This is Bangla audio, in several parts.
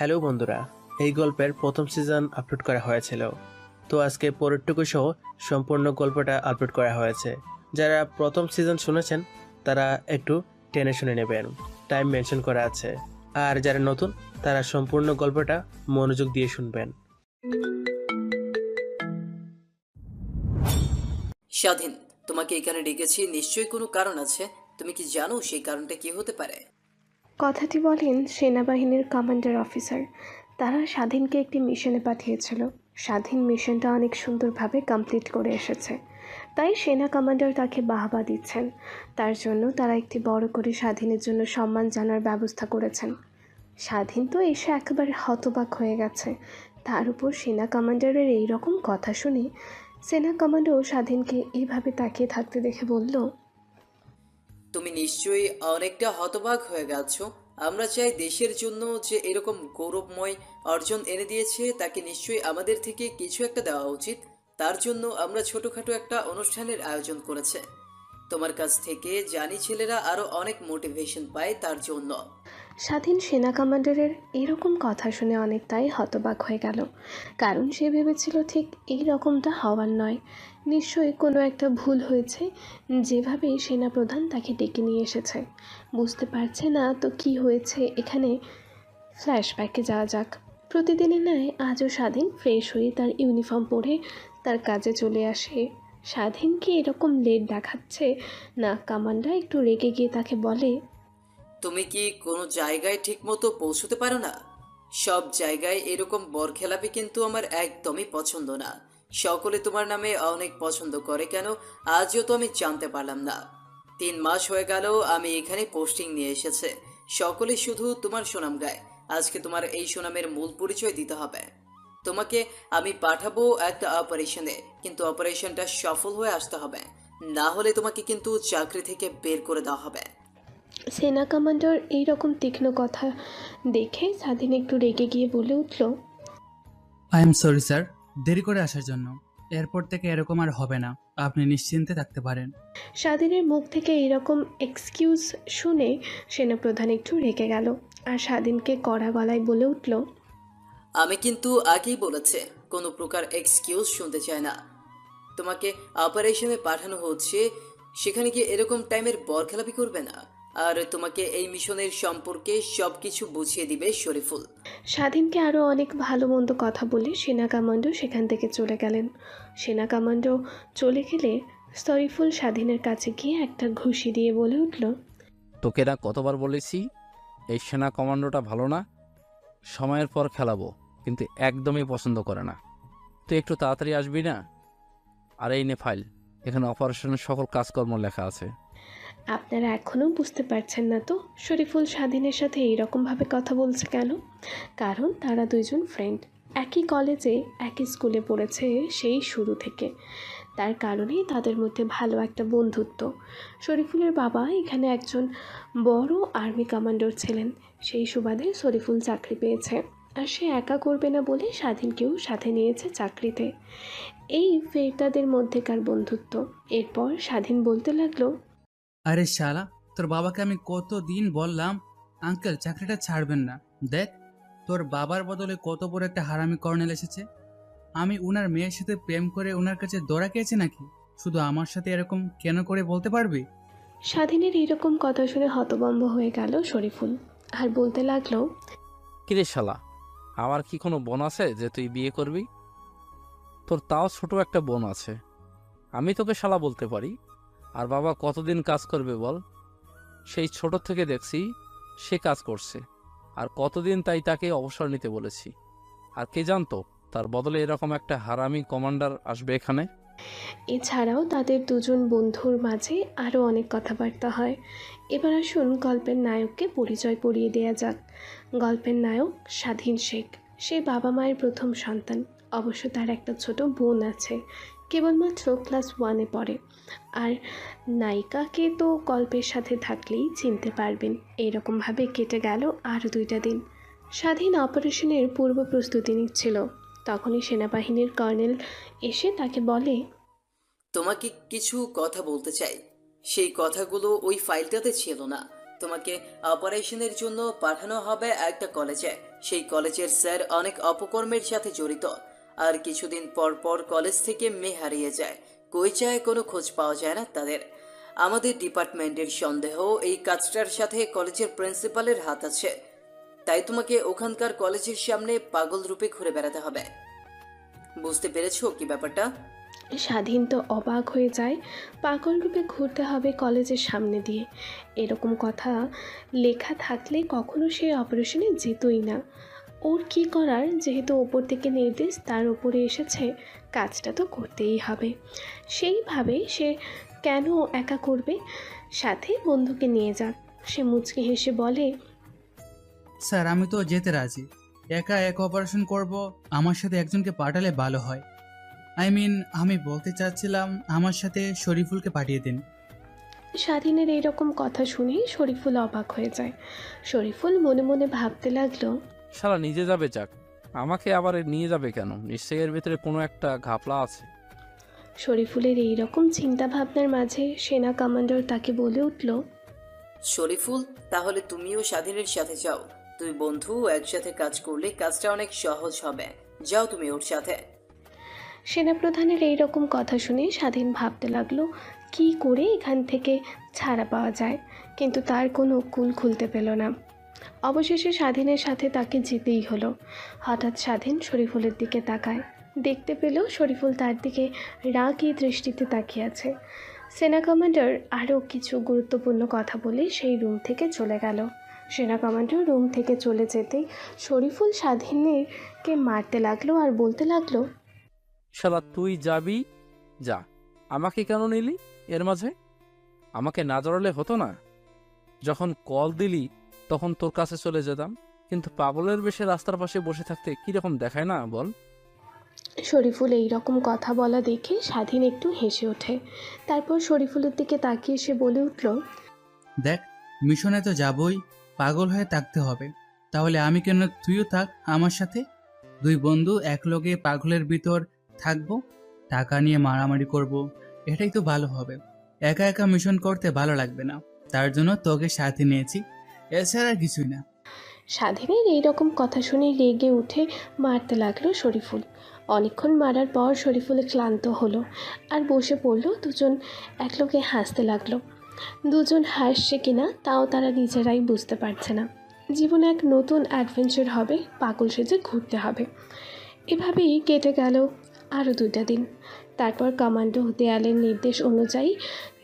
হ্যালো বন্ধুরা, এই গল্পের প্রথম সিজন আপলোড করা হয়েছিল। তো আজকে পরেরটুকু সহ সম্পূর্ণ গল্পটা আপলোড করা হয়েছে। যারা প্রথম সিজন শুনেছেন তারা একটু টেনে শুনে নেবেন, টাইম মেনশন করা আছে। আর যারা নতুন তারা সম্পূর্ণ গল্পটা মনোযোগ দিয়ে শুনবেন। স্বাধীন, তোমাকে এখানে ডেকেছি নিশ্চয়ই কোনো কারণ আছে। তুমি কি জানো সেই কারণটা কি হতে পারে? কথাটি বলেন সেনাবাহিনীর কমান্ডার অফিসার। তারা স্বাধীনকে একটি মিশনে পাঠিয়েছিল। স্বাধীন মিশনটা অনেক সুন্দরভাবে কমপ্লিট করে এসেছে, তাই সেনা কমান্ডার তাকে বাহবা দিচ্ছেন। তার জন্য তারা একটি বড় করে স্বাধীনের জন্য সম্মান জানার ব্যবস্থা করেছেন। স্বাধীন তো এসে একেবারে হতবাক হয়ে গেছে। তার উপর সেনা কমান্ডারের এই রকম কথা শুনে সেনা কমান্ডার স্বাধীনকে এইভাবে তাকিয়ে থাকতে দেখে বলল, তুমি নিশ্চয়ই অনেকটা হতবাক হয়ে গেছো। আমরা চাই দেশের জন্য যে এরকম গৌরবময় অর্জন এনে দিয়েছে তাকে নিশ্চয়ই আমাদের থেকে কিছু একটা দেওয়া উচিত। তার জন্য আমরা ছোটখাটো একটা অনুষ্ঠানের আয়োজন করেছে। তোমার কাছ থেকে জানি ছেলেরা আরো অনেক মোটিভেশন পায় তার জন্য। স্বাধীন সেনা কমান্ডারের এরকম কথা শুনে অনেকটাই হতবাক হয়ে গেল। কারণ সে ভেবেছিল ঠিক এই রকমটা হওয়ার নয়। নিশ্চয়ই কোনো একটা ভুল হয়েছে, যেভাবে সেনাপ্রধান তাকে ডেকে নিয়ে এসেছে। বুঝতে পারছে না তো কি হয়েছে এখানে। ফ্ল্যাশব্যাকে যাওয়া যাক। প্রতিদিনের ন্যায় আজও স্বাধীন ফ্রেশ হয়ে তার ইউনিফর্ম পরে তার কাজে চলে আসে। স্বাধীন কি এরকম লেট দেখাচ্ছে না? কমান্ডার একটু রেগে গিয়ে তাকে বলে, তুমি কি কোনো জায়গায় ঠিক মতো পৌঁছতে পারো না? সব জায়গায় এরকম বরখেলাপি কিন্তু আমার একদমই পছন্দ না। সকলে তোমার নামে অনেক পছন্দ করে কেন, আজও তো আমি জানতে পারলাম না। 3 মাস হয়ে গেল আমি এখানে পোস্টিং নিয়ে এসেছে, সকলে শুধু তোমার সুনাম গায়। আজকে তোমার এই সুনামের মূল পরিচয় দিতে হবে। তোমাকে আমি পাঠাবো একটা অপারেশনে, কিন্তু অপারেশনটা সফল হয়ে আসতে হবে, না হলে তোমাকে কিন্তু চাকরি থেকে বের করে দেওয়া হবে। সেনা কমান্ডার এই রকম তীক্ষ্ণ কথা দেখে স্বাধীন একটু রেগে গিয়ে বলে উঠল, আই এম সরি স্যার, দেরি করে আসার জন্য। এরপর থেকে এরকম আর হবে না, আপনি নিশ্চিন্তে থাকতে পারেন। স্বাধীনের মুখ থেকে এইরকম এক্সকিউজ শুনে সেনাপ্রধান একটু রেগে গেল আর স্বাধীনকে কড়া গলায় বলে উঠল, আমি কিন্তু আগেই বলেছে কোনো প্রকার এক্সকিউজ শুনতে চায় না। তোমাকে অপারেশনে পাঠানো হচ্ছে, সেখানে গিয়ে এরকম টাইমের বরখেলাপি করবে না। আর তোমাকে এই মিশনের সম্পর্কে সবকিছু বুঝিয়ে দিবে শরীফুল। স্বাধীনকে আরও অনেক ভালো মন্দ কথা বলে সেনা কমান্ডো সেখান থেকে চলে গেলেন। সেনা কমান্ডো চলে গেলে শরীফুল স্বাধীনের কাছে গিয়ে একটা ঘুষি দিয়ে বলে উঠল, তোকে না কতবার বলেছি এই সেনা কমান্ডোটা ভালো না, সময়ের পর খেলাবো, কিন্তু একদমই পছন্দ করে না। তুই একটু তাড়াতাড়ি আসবি না? আর এই নে ফাইল, এখানে অপারেশনের সকল কাজকর্ম লেখা আছে। আপনারা এখনও বুঝতে পারছেন না তো শরীফুল স্বাধীনের সাথে এইরকমভাবে কথা বলছে কেন? কারণ তারা দুইজন ফ্রেন্ড, একই কলেজে একই স্কুলে পড়েছে সেই শুরু থেকে। তার কারণেই তাদের মধ্যে ভালো একটা বন্ধুত্ব। শরীফুলের বাবা এখানে একজন বড় আর্মি কমান্ডার ছিলেন। সেই সুবাদে শরীফুল চাকরি পেয়েছে, আর সে একা করবে না বলে স্বাধীনকেও সাথে নিয়েছে চাকরিতে। এই ফেরতাদের মধ্যেকার বন্ধুত্ব। এরপর স্বাধীন বলতে লাগলো, আরে শালা, তোর বাবাকে আমি কতদিন বললাম আঙ্কেল চাকরিটা ছাড়বেন না। দেখ, তোর বাবার বদলে কত বড় একটা হারামি কর্নেল এসেছে। আমি উনার মেয়ের সাথে প্রেম করে উনার কাছে দৌড়া খেয়েছি নাকি? শুধু আমার সাথে এরকম কেন করে বলতে পারবি? স্বাধীনের এরকম কথা শুনে হতভম্ব হয়ে গেল শরীফুল আর বলতে লাগলো, কিরে শালা, আমার কি কোনো বোন আছে যে তুই বিয়ে করবি? তোর তাও ছোট একটা বোন আছে, আমি তোকে শালা বলতে পারি। আর বাবা কতদিন কাজ করবে বল? সেই ছোট থেকে দেখছি সে কাজ করছে, আর কতদিন তাই তাকে অবসর নিতে বলেছি। আর কে জানতো তার বদলে এরকম একটা হারামি কমান্ডার আসবে এখানে। এছাড়াও তাদের দুজন বন্ধুর মাঝে আরও অনেক কথাবার্তা হয়। এবার আসুন গল্পের নায়ককে পরিচয় করিয়ে দেয়া যাক। গল্পের নায়ক স্বাধীন শেখ। সে বাবা মায়ের প্রথম সন্তান। অবশ্য তার একটা ছোট বোন আছে, কেবলমাত্র ক্লাস 1-এ পড়ে। আর নায়িকাকে তো গল্পের সাথে থাকলেই চিনতে পারবেন। এইরকমভাবে কেটে গেল আরও 2টা দিন। স্বাধীন অপারেশনের পূর্ব প্রস্তুতি নিচ্ছিল। তখনই সেনাবাহিনীর কর্নেল এসে তাকে বলে, তোমাকে কিছু কথা বলতে চাই। সেই কথাগুলো ওই ফাইলটাতে ছিল না। তোমাকে অপারেশনের জন্য পাঠানো হবে একটা কলেজে। সেই কলেজের স্যার অনেক অপকর্মের সাথে জড়িত। আর কিছুদিন পর পর কলেজ থেকে মেয়ে হারিয়ে যায়, কই যায় কোনো খোঁজ পাওয়া যায় না তাদের। আমাদের ডিপার্টমেন্টের সন্দেহ এই কাজটার সাথে কলেজের প্রিন্সিপালের হাত আছে। তাই তোমাকে ওখানকার কলেজের সামনে পাগল রূপে ঘুরে বেড়াতে হবে। বুঝতে পেরেছো কি ব্যাপারটা? স্বাধীন তো অবাক হয়ে যায়। পাগল রূপে ঘুরতে হবে কলেজের সামনে দিয়ে, এরকম কথা লেখা থাকলে কখনো সে অপারেশনে যেতই না। ওর কি করার, যেহেতু ওপর থেকে নির্দেশ তার উপরে এসেছে, কাজটা তো করতেই হবে। সেইভাবে সে কেন একা করবে, সাথে বন্ধুকে নিয়ে যাক। সে মুচকি হেসে বলে, স্যার আমি তো যেতে রাজি। একা এক অপারেশন করব, আমার সাথে একজনকে পাঠালে ভালো হয়। আমি বলতে চাচ্ছিলাম আমার সাথে শরীফুলকে পাঠিয়ে দিন। স্বাধীনের এইরকম কথা শুনে শরীফুল অবাক হয়ে যায়। শরীফুল মনে মনে ভাবতে লাগলো, শালা নিজে যাবে যাক, আমাকে আবার নিয়ে যাবে কেন? নিশ্চয়ই এর ভিতরে কোনো একটা ঘাপলা আছে। শরীফুলের এই রকম চিন্তা ভাবনার মাঝে সেনা কমান্ডার তাকে বলে উঠল, শরীফুল, তাহলে তুমিও স্বাধীনের সাথে যাও। দুই বন্ধু একসাথে কাজ করলে কাজটা অনেক সহজ হবে। যাও তুমি ওর সাথে। সেনাপ্রধানের এই রকম কথা শুনে স্বাধীন ভাবতে লাগলো কি করে এখান থেকে ছাড়া পাওয়া যায়, কিন্তু তার কোনো কুল খুলতে পেল না। অবশেষে স্বাধীনের সাথে তাকে যেতেই হলো। হঠাৎ স্বাধীন শরীফুলের দিকে তাকায়, দেখতে পেল শরীফুল তার দিকে রাগী দৃষ্টিতে তাকিয়ে আছে। সেনা কমান্ডার আরও কিছু গুরুত্বপূর্ণ কথা বলে সেই রুম থেকে চলে গেল। সেনা কমান্ডার রুম থেকে চলে যেতেই শরীফুল স্বাধীনকে মারতে লাগলো আর বলতে লাগলো, শালা তুই যাবি যা, আমাকে কেন নিলি এর মাঝে? আমাকে না জড়ালে হতো না? যখন কল দিলি তখন তোর কাছে চলে যেতাম, কিন্তু পাগলের বেশে রাস্তার পাশে বসে থাকতে কিরকম দেখায় না বল? শরীফুল এই রকম কথা বলা দেখে স্বাধীন একটু হেসে ওঠে। তারপর শরীফুলের দিকে তাকিয়ে সে বলে উঠল, দেখ, মিশনে তো যাবই, পাগল হয়ে থাকতে হবে। তাহলে আমি কেন, তুইও থাক আমার সাথে। দুই বন্ধু একলগে পাগলের ভিতর থাকবো, টাকা নিয়ে মারামারি করব, এটাই তো ভালো হবে। একা একা মিশন করতে ভালো লাগবে না, তার জন্য তোকে সাথে নিয়েছি, এছাড়া আর কিছুই না। স্বাধীনের এই রকম কথা শুনে রেগে উঠে মারতে লাগলো শরীফুল। অনেকক্ষণ মারার পর শরীফুল ক্লান্ত হলো আর বসে পড়লো। দুজন একলগে হাসতে লাগলো। দুজন হাসছে কিনা তাও তারা নিজেরাই বুঝতে পারছে না। জীবনে এক নতুন অ্যাডভেঞ্চার হবে, পাগল সেজে ঘুরতে হবে। এভাবেই কেটে গেল আরও 2টা দিন। তারপর কমান্ডো দেয়ালের নির্দেশ অনুযায়ী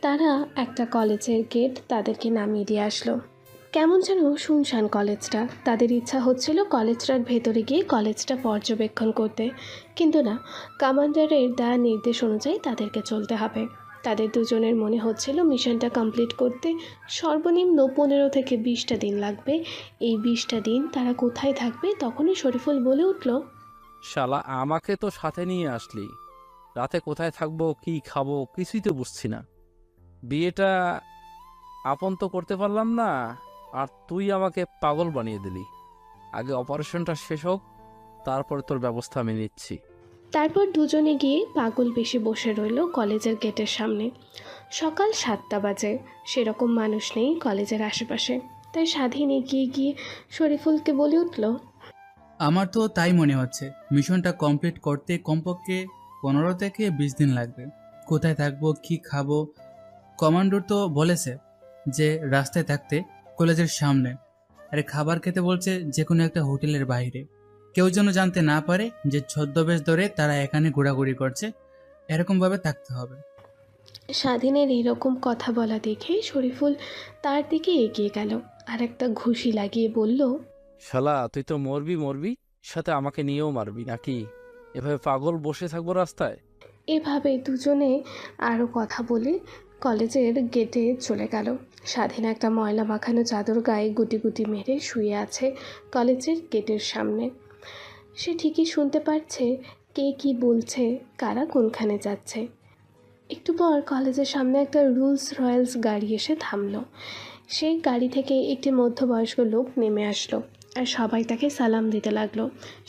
তারা একটা কলেজের গেট তাদেরকে নামিয়ে দিয়ে আসলো। কেমন যেন শুনশান কলেজটা। তাদের ইচ্ছা হচ্ছিল কলেজটার ভেতরে গিয়ে কলেজটা পর্যবেক্ষণ করতে, কিন্তু না, কমান্ডারের দেওয়া নির্দেশ অনুযায়ী তাদেরকে চলতে হবে। তাদের দুজনের মনে হচ্ছিল মিশনটা কমপ্লিট করতে সর্বনিম্ন 15 থেকে 20টা দিন লাগবে। এই 20টা দিন তারা কোথায় থাকবে? তখনই শরীফুল বলে উঠল, শালা আমাকে তো সাথে নিয়ে আসলি, রাতে কোথায় থাকবো কি খাবো কিছুই তো বুঝছি না। বিয়েটা আপন তো করতে পারলাম না, আর তুই আমাকে পাগল বানিয়ে দিলি। আগে অপারেশনটা শেষ হোক, তারপরে তোর ব্যবস্থা আমি নিচ্ছি। তারপর দুজনে গিয়ে পাগল বেশি বসে রইল কলেজের গেটের সামনে। সকাল 7টা বাজে, সেরকম মানুষ নেই কলেজের আশেপাশে। তাই স্বাধীন এগিয়ে গিয়ে শরীফুলকে বলে উঠল, আমার তো তাই মনে হচ্ছে, মিশনটা কমপ্লিট করতে কমপক্ষে 15 থেকে 20 দিন লাগবে। কোথায় থাকবো, কি খাবো? কমান্ডোর তো বলেছে যে রাস্তায় থাকতে, কলেজের সামনে, আরে খাবার খেতে বলছে যে কোনো একটা হোটেলের বাইরে। কেউ যেন জানতে না পারে যে ছদ্মবেশ ধরে তারা এখানে ঘোরাঘুরি করছে, এরকমভাবে থাকতে হবে। স্বাধীনের এইরকম কথা বলা দেখে শরীফুল তার দিকে এগিয়ে গেল আর একটা ঘুষি লাগিয়ে বলল, শালা তুই তো মরবি মরবি, সাথে আমাকে নিয়েও মারবি নাকি? এভাবে পাগল বসে থাকবো রাস্তায়? এভাবে দুজনে আরও কথা বলে কলেজের গেটে চলে গেল। স্বাধীন একটা ময়লা মাখানো চাদর গায়ে গুটি গুটি মেরে শুয়ে আছে কলেজের গেটের সামনে। সে ঠিকই শুনতে পারছে কে কি বলছে, কারা কোনখানে যাচ্ছে। একটু পর কলেজের সামনে একটা রোলস রয়েলস গাড়ি এসে থামলো। সেই গাড়ি থেকে একটি মধ্যবয়স্ক লোক নেমে আসলো আর সবাই তাকে সালাম দিতে লাগলো।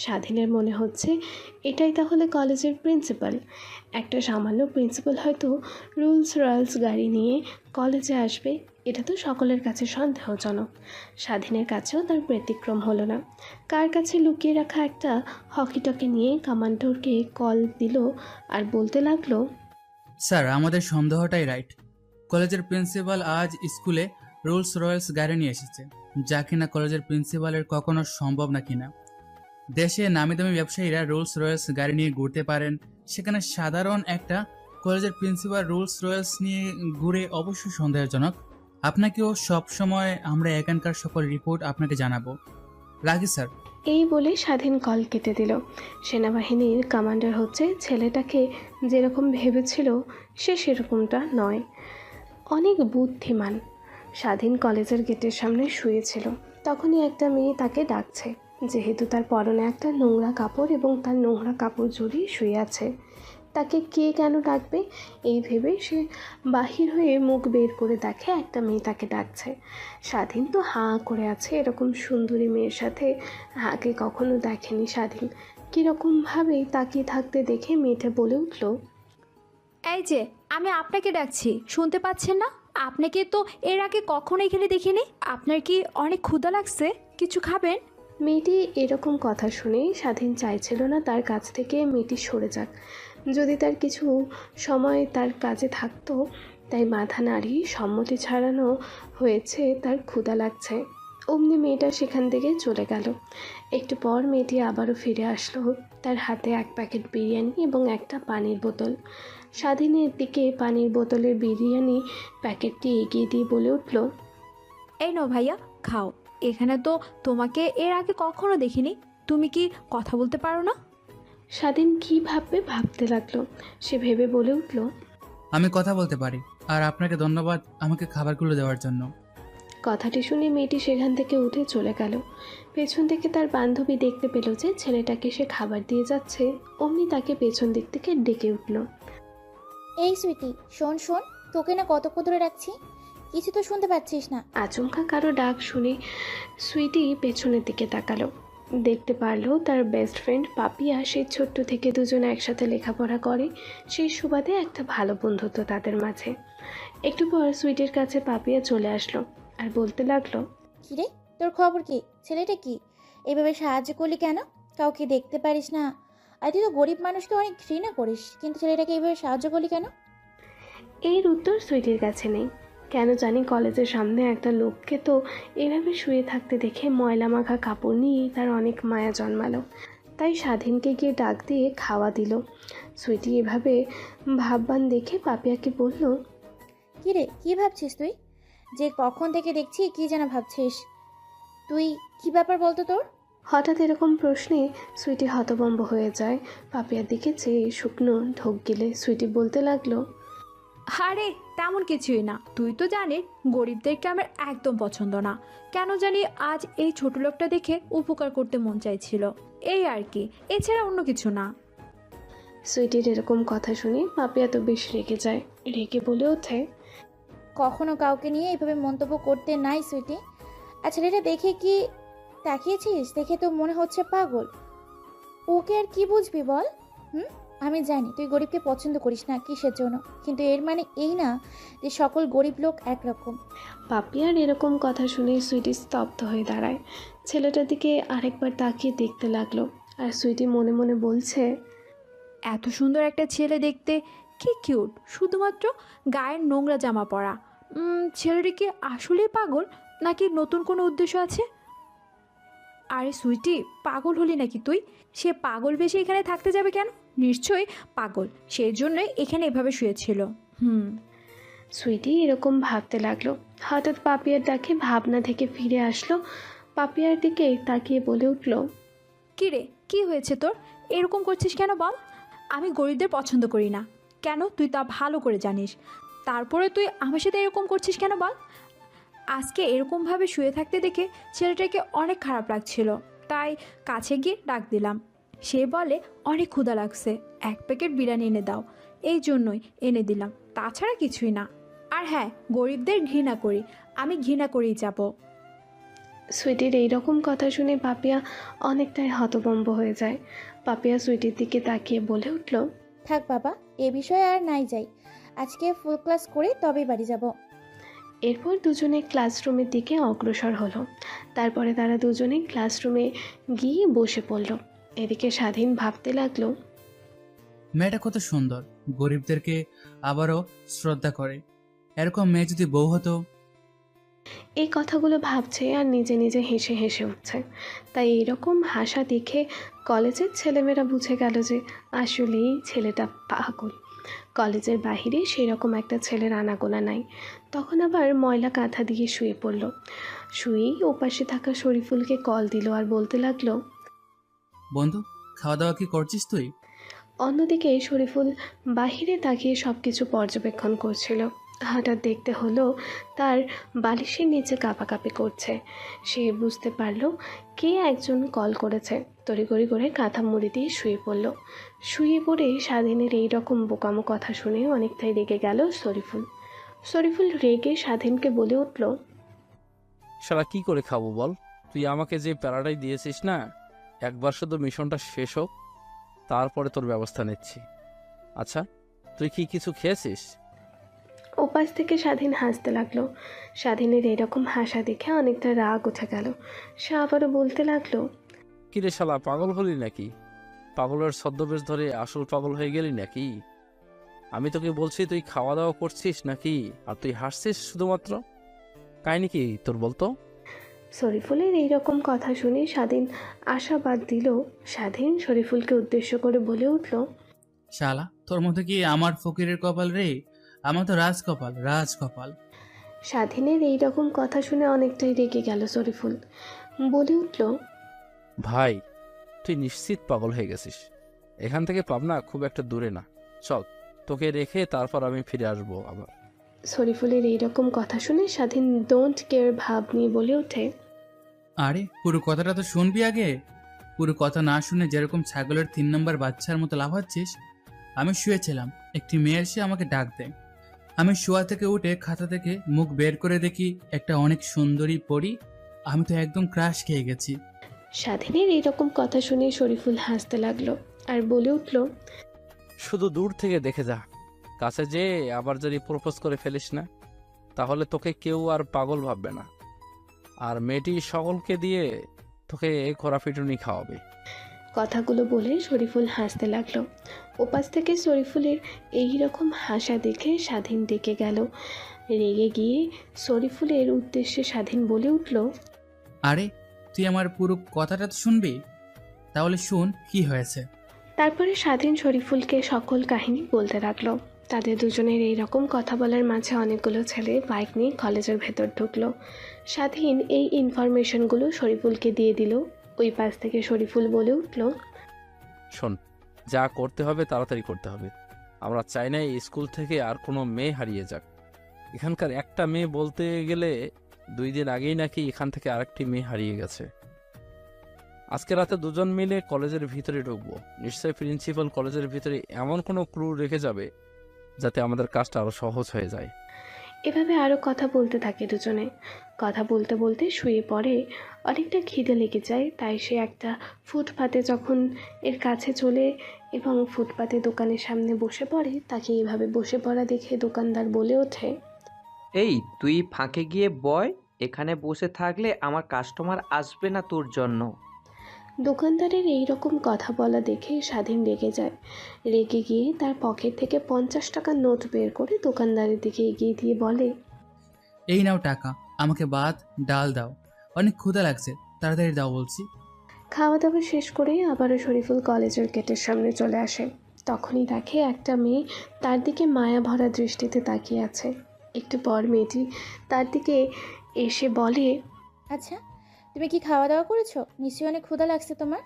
স্বাধীনের মনে হচ্ছে এটাই তাহলে কলেজের প্রিন্সিপাল। একটা সামান্য প্রিন্সিপাল হয়তো রোলস রয়েলস গাড়ি নিয়ে কলেজে আসবে, এটা তো সকলের কাছে সন্দেহজনক। স্বাধীনের কাছেও তার ব্যতিক্রম হলো না। কার কাছে লুকিয়ে রাখা একটা হকিটকে নিয়ে কমান্ডারকে কল দিল আর বলতে লাগলো, স্যার, আমাদের সন্দেহটাই রাইট। কলেজের প্রিন্সিপাল আজ স্কুলে রোলস রয়েলস গাড়ি নিয়ে এসেছে, যা কিনা কলেজের প্রিন্সিপালের কখনো সম্ভব না কিনা। দেশে নামি দামি ব্যবসায়ীরা রোলস রয়েলস গাড়ি নিয়ে ঘুরতে পারেন, সেখানে সাধারণ একটা কলেজের প্রিন্সিপাল রোলস রয়েলস নিয়ে ঘুরে অবশ্যই সন্দেহজনক। আপনাকেও সব সময় আমরা এখানকার সকল রিপোর্ট আপনাকে জানাবো। রাখি স্যার। এই বলে স্বাধীন কল কেটে দিল। সেনাবাহিনীর কমান্ডার হচ্ছে ছেলেটাকে যেরকম ভেবেছিল সে সেরকমটা নয়, অনেক বুদ্ধিমান। স্বাধীন কলেজের গেটের সামনে শুয়েছিল, তখনই একটা মেয়ে তাকে ডাকছে। যেহেতু তার পরনে একটা নোংরা কাপড় এবং তার নোংরা কাপড় জড়িয়ে শুয়ে আছে, তাকে কে কেন ডাকবে এই ভেবে সে বাহির হয়ে মুখ বের করে দেখে একটা মেয়ে তাকে ডাকছে। স্বাধীন তো হাঁ করে আছে, এরকম সুন্দরী মেয়ের সাথে আগে কখনো দেখেনি স্বাধীন। কীরকমভাবেই তাকিয়ে থাকতে দেখে মেয়েটা বলে উঠল, এই যে, আমি আপনাকে ডাকছি, শুনতে পাচ্ছেন না? আপনাকে তো এর আগে কখনো এখানে দেখিনি। আপনার কি অনেক ক্ষুধা লাগছে? কিছু খাবেন? মেয়েটি এরকম কথা শুনেই স্বাধীন চাইছিল না তার কাছ থেকে মেয়েটি সরে যাক। যদি তার কিছু সময় তার কাজে থাকতো, তাই মাথা নাড়িয়ে সম্মতি ছাড়ানো হয়েছে তার ক্ষুধা লাগছে। অমনি মেয়েটা সেখান থেকে চলে গেল। একটু পর মেয়েটি আবারও ফিরে আসলো, তার হাতে এক প্যাকেট বিরিয়ানি এবং একটা পানির বোতল। স্বাধীনের দিকে পানির বোতলের বিরিয়ানি প্যাকেটটি এগিয়ে দিয়ে বলে উঠল, এই নাও ভাইয়া, খাও। এখানে তো তোমাকে এর আগে কখনো দেখিনি। তুমি কি কথা বলতে পারো না? স্বাধীন কী ভাববে ভাবতে লাগলো। সে ভেবে বলে উঠল, আমি কথা বলতে পারি, আর আপনাকে ধন্যবাদ আমাকে খাবারগুলো দেওয়ার জন্য। কথাটি শুনে মেয়েটি সেখান থেকে উঠে চলে গেল। পেছন থেকে তার বান্ধবী দেখতে পেল যে ছেলেটাকে সে খাবার দিয়ে যাচ্ছে। অমনি তাকে পেছন দিক থেকে ডেকে উঠল, এই সুইটি, শোন শোন, তোকে না কতক্ষণ ধরে ডাকছি, কিছু তো শুনতে পাচ্ছিস না? আচমকা কারো ডাক শুনে সুইটি পেছনের দিকে তাকালো। দেখতে পারলো তার বেস্ট ফ্রেন্ড পাপিয়া। সেই ছোট্ট থেকে দুজনে একসাথে লেখাপড়া করে, সেই সুবাদে একটা ভালো বন্ধুত্ব তাদের মাঝে। একটু পর সুইটির কাছে পাপিয়া চলে আসলো আর বলতে লাগলো, কিরে, তোর খবর কি? ছেলেটা কি এভাবে সাহায্য করলি কেন? কাউকে দেখতে পারিস না? আর তুই তো গরিব মানুষকে অনেক ঘৃণা করিস, কিন্তু ছেলেটাকে এইভাবে সাহায্য করলি কেন? এর উত্তর সুইটির কাছে নেই। কেন জানি কলেজের সামনে একটা লোককে তো এভাবে শুয়ে থাকতে দেখে ময়লা মাখা কাপড় নিয়ে তার অনেক মায়া জন্মালো। তাই স্বাধীনকে গিয়ে ডাক দিয়ে খাওয়া দিল। সুইটি এভাবে ভাববান দেখে পাপিয়াকে বলল, কিরে, কি ভাবছিস তুই? যে কখন থেকে দেখছি কি যেন ভাবছিস তুই। কি ব্যাপার বলতো তোর? হঠাৎ এরকম প্রশ্নে সুইটি হতভম্ব হয়ে যায়। পাপিয়ার দিকে চেয়ে শুকনো ঢোক গিলে সুইটি বলতে লাগলো, আরে তেমন কিছুই না। তুই তো জানিস গরিবদেরকে আমার একদম পছন্দ না। কেন জানি আজ এই ছোট লোকটা দেখে উপকার করতে মন চাইছিল, এই আর কি, এছাড়া অন্য কিছু না। সুইটির এরকম কথা শুনে পাপিয়া তো বেশ রেগে যায়। রেগে বলে ওঠে, কখনো কাউকে নিয়ে এইভাবে মন্তব্য করতে নাই সুইটি। আর ছেলেটা দেখে কি তাকিয়েছিস? দেখে তো মনে হচ্ছে পাগল। ওকে আর কি বুঝবি বল? আমি জানি তুই গরিবকে পছন্দ করিস না, কিসের জন্য, কিন্তু এর মানে এই না যে সকল গরিব লোক একরকম। পাপিয়ার এরকম কথা শুনে সুইটি স্তব্ধ হয়ে দাঁড়ায়। ছেলেটার দিকে আরেকবার তাকিয়ে দেখতে লাগলো। আর সুইটি মনে মনে বলছে, এত সুন্দর একটা ছেলে দেখতে, কি কিউট, শুধুমাত্র গায়ের নোংরা জামা পরা। ছেলেটি কি আসলেই পাগল, নাকি নতুন কোনো উদ্দেশ্য আছে? আরে সুইটি, পাগল হলি নাকি তুই? সে পাগল বেশি এখানে থাকতে যাবে কেন? নিশ্চয়ই পাগল, সেই জন্যই এখানে এভাবে শুয়েছিল। সুইটি এরকম ভাবতে লাগলো। হঠাৎ পাপিয়ার ডাকে ভাবনা থেকে ফিরে আসলো। পাপিয়ার দিকে তাকিয়ে বলে উঠল, কী রে, কি হয়েছে তোর? এরকম করছিস কেন বল? আমি গরিবদের পছন্দ করি না, কেন তুই তা ভালো করে জানিস। তারপরে তুই আমার সাথে এরকম করছিস কেন বল? আজকে এরকমভাবে শুয়ে থাকতে দেখে ছেলেটাকে অনেক খারাপ লাগছিল, তাই কাছে গিয়ে ডাক দিলাম। সে বলে অনেক ক্ষুধা লাগছে, এক প্যাকেট বিরিয়ানি এনে দাও, এই জন্যই এনে দিলাম, তাছাড়া কিছুই না। আর হ্যাঁ, গরিবদের ঘৃণা করি, আমি ঘৃণা করেই যাব। সুইটির এইরকম কথা শুনে পাপিয়া অনেকটাই হতভম্ব হয়ে যায়। পাপিয়া সুইটির দিকে তাকিয়ে বলে উঠল, থাক বাবা, এ বিষয়ে আর নাই যাই, আজকে ফুল ক্লাস করে তবেই বাড়ি যাব। এরপর দুজনে ক্লাসরুমের দিকে অগ্রসর হলো। তারপরে তারা দুজনে ক্লাসরুমে গিয়ে বসে পড়ল। এদিকে স্বাধীন ভাবতে লাগলো, মেয়েটা কত সুন্দর, গরিবদেরকে আবারও শ্রদ্ধা করে। এরকম মেয়ে যদি বউ হতো। এই কথাগুলো ভাবছে আর নিজে নিজে হেসে হেসে উঠছে। তাই এইরকম হাসা দেখে কলেজের ছেলেমেয়েরা বুঝে গেল যে আসলেই ছেলেটা পাগল। কলেজের বাহিরে সেরকম একটা ছেলের আনাগোনা নাই। তখন আবার ময়লা কাঁথা দিয়ে শুয়ে পড়ল। শুয়েই ওপাশে থাকা শরীফুলকে কল দিল আর বলতে লাগলো, বন্ধু, খাওয়া দাওয়া কি করছিস তুই? অন্যদিকে শরীফুল বাহিরে তাকিয়ে সব কিছু পর্যবেক্ষণ করছিল। হঠাৎ দেখতে হলো তার বালিশের নিচে কাঁপাকাঁপি করছে। সে বুঝতে পারলো কে একজন কল করেছে। তড়িঘড়ি করে কাঁথা মুড়ি দিয়ে শুয়ে পড়ল। শুয়ে পড়ে স্বাধীনের এই রকম বোকামো কথা শুনে অনেকটাই রেগে গেল শরীফুল। শরীফুল রেগে স্বাধীনকে বলে উঠল, শালা কি করে খাবো বল? তুই আমাকে যে প্যারাটাই দিয়েছিস না, একবার শুধু মিশনটা শেষ হোক, তারপরে তোর ব্যবস্থা নিচ্ছি। আচ্ছা, তুই কি কিছু খেয়েছিস? ওপাশ থেকে স্বাধীন হাসতে লাগলো। স্বাধীনের এরকম হাসা দেখে অনেকটা রাগ উঠে গেল। সে আবারও বলতে লাগলো, কিরে শালা, পাগল হলি নাকি? পাগলের ছদ্মবেশ ধরে আসল পাগল হয়ে গেলি নাকি? আমি তোকে বলছি তুই খাওয়া দাওয়া করছিস নাকি, আর তুই হাসছিস শুধুমাত্র। কাহিনী কি তোর বলতো? শরীফুলের এইরকম কথা শুনে স্বাধীন আশাবাদ দিল। স্বাধীন শরীফুলকে উদ্দেশ্য করে বলে উঠল, শালা, তোর মধ্যে কি আমার ফকিরের কপাল রে? আমার তো রাজকপাল, রাজকপাল। স্বাধীনের এইরকম কথা শুনে অনেকটাই রেগে গেল শরীফুল। বলে উঠল, ভাই, তুই নিশ্চিত পাগল হয়ে গেছিস। এখান থেকে পাবনা খুব একটা দূরে না, চল তোকে রেখে তারপর আমি ফিরে আসবো আবার। শরীফুলের এইরকম কথা শুনে স্বাধীন ডোন্ট কেয়ার ভাব নিয়ে বলে ওঠে, আরে পুরো কথাটা তো শুনবি আগে। পুরো কথা না শুনে যেরকম ছাগলের 3 নম্বর বাচ্চার মতো লাফাচ্ছিস। আমি শুয়েছিলাম, একটি মেয়ে এসে আমাকে ডাক দেয়। আমি শোয়া থেকে উঠে খাতা থেকে মুখ বের করে দেখি একটা অনেক সুন্দরী পরী। আমি তো একদম ক্রাশ খেয়ে গেছি। স্বাধীনের এইরকম কথা শুনে শরীফুল হাসতে লাগলো আর বলে উঠল, শুধু দূর থেকে দেখে যা, কাছে যে আবার যদি প্রপোজ করে ফেলিস না, তাহলে তোকে কেউ আর পাগল ভাববে না। আর মেয়েটি সকলকে দিয়ে তোকে খোরা পিটুনি খাওয়াবে। কথাগুলো বলে শরীফুল হাসতে লাগলো। ওপাশ থেকে শরীফুলের এই রকম হাসা দেখে স্বাধীন ডেকে গেল। রেগে গিয়ে শরীফুলের উদ্দেশ্যে স্বাধীন বলে উঠল, আরে তুই আমার পুরো কথাটা তো শুনবি? তাহলে শুন কি হয়েছে। তারপরে স্বাধীন শরীফুলকে সকল কাহিনী বলতে লাগলো। তাদের দুজনের এই রকম কথা বলার মাঝে অনেকগুলো ছেলে বাইক নিয়ে কলেজের ভেতর ঢুকলো। স্বাধীন এই ইনফরমেশনগুলো শরীফুলকে দিয়ে দিল। ওই পাশ থেকে শরীফুল বলে উঠল, শোন, যা করতে হবে তাড়াতাড়ি করতে হবে। আমরা চাই না এই স্কুল থেকে আর কোনো মেয়ে হারিয়ে যাক। এখানকার একটা মেয়ে বলতে গেলে 2 দিন আগেই নাকি এখান থেকে আরেকটি মেয়ে হারিয়ে গেছে। আজকে রাতে দুজন মিলে কলেজের ভিতরে ঢুকবো। নিশ্চয়ই প্রিন্সিপাল কলেজের ভিতরে এমন কোনো ক্লু রেখে যাবে যাতে আমাদের কাজটা আরো সহজ হয়ে যায়। এভাবে আরও কথা বলতে থাকে দুজনে। কথা বলতে বলতে শুয়ে পড়ে। অনেকটা খিদে লেগে যায়, তাই সে একটা ফুটপাতে যখন এর কাছে চলে এবং ফুটপাতে দোকানের সামনে বসে পড়ে, তাকে এইভাবে বসে পড়া দেখে দোকানদার বলে ওঠে, এই তুই ফাঁকে গিয়ে বয়, এখানে বসে থাকলে আমার কাস্টমার আসবে না তোর জন্য। দোকানদারের এই রকম কথা বলা দেখে স্বাধীন রেগে যায়। রেগে গিয়ে তার পকেট থেকে 50 টাকার নোট বের করে দোকানদারের দিকে এগিয়ে দিয়ে বলে, এই নাও টাকা, আমাকে ভাত ডাল দাও, অনেক ক্ষুধা লাগছে, তাড়াতাড়ি দাও বলছি। খাওয়া দাওয়া শেষ করে আবারও শরীফুল কলেজের গেটের সামনে চলে আসে। তখনই দেখে একটা মেয়ে তার দিকে মায়া ভরা দৃষ্টিতে তাকিয়ে আছে। একটু পর মেয়েটি তার দিকে এসে বলে, আচ্ছা, তুমি কি খাওয়া দাওয়া করেছো? নিশ্চয়ই অনেক ক্ষুধা লাগছে তোমার।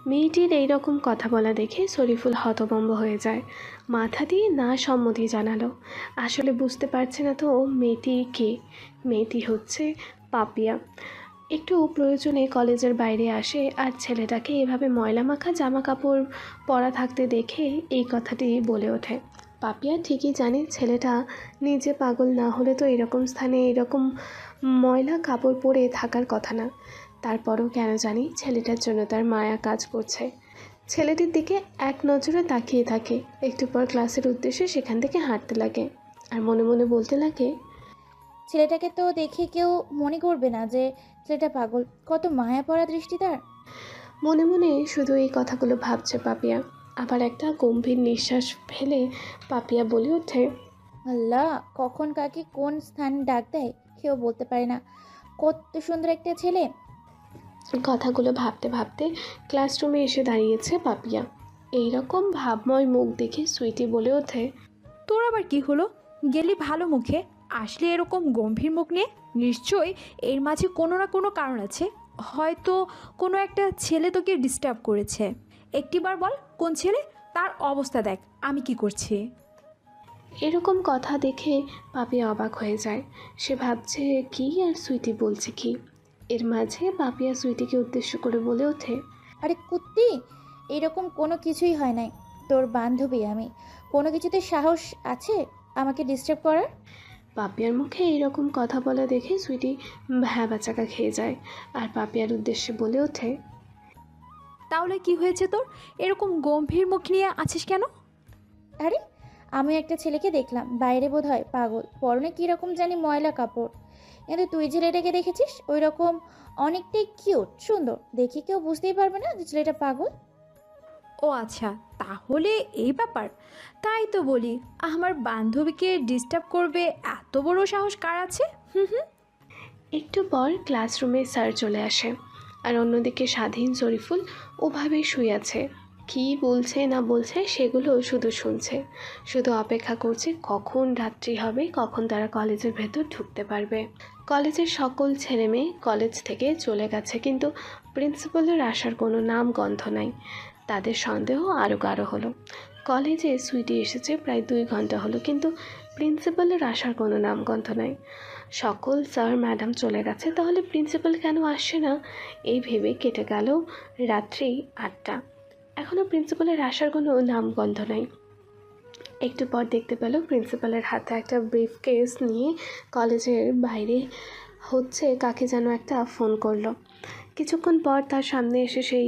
মেয়েটির এইরকম কথা বলা দেখে শরীফুল হতভম্ব হয়ে যায়। মাথা দিয়ে না সম্মতি জানালো। আসলে বুঝতে পারছে না তো মেয়েটি কে। মেয়েটি হচ্ছে পাপিয়া। একটু প্রয়োজনে কলেজের বাইরে আসে আর ছেলেটাকে এভাবে ময়লা মাখা জামা কাপড় পরা থাকতে দেখে এই কথাটি বলে ওঠে। পাপিয়া ঠিকই জানে ছেলেটা নিজে পাগল না হলে তো এরকম স্থানে এরকম ময়লা কাপড় পরে থাকার কথা না। তারপরও কেন জানি ছেলেটার জন্য তার মায়া কাজ করছে। ছেলেটির দিকে এক নজরে তাকিয়ে থাকে। একটু পর ক্লাসের উদ্দেশ্যে সেখান থেকে হাঁটতে লাগে আর মনে মনে বলতে লাগে, ছেলেটাকে তো দেখে কেউ মনে করবে না যে ছেলেটা পাগল। কত মায়া পড়া দৃষ্টি তার। মনে মনে শুধু এই কথাগুলো ভাবছে পাপিয়া। আবার একটা গম্ভীর নিঃশ্বাস ফেলে পাপিয়া বলে ওঠে, আল্লাহ, কখন কাকে কোন স্থানে ডাক দেয় কেউ বলতে পারে না। কত সুন্দর একটা ছেলে। কথাগুলো ভাবতে ভাবতে ক্লাসরুমে এসে দাঁড়িয়েছে পাপিয়া। এইরকম ভাবময় মুখ দেখে সুইটি বলে ওঠে, তোর আবার কি হলো? গেলি ভালো মুখে, আসলে এরকম গম্ভীর মুখ নিয়ে? নিশ্চয়ই এর মাঝে কোনো না কোনো কারণ আছে। হয়তো কোনো একটা ছেলে তোকে ডিস্টার্ব করেছে। একটিবার বল কোন ছেলে, তার অবস্থা দেখ আমি কি করছি। এরকম কথা দেখে পাপিয়া অবাক হয়ে যায়। সে ভাবছে কি আর সুইটি বলছে কি। এর মাঝে পাপিয়া সুইটিকে উদ্দেশ্য করে বলে ওঠে, আরে কুত্তি, এরকম কোনো কিছুই হয় নাই। তোর বান্ধবী আমি, কোনো কিছুতে সাহস আছে আমাকে ডিস্টার্ব করার? পাপিয়ার মুখে এইরকম কথা বলা দেখে সুইটি ভ্যাবাচাকা খেয়ে যায় আর পাপিয়ার উদ্দেশ্যে বলে ওঠে, তাহলে কি হয়েছে তোর? এরকম গম্ভীর মুখ নিয়ে আছিস কেন? আরে আমি একটা ছেলেকে দেখলাম বাইরে, বোধ হয় পাগল, পরনে কীরকম জানি ময়লা কাপড়। কিন্তু তুই ছেলেটাকে দেখেছিস ওই রকম, অনেকটাই কিউট সুন্দর, দেখি কেউ বুঝতেই পারবে না যে ছেলেটা পাগল। ও আচ্ছা, তাহলে এই ব্যাপার। তাই তো বলি, আমার বান্ধবীকে ডিস্টার্ব করবে এত বড় সাহস কার আছে? হুম হুম। একটু পর ক্লাসরুমে স্যার চলে আসে আর অন্যদিকে স্বাধীন শরীফুল ওভাবেই শুয়ে আছে। কী বলছে না বলছে সেগুলো শুধু শুনছে, শুধু অপেক্ষা করছে কখন রাত্রি হবে, কখন তারা কলেজের ভেতর ঢুকতে পারবে। কলেজের সকল ছেলেমেয়ে কলেজ থেকে চলে গেছে, কিন্তু প্রিন্সিপালের আসার কোনো নাম গন্ধ নাই। তাদের সন্দেহ আরও গাঢ় হলো। কলেজে সুইটি এসেছে প্রায় 2 ঘন্টা হলো, কিন্তু প্রিন্সিপালের আসার কোনো নামগন্ধ নাই। সকল স্যার ম্যাডাম চলে গেছে, তাহলে প্রিন্সিপাল কেন আসছে না এই ভেবে কেটে গেল রাত্রি 8টা। এখনও প্রিন্সিপালের আসার কোনো নামগন্ধ নাই। একটু পর দেখতে পেল প্রিন্সিপালের হাতে একটা ব্রিফ কেস নিয়ে কলেজের বাইরে হচ্ছে কাকে যেন একটা ফোন করলো। কিছুক্ষণ পর তার সামনে এসে সেই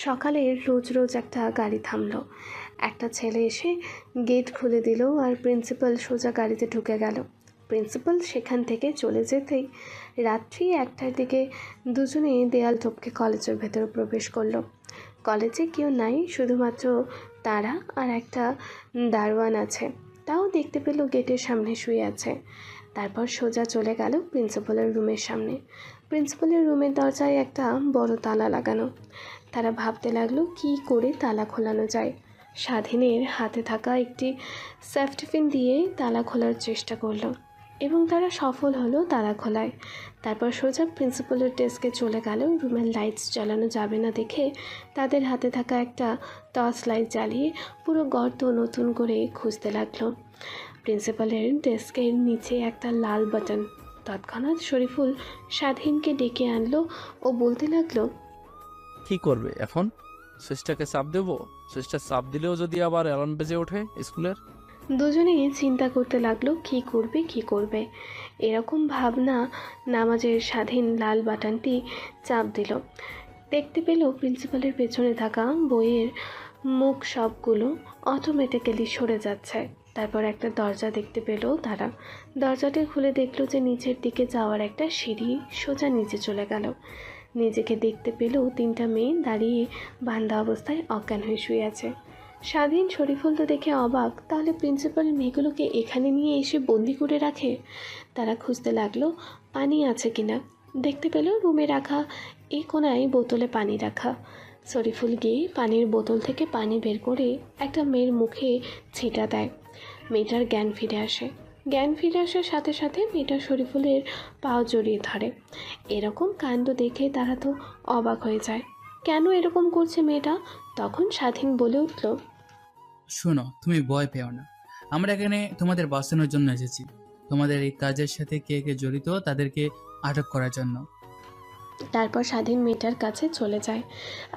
সকালে রোজ রোজ একটা গাড়ি থামলো। একটা ছেলে এসে গেট খুলে দিল আর প্রিন্সিপাল সোজা গাড়িতে ঢুকে গেল। প্রিন্সিপাল সেখান থেকে চলে যেতেই রাত্রি 1টার দিকে দুজনে দেয়াল টপকে কলেজের ভেতরে প্রবেশ করলো। কলেজে কেউ নাই, শুধুমাত্র তারা আর একটা দারোয়ান আছে, তাও দেখতে পেল গেটের সামনে শুয়ে আছে। তারপর সোজা চলে গেল প্রিন্সিপালের রুমের সামনে। প্রিন্সিপালের রুমের দরজায় একটা বড় তালা লাগানো। তারা ভাবতে লাগলো কী করে তালা খোলানো যায়। স্বাধীনের হাতে থাকা একটি সেফটি পিন দিয়ে তালা খোলার চেষ্টা করলো এবং তারা সফল হলো তালা খোলায়। তারপর সোজা প্রিন্সিপালের ডেস্কে চলে গেল। রুমের লাইটস জ্বালানো যাবে না দেখে তাদের হাতে থাকা একটা টর্চ লাইট জ্বালিয়ে পুরো গর্ত নতুন করে খুঁজতে লাগলো। প্রিন্সিপালের ডেস্কের নিচে একটা লাল বাটন। তৎক্ষণাৎ শরীফুল স্বাধীনকে ডেকে আনলো ও বলতে লাগলো, কি করবে এখন? সুইচটাকে চাপ দেবো? সুইচটা চাপ দিলেও যদি আবার অ্যালার্ম বেজে ওঠে স্কুলের? দুজনেই চিন্তা করতে লাগলো কি করবে। এরকম ভাবনা নামাজের স্বাধীন লাল বাটনটি চাপ দিল। দেখতে পেল প্রিন্সিপালের পেছনে থাকা বইয়ের মুখ সবগুলো অটোমেটিক্যালি সরে যাচ্ছে। তারপর একটা দরজা দেখতে পেল তারা। দরজাটি খুলে দেখলো যে নিচের দিকে যাওয়ার একটা সিঁড়ি সোজা নিচে চলে গেল। নিজেকে দেখতে পেল 3টা মেয়ে দাঁড়িয়ে বান্ধা অবস্থায় অজ্ঞান হয়ে শুয়ে আছে। স্বাধীন শরীফুল তো দেখে অবাক, তাহলে প্রিন্সিপাল মেয়েগুলোকে এখানে নিয়ে এসে বন্দি করে রাখে। তারা খুঁজতে লাগলো পানি আছে কিনা। দেখতে পেল রুমে রাখা এই কোনায় বোতলে পানি রাখা। শরীফুল গিয়ে পানির বোতল থেকে পানি বের করে একটা মেয়ের মুখে ছিটা দেয়। মেয়েটার জ্ঞান ফিরে আসে। জ্ঞান ফিরে আসার সাথে সাথে মেয়েটা শরীফুলের পাও জড়িয়ে ধরে। এরকম কাণ্ড দেখে তারা তো অবাক হয়ে যায়, কেন এরকম করছে মেয়েটা। তখন স্বাধীন বলে উঠল, শোনো, তুমি ভয় পেও না, আমরা এখানে তোমাদের বাঁচানোর জন্য এসেছি। তোমাদের এই কাজের সাথে কে কে জড়িত তাদেরকে আটক করার জন্য। তারপর স্বাধীন মেয়েটার কাছে চলে যায়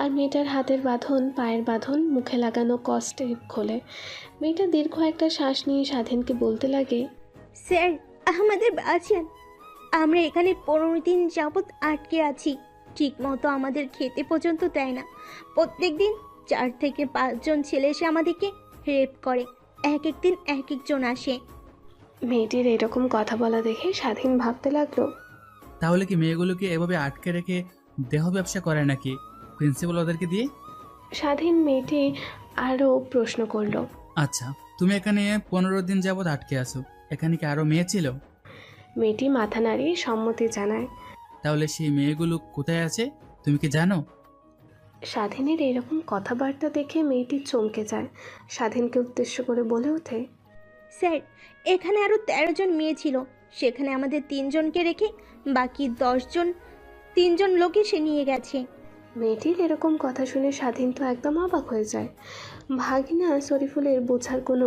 আর মেয়েটার হাতের বাঁধন, পায়ের বাঁধন, মুখে লাগানো কষ্টে খোলে। মেয়েটা দীর্ঘ একটা শ্বাস নিয়ে স্বাধীনকে বলতে লাগে, স্যার, আমাদের বাঁচান। আমরা এখানে 15 দিন যাবৎ আটকে আছি। ঠিক মতো আমাদের খেতে পর্যন্ত দেয় না। প্রত্যেক দিন 4 থেকে 5 জন ছেলে এসে আমাদেরকে রেপ করে। এক একদিন এক একজন আসে। মেয়েটির এরকম কথা বলা দেখে স্বাধীন ভাবতে লাগলো, তাহলে কি মেয়েগুলোকে এভাবে আটকে রেখে দেহ ব্যবসা করে নাকি প্রিন্সিপাল ওদেরকে দিয়ে? স্বাধীন মেয়েটি আরও প্রশ্ন করলো। আচ্ছা, তুমি এখানে 15 দিন যাবত আটকে আছো, এখানে কি আরো মেয়ে ছিল? মেয়েটি মাথা নাড়িয়ে সম্মতি জানায়। তাহলে সেই মেয়েগুলো কোথায় আছে তুমি কি জানো? স্বাধীনের এরকম কথাবার্তা দেখে মেয়েটি চমকে যায়। স্বাধীনকে উদ্দেশ্য করে বলে ওঠে, স্যার, এখানে আরও 13 জন মেয়ে ছিল, সেখানে আমাদের 3 জনকে রেখে বাকি 10 জন 3 জন লোকই সে নিয়ে গেছে। মেয়েটির এরকম কথা শুনে স্বাধীন তো একদম অবাক হয়ে যায়। ভাগিনা শরীফুলের বোঝার কোনো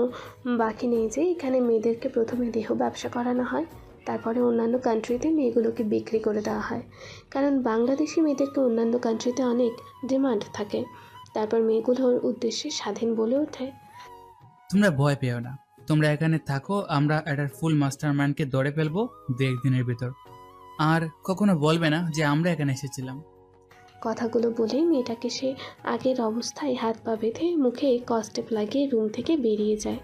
বাকি নেই যে এখানে মেয়েদেরকে প্রথমে দেহ ব্যবসা করানো হয়, তারপরে অন্যান্য কান্ট্রিতে মেয়েগুলোকে বিক্রি করে দেওয়া হয়, কারণ বাংলাদেশি মেয়েদেরকে অন্যান্য কান্ট্রিতে অনেক ডিমান্ড থাকে। তারপর মেয়েগুলোর উদ্দেশ্যে স্বাধীন বলে ওঠে, তোমরা ভয় পেও না, তোমরা এখানে থাকো, আমরা এটার ফুল মাস্টারমাইন্ডকে ধরে ফেলবো 2-1 দিনের ভিতর। আর কখনো বলবে না যে আমরা এখানে এসেছিলাম। কথাগুলো বলেই মেয়েটাকে সে আগের অবস্থায় হাত পা বেঁধে মুখে কস্টেপ লাগিয়ে রুম থেকে বেরিয়ে যায়।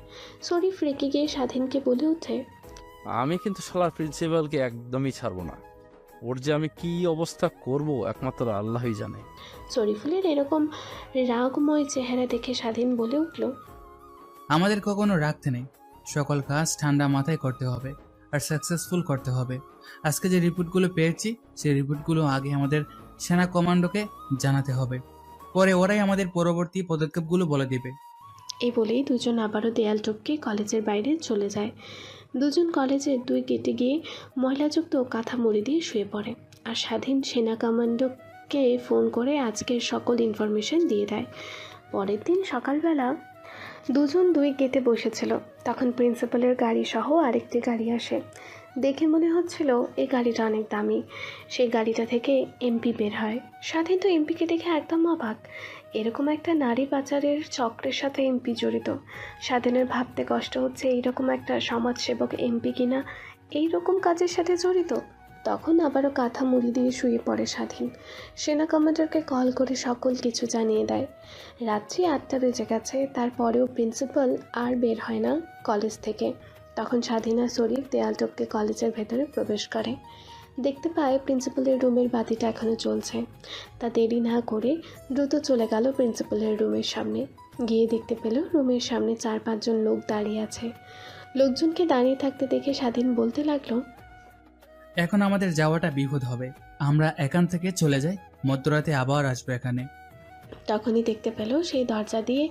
শরীফ রেগে গিয়ে স্বাধীনকে বলে ওঠে, আমি কিন্তু শালার প্রিন্সিপালকে একদমই ছাড়বো না। ওর যে আমি কি অবস্থা করব একমাত্র আল্লাহই জানে। শরীফুলের এরকম রাগময় চেহারা দেখে স্বাধীন বলে উঠল, আমাদের কখনো রাখতে নেই, সকল কাজ ঠান্ডা মাথায় করতে হবে আর সাকসেসফুল করতে হবে। আজকে যে রিপোর্টগুলো পেয়েছি সেই রিপোর্টগুলো আগে আমাদের সেনা কমান্ডোকে জানাতে হবে, পরে ওরাই আমাদের পরবর্তী পদক্ষেপগুলো বলে দেবে। এই বলেই দুজন আবারও দেয়াল টপকে কলেজের বাইরে চলে যায়। দুজন কলেজের 2 গেটে গিয়ে ময়লাযুক্ত কাঁথা মুড়ি দিয়ে শুয়ে পড়ে, আর স্বাধীন সেনা কমান্ডোকে ফোন করে আজকের সকল ইনফরমেশন দিয়ে দেয়। পরের দিন সকালবেলা দুজন 2 গেটে বসেছিল, তখন প্রিন্সিপালের গাড়ি সহ আরেকটি গাড়ি আসে। দেখে মনে হচ্ছিল এই গাড়িটা অনেক দামি। সেই গাড়িটা থেকে এমপি বের হয়। স্বাধীন তো এমপিকে দেখে একদম অবাক, এরকম একটা নারী পাচারের চক্রের সাথে এমপি জড়িত। স্বাধীনের ভাবতে কষ্ট হচ্ছে এইরকম একটা সমাজসেবক এমপি কিনা এইরকম কাজের সাথে জড়িত। তখন আবারও কাঁথা মুড়ি দিয়ে শুয়ে পড়ে স্বাধীন। সেনা কমান্ডারকে কল করে সকল কিছু জানিয়ে দেয়। রাত্রি 8টা বেজে গেছে, তারপরেও প্রিন্সিপাল আর বের হয় না কলেজ থেকে। তখন স্বাধীন আর শরীফ দেয়াল টপকে কলেজের ভেতরে প্রবেশ করে। দেখতে পায় প্রিন্সিপালের রুমের বাতিটা এখনও চলছে। তা দেরি না করে দ্রুত চলে গেল প্রিন্সিপালের রুমের সামনে। গিয়ে দেখতে পেল রুমের সামনে 4-5 জন লোক দাঁড়িয়ে আছে। লোকজনকে দাঁড়িয়ে থাকতে দেখে স্বাধীন বলতে লাগলো, এখন আমাদের যাওয়াটা বিপদ হবে, আমরা এখান থেকে চলে যাই, মধ্যরাতে আবার আসবো এখানে। তখনই দেখতে পেল সেই দরজা দিয়ে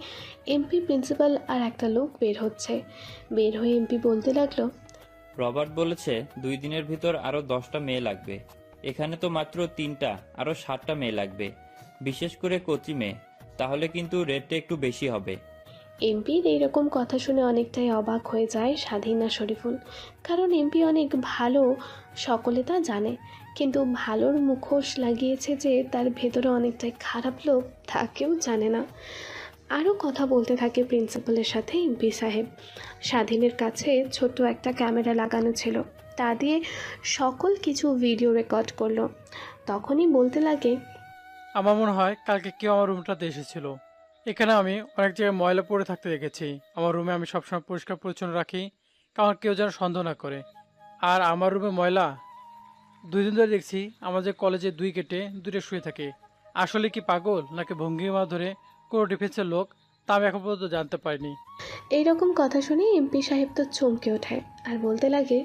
এমপি, প্রিন্সিপাল আর একটা লোক বের হচ্ছে। বের হয়ে এমপি বলতে লাগলো, রবার্ট বলেছে 2 দিনের ভিতর আরো 10টা মেয়ে লাগবে। এখানে তো মাত্র 3টা, আরো 7টা মেয়ে লাগবে, বিশেষ করে কচি মেয়ে। তাহলে কিন্তু রেটটা একটু বেশি হবে। এমপির এইরকম কথা শুনে অনেকটাই অবাক হয়ে যায় স্বাধীন আর শরীফুল, কারণ এমপি অনেক ভালো, সকলে তা জানে, কিন্তু ভালোর মুখোশ লাগিয়েছে যে তার ভেতরে অনেকটাই খারাপ লোক তা কেউ জানে না। আরও কথা বলতে থাকে প্রিন্সিপালের সাথে এমপি সাহেব। স্বাধীনের কাছে ছোট্ট একটা ক্যামেরা লাগানো ছিল, তা দিয়ে সকল কিছু ভিডিও রেকর্ড করলো। তখনই বলতে লাগে, আমার মনে হয় কালকে কেউ আমার রুমটাতে এসেছিল। এখানে আমি অনেক জায়গায় ময়লা পড়ে থাকতে দেখেছি। আমার রুমে আমি সবসময় পরিষ্কার পরিচ্ছন্ন রাখি, কারণ কেউ যেন সন্দেহ না করে। আর আমার রুমে ময়লা 2 দিন ধরে দেখছি। আমাদের কলেজে 2 গেটে 2টা শুয়ে থাকে। আসলে কি পাগল নাকি ভঙ্গিমা ধরে কোনো ডিফেন্সের লোক, তা আমি এখন পর্যন্ত জানতে পারিনি। এইরকম কথা শুনে এমপি সাহেব তো চমকে ওঠে আর বলতে লাগে,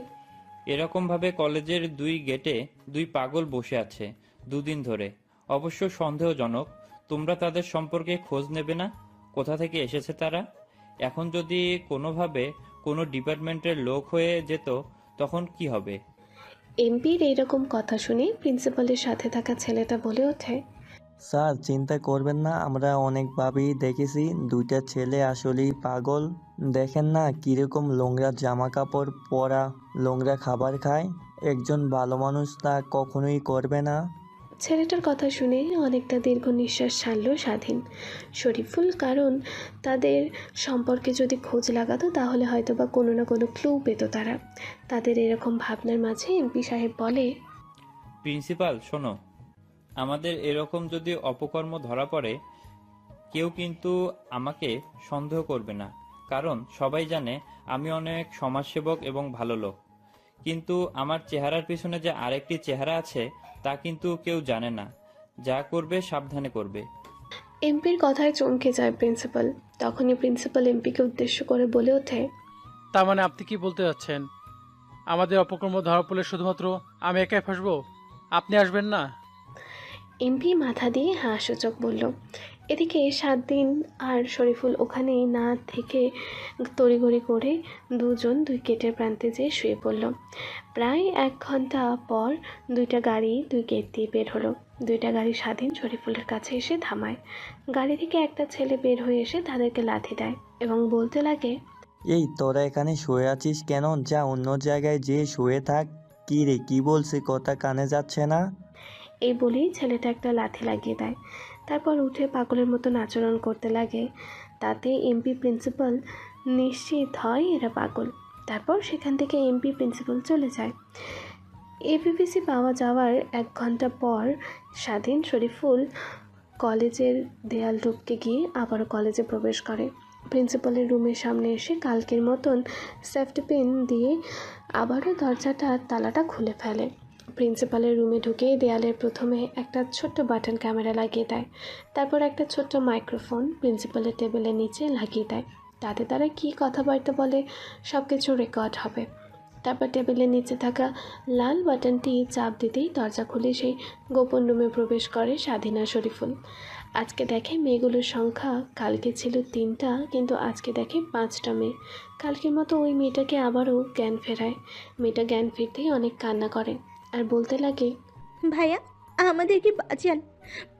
এরকম ভাবে কলেজের 2 গেটে 2 পাগল বসে আছে 2 দিন ধরে, অবশ্য সন্দেহজনক। তোমরা তাদের সম্পর্কে খোঁজ নেবে না? কোথা থেকে এসেছে তারা? এখন যদি কোনোভাবে কোনো ডিপার্টমেন্টের লোক হয়ে যেত তখন কি হবে? এমপির এইরকম কথা শুনে প্রিন্সিপালের সাথে থাকা ছেলেটা বলে ওঠে, স্যার চিন্তা করবেন না, আমরা অনেকভাবেই দেখেছি 2টা ছেলে আসলেই পাগল। দেখেন না কীরকম নোংরা জামা কাপড় পরা, নোংরা খাবার খায়। একজন ভালো মানুষ তা কখনোই করবে না। ছেলেটার কথা শুনে অনেকটা দীর্ঘ নিঃশ্বাস ছাড়ল স্বাধীন। শরীফুল, কারণ তাদের সম্পর্কে যদি খোঁজ লাগাতো তাহলে হয়তো বা কোনো না কোনো ক্লু পেত তারা। তাদের এরকম ভাবনার মাঝে এমপি সাহেব বলে, প্রিন্সিপাল শোনো, আমাদের এরকম যদি অপকর্ম ধরা পড়ে কেউ কিন্তু আমাকে সন্দেহ করবে না। কারণ সবাই জানে আমি অনেক সমাজসেবক এবং ভালো লোক, কিন্তু আমার চেহারার পিছনে যে আরেকটি চেহারা আছে তা কিন্তু কেউ জানে না। যা করবে সাবধানে করবে। এমপির কথায় চমকে যায় প্রিন্সিপাল। তখনই প্রিন্সিপাল এমপিকে উদ্দেশ্য করে বলে ওঠে, তার মানে আপনি কি বলতে যাচ্ছেন? আমাদের অপকর্ম ধরা পড়লে শুধুমাত্র আমি একাই ফাঁসবো, আপনি আসবেন না? এমপি মাথা দিয়ে হাঁ সূচক বলল। এদিকে 7 দিন আর শরীফুল ওখানেই না থেকে তড়িঘড়ি করে দুজন 2 গেটের প্রান্তে যেয়ে শুয়ে পড়ল। প্রায় 1 ঘন্টা পর 2টা গাড়ি 2 গেট দিয়ে বের হলো। 2টা গাড়ি স্বাধীন শরীফুলের কাছে এসে থামায়। গাড়ি থেকে একটা ছেলে বের হয়ে এসে তাদেরকে লাথি দেয় এবং বলতে লাগে, এই তোরা এখানে শুয়ে আছিস কেন? যা অন্য জায়গায় যেয়ে শুয়ে থাক। কি রে, কি বলছি, কথা কানে যাচ্ছে না? এই বলেই ছেলেটা একটা লাথি লাগিয়ে দেয়। তারপর উঠে পাগলের মতন আচরণ করতে লাগে। তাতে এমপি প্রিন্সিপাল নিশ্চিত হয় এরা পাগল। তারপর সেখান থেকে এমপি প্রিন্সিপাল চলে যায়। এপিপিসি পাওয়া যাওয়ার 1 ঘন্টা পর স্বাধীন শরীফুল কলেজের দেয়াল টপকে গিয়ে আবারও কলেজে প্রবেশ করে। প্রিন্সিপালের রুমের সামনে এসে কালকের মতন সেফটি পিন দিয়ে আবারও দরজাটার তালাটা খুলে ফেলে। প্রিন্সিপালের রুমে ঢুকে দেয়ালের প্রথমে একটা ছোট্ট বাটন ক্যামেরা লাগিয়ে দেয়। তারপর একটা ছোট্ট মাইক্রোফোন প্রিন্সিপালের টেবিলের নিচে লাগিয়ে দেয়। তাতে তারা কী কথাবার্তা বলে সব কিছু রেকর্ড হবে। তারপর টেবিলের নিচে থাকা লাল বাটনটি চাপ দিতেই দরজা খুলে সেই গোপন রুমে প্রবেশ করে স্বাধীন আর শরীফুল। আজকে দেখে মেয়েগুলোর সংখ্যা কালকে ছিল 3টা, কিন্তু আজকে দেখে 5টা মেয়ে। কালকের মতো ওই মেয়েটাকে আবারও জ্ঞান ফেরায়। মেয়েটা জ্ঞান ফিরতেই অনেক কান্না করে আর বলতে লাগে, ভাইয়া আমাদেরকে বাঁচান,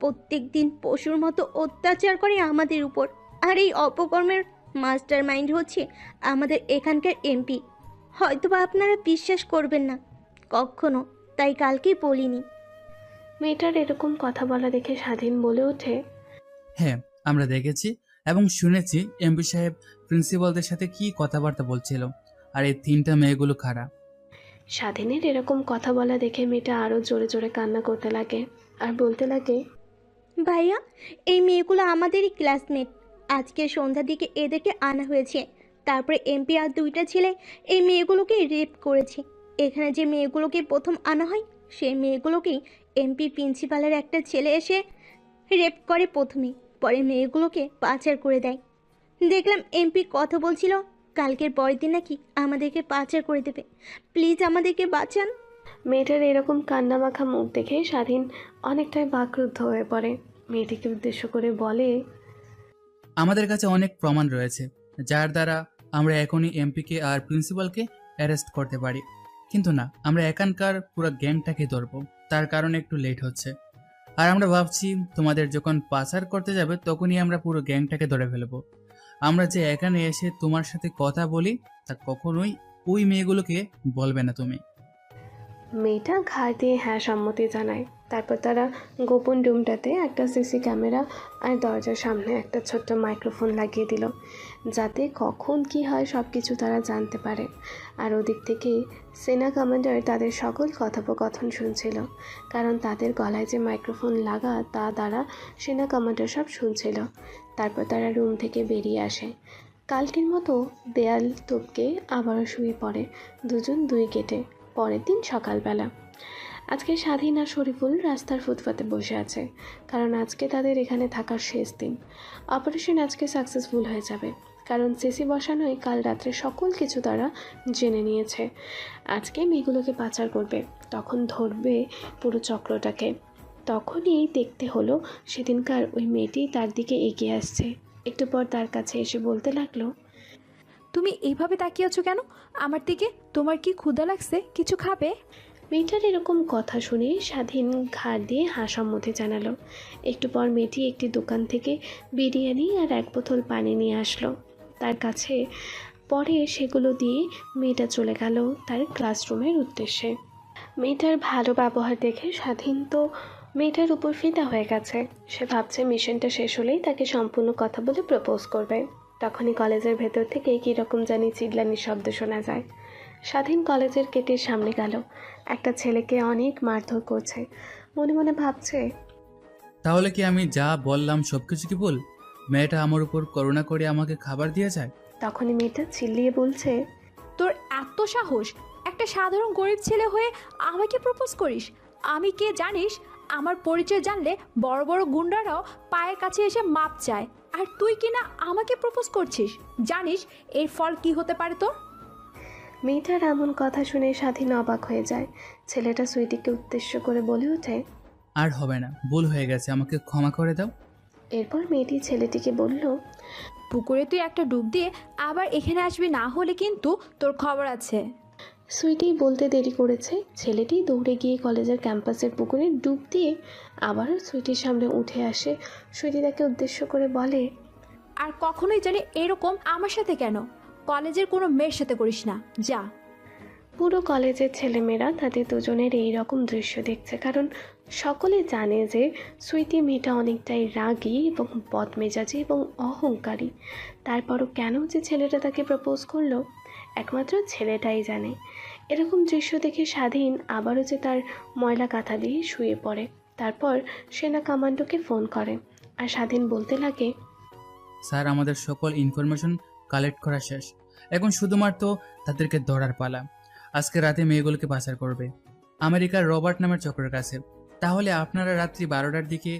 প্রত্যেক দিন পশুর মতো অত্যাচার করে আমাদের উপর। আর এই অপকর্মের মাস্টার মাইন্ড হচ্ছে আমাদের এখানকার এমপি। হয়তোবা আপনারা বিশ্বাস করবেন না কখনো, তাই কালকেই বলিনি। মেয়েটার এরকম কথা বলা দেখে স্বাধীন বলে ওঠে, হ্যাঁ, আমরা দেখেছি এবং শুনেছি এমপি সাহেব প্রিন্সিপালদের সাথে কি কথাবার্তা বলছিল। আর এই 3টা মেয়েগুলো খারাপ। স্বাধীনের এরকম কথা বলা দেখে মেয়েটা আরও জোরে জোরে কান্না করতে লাগে আর বলতে লাগে, ভাইয়া এই মেয়েগুলো আমাদেরই ক্লাসমেট। আজকে সন্ধ্যার দিকে এদেরকে আনা হয়েছে। তারপরে এমপি আর 2টা ছেলে এই মেয়েগুলোকে রেপ করেছে। এখানে যে মেয়েগুলোকে প্রথম আনা হয় সেই মেয়েগুলোকেই এমপি প্রিন্সিপালের একটা ছেলে এসে রেপ করে প্রথমে, পরে মেয়েগুলোকে পাচার করে দেয়। দেখলাম এমপি কথা বলছিল কালকের পরের দিন নাকি আমাদেরকে পাচার করে দেবে। প্লিজ আমাদেরকে বাঁচান। মেয়েটার এরকম কান্নামাখা মুখ দেখে স্বাধীন অনেকটাই বাকরুদ্ধ হয়ে পড়ে। মেয়েটিকে উদ্দেশ্য করে বলে, আমাদের কাছে অনেক প্রমাণ রয়েছে যার দ্বারা আমরা এখনই এমপিকে আর প্রিন্সিপালকে অ্যারেস্ট করতে পারি। কিন্তু না, আমরা এখানকার পুরো গ্যাংটাকে ধরবো, তার কারণে একটু লেট হচ্ছে। আর আমরা ভাবছি তোমাদের যখন পাচার করতে যাবে তখনই আমরা পুরো গ্যাংটাকে ধরে ফেলবো। আমরা যে এখানে এসে তোমার সাথে কথা বলি তা কখনোই ওই মেয়েগুলোকে বলবে না তুমি। মেয়েটা ঘাড় দিয়ে হ্যাঁ সম্মতি জানায়। তারপর তারা গোপন রুমটাতে একটা সিসি ক্যামেরা আর দরজার সামনে একটা ছোট্ট মাইক্রোফোন লাগিয়ে দিল, যাতে কখন কি হয় সব কিছু তারা জানতে পারে। আর ওদিক থেকে সেনা কমান্ডার তাদের সকল কথোপকথন শুনছিল, কারণ তাদের গলায় যে মাইক্রোফোন লাগা তা দ্বারা সেনা কমান্ডার সব শুনছিল। তারপর তারা রুম থেকে বেরিয়ে আসে। কালকের মতো দেয়াল টপকে আবারও শুয়ে পড়ে দুজন 2 গেটে। পরের দিন সকালবেলা আজকে স্বাধীন আর শরীফুল রাস্তার ফুটপাতে বসে আছে, কারণ আজকে তাদের এখানে থাকার শেষ দিন। অপারেশন আজকে সাকসেসফুল হয়ে যাবে, কারণ সিসি বসানোই কাল রাত্রে সকল কিছু তারা জেনে নিয়েছে। আজকে মেয়েগুলোকে পাচার করবে, তখন ধরবে পুরো চক্রটাকে। তখনই দেখতে হলো সেদিনকার ওই মেয়েটি তার দিকে এগিয়ে আসছে। একটু পর তার কাছে এসে বলতে লাগলো, তুমি এইভাবে তাকিয়ে আছো কেন আমার দিকে? তোমার কি ক্ষুধা লাগছে? কিছু খাবে? মেয়েটার এরকম কথা শুনে স্বাধীন ঘাড় দিয়ে হাসম্মতি জানালো। একটু পর মেয়েটি একটি দোকান থেকে বিরিয়ানি আর 1 বোতল পানি নিয়ে আসলো তার কাছে। পরে সেগুলো দিয়ে মেয়েটা চলে গেল তার ক্লাসরুমের উদ্দেশ্যে। মেয়েটার ভালো ব্যবহার দেখে স্বাধীন তো মেয়েটার উপর ফিদা হয়ে গেছে। সে ভাবছে মিশনটা শেষ হলেই তাকে সম্পূর্ণ কথা বলে প্রপোজ করবে। তখনই কলেজের ভেতর থেকে কীরকম জানি চিল্লানির শব্দ শোনা যায়। স্বাধীন কলেজের গেটের সামনে গেল। একটা ছেলেকে অনেক মারধর করছে। মনে মনে ভাবছে, তাহলে কি আমি যা বললাম সবকিছু কি ভুল? মেয়েটা আমার উপর করুণা করে আমাকে খাবার দিয়ে যায়। তখনই মেয়েটা চিল্লিয়ে বলছে, তোর এত সাহস, একটা সাধারণ গরিব ছেলে হয়ে আমাকে প্রপোজ করিস? আমি কে জানিস? আমার পরিচয় জানলে বড় বড় গুন্ডারাও পায়ের কাছে এসে মাপ চায়, আর তুই কিনা আমাকে প্রপোজ করছিস? জানিস এর ফল কি হতে পারে তোর? মেয়েটার এমন কথা শুনে স্বাধীন অবাক হয়ে যায়। ছেলেটা সুইটিকে উদ্দেশ্য করে বলে ওঠে, আর হবে না, ভুল হয়ে গেছে, আমাকে ক্ষমা করে দাও। এরপর মেয়েটি ছেলেটিকে বলল, পুকুরে তুই একটা ডুব দিয়ে আবার এখানে আসবি, না হলে কিন্তু তোর খবর আছে। সুইটি বলতে দেরি করেছে, ছেলেটি দৌড়ে গিয়ে কলেজের ক্যাম্পাসের পুকুরে ডুব দিয়ে আবারও সুইটির সামনে উঠে আসে। সুইটি তাকে উদ্দেশ্য করে বলে, আর কখনোই জানি এরকম আমার সাথে কেন কলেজের কোনো মেয়ের সাথে করিস না, যা। পুরো কলেজের ছেলেমেয়েরা তাদের দুজনের এই রকম দৃশ্য দেখছে, কারণ সকলে জানে যে সুইটি মেয়েটা অনেকটাই রাগী এবং বদমেজাজি এবং অহংকারী। তারপরও কেন যে ছেলেটা তাকে প্রপোজ করলো একমাত্র ছেলেটাই জানে। এরকম দৃশ্য দেখে স্বাধীন আবারও যে তার ময়লা কাঁথা দিয়ে শুয়ে পড়ে। তারপর সেনা কমান্ডোকে ফোন করে আর স্বাধীন বলতে লাগে, স্যার, আমাদের সকল ইনফরমেশন কালেক্ট করা শেষ, এখন শুধুমাত্র তাদেরকে ধরার পালা। আজকে রাতে মেয়েগুলোকে পাচার করবে আমেরিকার রবার্ট নামের চক্রের কাছে। তাহলে আপনারা রাত্রি 12টার দিকে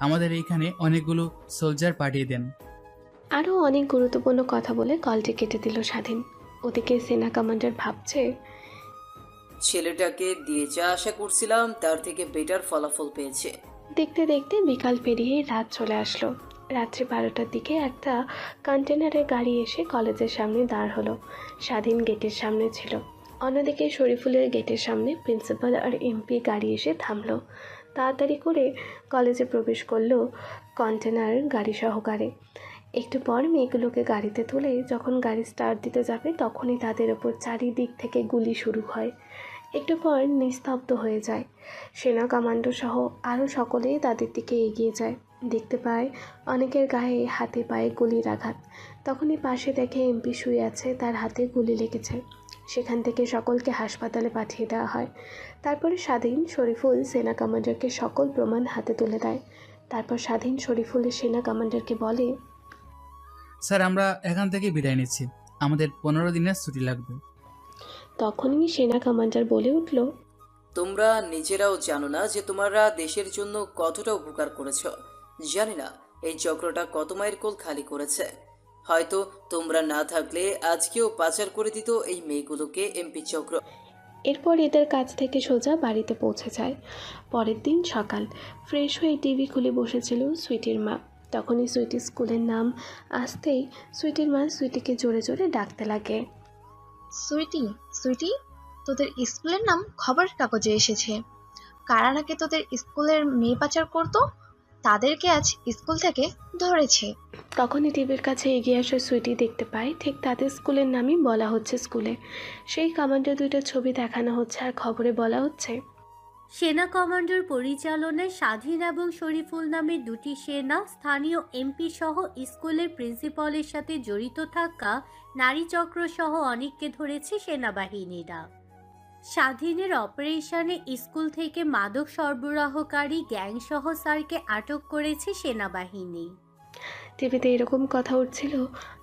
আমাদের এইখানে অনেকগুলো সোলজার পাঠিয়ে দেন। আরও অনেক গুরুত্বপূর্ণ কথা বলে কলটি কেটে দিল স্বাধীন। ওদিকে সেনা কমান্ডার ভাবছে, ছেলেটাকে দিয়ে যা আশা করছিলাম তার থেকে বেটার ফলাফল পেয়েছে। দেখতে দেখতে বিকাল পেরিয়ে রাত চলে আসলো। রাত্রি 12টার দিকে একটা কন্টেনারের গাড়ি এসে কলেজের সামনে দাঁড় হলো। স্বাধীন গেটের সামনে ছিল। অন্যদিকে শরীফুলের গেটের সামনে প্রিন্সিপাল আর এমপি গাড়ি এসে থামলো। তাড়াতাড়ি করে কলেজে প্রবেশ করলো কন্টেনার গাড়ি সহকারে। একটু পর মেয়েগুলোকে গাড়িতে তুলে যখন গাড়ি স্টার্ট দিতে যাবে তখনই তাদের ওপর চারিদিক থেকে গুলি শুরু হয়। একটু পর নিস্তব্ধ হয়ে যায়। সেনা কমান্ডো সহ আরও সকলেই তাদের দিকে এগিয়ে যায়। দেখতে পায় অনেকের গায়ে হাতে পায়ে গুলির আঘাত। তখনই পাশে দেখে এমপি শুয়ে আছে, তার হাতে গুলি লেগেছে। সেখান থেকে সকলকে হাসপাতালে পাঠিয়ে দেওয়া হয়। তারপরে স্বাধীন শরীফুল সেনা কমান্ডারকে সকল প্রমাণ হাতে তুলে দেয়। তারপর স্বাধীন শরীফুলের সেনা কমান্ডারকে বলে, স্যার, আমরা এখান থেকে বিদায় নিচ্ছি, আমাদের 15 দিনের ছুটি লাগবে। তখনই সেনা কমান্ডার বলে উঠল, তোমরা নিজেরাও জানো না যে তোমরা দেশের জন্য কতটা উপকার করেছ। জানি না এই চক্রটা কত মায়ের কোল খালি করেছে। হয়তো তোমরা না থাকলে আজকেও পাচার করে দিত এই মেয়েগুলোকে এমপি চক্র। এরপর এদের কাছ থেকে সোজা বাড়িতে পৌঁছে যায়। পরের দিন সকাল, ফ্রেশ হয়ে টিভি খুলে বসেছিল সুইটির মা। তখনই সুইটি স্কুলের নাম আসতেই সুইটির মা সুইটিকে জোরে জোরে ডাকতে লাগে, সুইটি, সুইটি, তোদের স্কুলের নাম খবরের কাগজে এসেছে। কারা নাকি তোদের স্কুলের মেয়ে পাচার করতো, তাদেরকে আজ স্কুল থেকে ধরেছে। তখনই টিভির কাছে এগিয়ে আসে সুইটি দেখতে পায় ঠিক তাদের স্কুলের নামই বলা হচ্ছে স্কুলে। সেই কমান্ডার দুইটা ছবি দেখানো হচ্ছে আর খবরে বলা হচ্ছে, সেনা কমান্ডার পরিচালনায় স্বাধীন এবং শরীফুল নামে দুটি সেনা স্থানীয় এমপি সহ স্কুলের প্রিন্সিপালের সাথে জড়িত থাকা নারী চক্র সহ অনেককে ধরেছে সেনাবাহিনীরা। স্বাধীনের অপারেশনে স্কুল থেকে মাদক সরবরাহকারী গ্যাংসহ স্যারকে আটক করেছে সেনাবাহিনী। টিভিতে এরকম কথা উঠছিল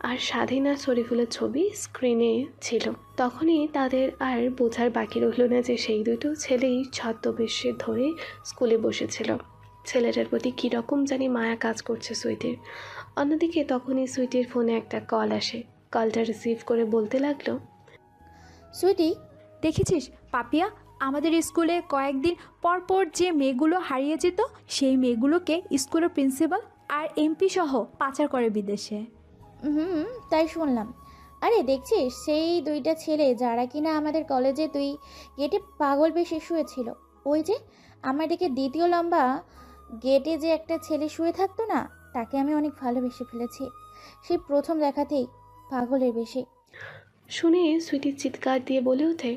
আর স্বাধীন আর শরীফুলের ছবি স্ক্রিনে ছিল। তখনই তাদের আর বোঝার বাকি রইল না যে সেই দুটো ছেলেই ছদ্মবেশে ধরে স্কুলে বসেছিল। ছেলেটার প্রতি কীরকম জানি মায়া কাজ করছে সুইটির। অন্যদিকে তখনই সুইটির ফোনে একটা কল আসে। কলটা রিসিভ করে বলতে লাগলো, সুইটি, দেখেছিস পাপিয়া, আমাদের স্কুলে কয়েকদিন পর পর যে মেয়েগুলো হারিয়ে যেত সেই মেয়েগুলোকে স্কুলের প্রিন্সিপাল আর এমপি সহ পাচার করে বিদেশে। তাই শুনলাম। আরে দেখছিস সেই দুইটা ছেলে যারা কিনা আমাদের কলেজে তুই গেটে পাগল বেশি শুয়েছিল, ওই যে আমার দিকে দ্বিতীয় লম্বা গেটে যে একটা ছেলে শুয়ে থাকতো না, তাকে আমি অনেক ভালোবেসে ফেলেছি সেই প্রথম দেখাতেই, পাগলের বেশি। শুনে সুইটি চিৎকার দিয়ে বলে ওঠে,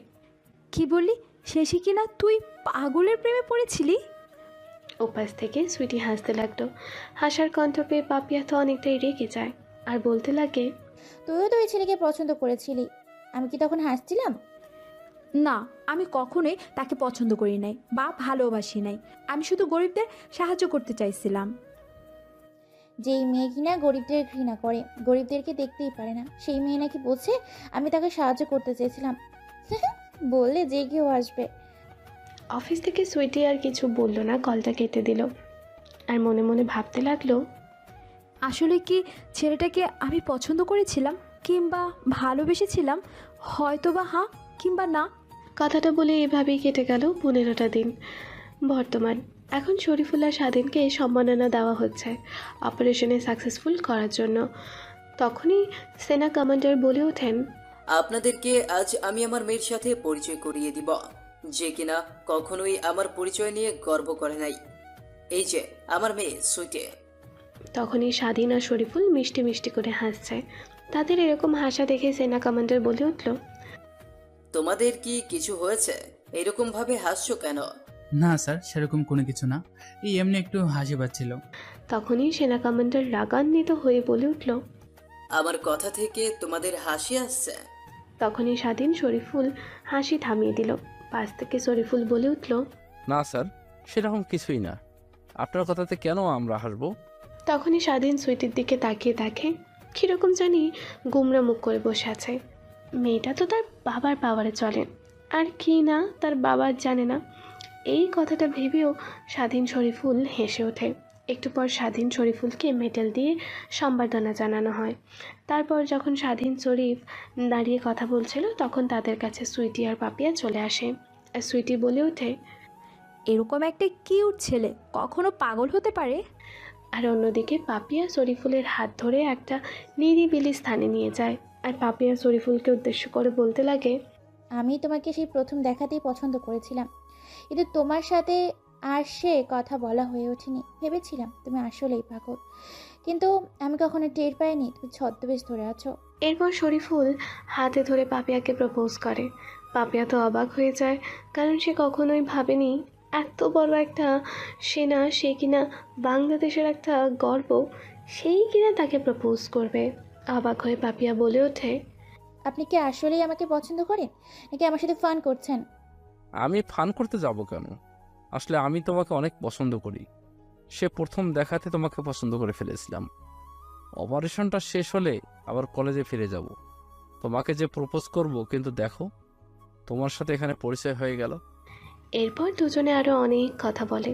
কি বললি? শেষে কিনা তুই পাগলের প্রেমে পড়েছিলি? ওপাশ থেকে সুইটি হাসতে লাগলো। হাসার কণ্ঠ পেয়ে পাপিয়া তো অনেকটাই রেগে যায় আর বলতে লাগে, তুইও তো ওই ছেলেকে পছন্দ করেছিলি, আমি কি তখন হাসছিলাম? না, আমি কখনোই তাকে পছন্দ করি নাই বা ভালোবাসি নাই। আমি শুধু গরিবদের সাহায্য করতে চাইছিলাম। যেই মেয়ে কিনা গরিবদের ঘৃণা করে, গরিবদেরকে দেখতেই পারে না, সেই মেয়ে নাকি বলছে আমি তাকে সাহায্য করতে চেয়েছিলাম। বললে যে কেউ আসবে। অফিস থেকে সুইটি আর কিছু বলল না, কলটা কেটে দিল। আর মনে মনে ভাবতে লাগলো, আসলে কি ছেলেটাকে আমি পছন্দ করেছিলাম কিংবা ভালোবেসেছিলাম? হয়তো বা হ্যাঁ কিংবা না। কথাটা বলে এভাবেই কেটে গেল 15টা দিন। বর্তমান এখন শরীফুল আর স্বাধীনকে সম্মাননা দেওয়া হচ্ছে অপারেশনে সাকসেসফুল করার জন্য। তখনই সেনা কমান্ডার বলে ওঠেন, আপনাদেরকে আজ আমি আমার মেয়ের সাথে পরিচয় করিয়ে দিব, যে কিনা কখনোই আমার পরিচয় নিয়ে গর্ব করে নাই। এই যে আমার মেয়ে সুইটি। তখনই স্বাধীন আর শরীফুল মিষ্টি মিষ্টি করে হাসছে। তাদের এরকম হাসা দেখে সেনা কমান্ডার বলে উঠল, তোমাদের কি কিছু হয়েছে? এরকম ভাবে হাসছো কেন? না স্যার, সেরকম কোনো কিছু না, এই এমনি একটু হাসি পাচ্ছিল। তখনই সেনা কমান্ডার রাগান্বিত হয়ে বলে উঠল, আমার কথা থেকে তোমাদের হাসি আসছে? তখনই স্বাধীন শরীফুল হাসি থামিয়ে দিল। পাশ থেকে শরীফুল বলে উঠল, না স্যার, সেরকম কিছুই না, আপনার কথাতে কেন আমরা হাসবো? তখনই স্বাধীন সুইটির দিকে তাকিয়ে দেখে কীরকম জানি গুমরা মুখ করে বসে আছে। মেয়েটা তো তার বাবার পাওয়ারে চলে, আর কি না তার বাবার জানে না। এই কথাটা ভেবেও স্বাধীন শরীফুল হেসে ওঠে। একটু পর স্বাধীন শরীফুলকে মেডেল দিয়ে সম্বর্ধনা জানানো হয়। তারপর যখন স্বাধীন শরীফ দাঁড়িয়ে কথা বলছিল, তখন তাদের কাছে সুইটি আর পাপিয়া চলে আসে। আর সুইটি বলে ওঠে, এরকম একটা কিউট ছেলে কখনো পাগল হতে পারে? আর অন্যদিকে পাপিয়া শরীফুলের হাত ধরে একটা নিরিবিলি স্থানে নিয়ে যায়। আর পাপিয়া শরীফুলকে উদ্দেশ্য করে বলতে লাগে, আমি তোমাকে সেই প্রথম দেখাতেই পছন্দ করেছিলাম, কিন্তু তোমার সাথে আর সে কথা বলা হয়ে ওঠেনি। ভেবেছিলাম তুমি আসলেই পাগল, কিন্তু আমি কখনো টের পাইনি তুমি ছদ্মবেশ ধরে আছো। এরপর শরীফুল হাতে ধরে পাপিয়াকে প্রপোজ করে। পাপিয়া তো অবাক হয়ে যায়, কারণ সে কখনোই ভাবেনি এত বড় একটা সেনা, সে কিনা বাংলাদেশের একটা গর্ব, সেই কিনা তাকে প্রপোজ করবে। অবাক হয়ে পাপিয়া বলে ওঠে, আপনি কি আসলেই আমাকে পছন্দ করেন নাকি আমার সাথে ফান করছেন? আমি ফান করতে যাব কেন? আসলে আমি তোমাকে অনেক পছন্দ করি, সে প্রথম দেখাতে তোমাকে পছন্দ করে ফেলেছিলাম। অপারেশনটা শেষ হলে আবার কলেজে ফিরে যাব, তোমাকে যে প্রপোজ করব, কিন্তু দেখো তোমার সাথে এখানে পরিচয় হয়ে গেল। এরপর দুজনে আরও অনেক কথা বলে।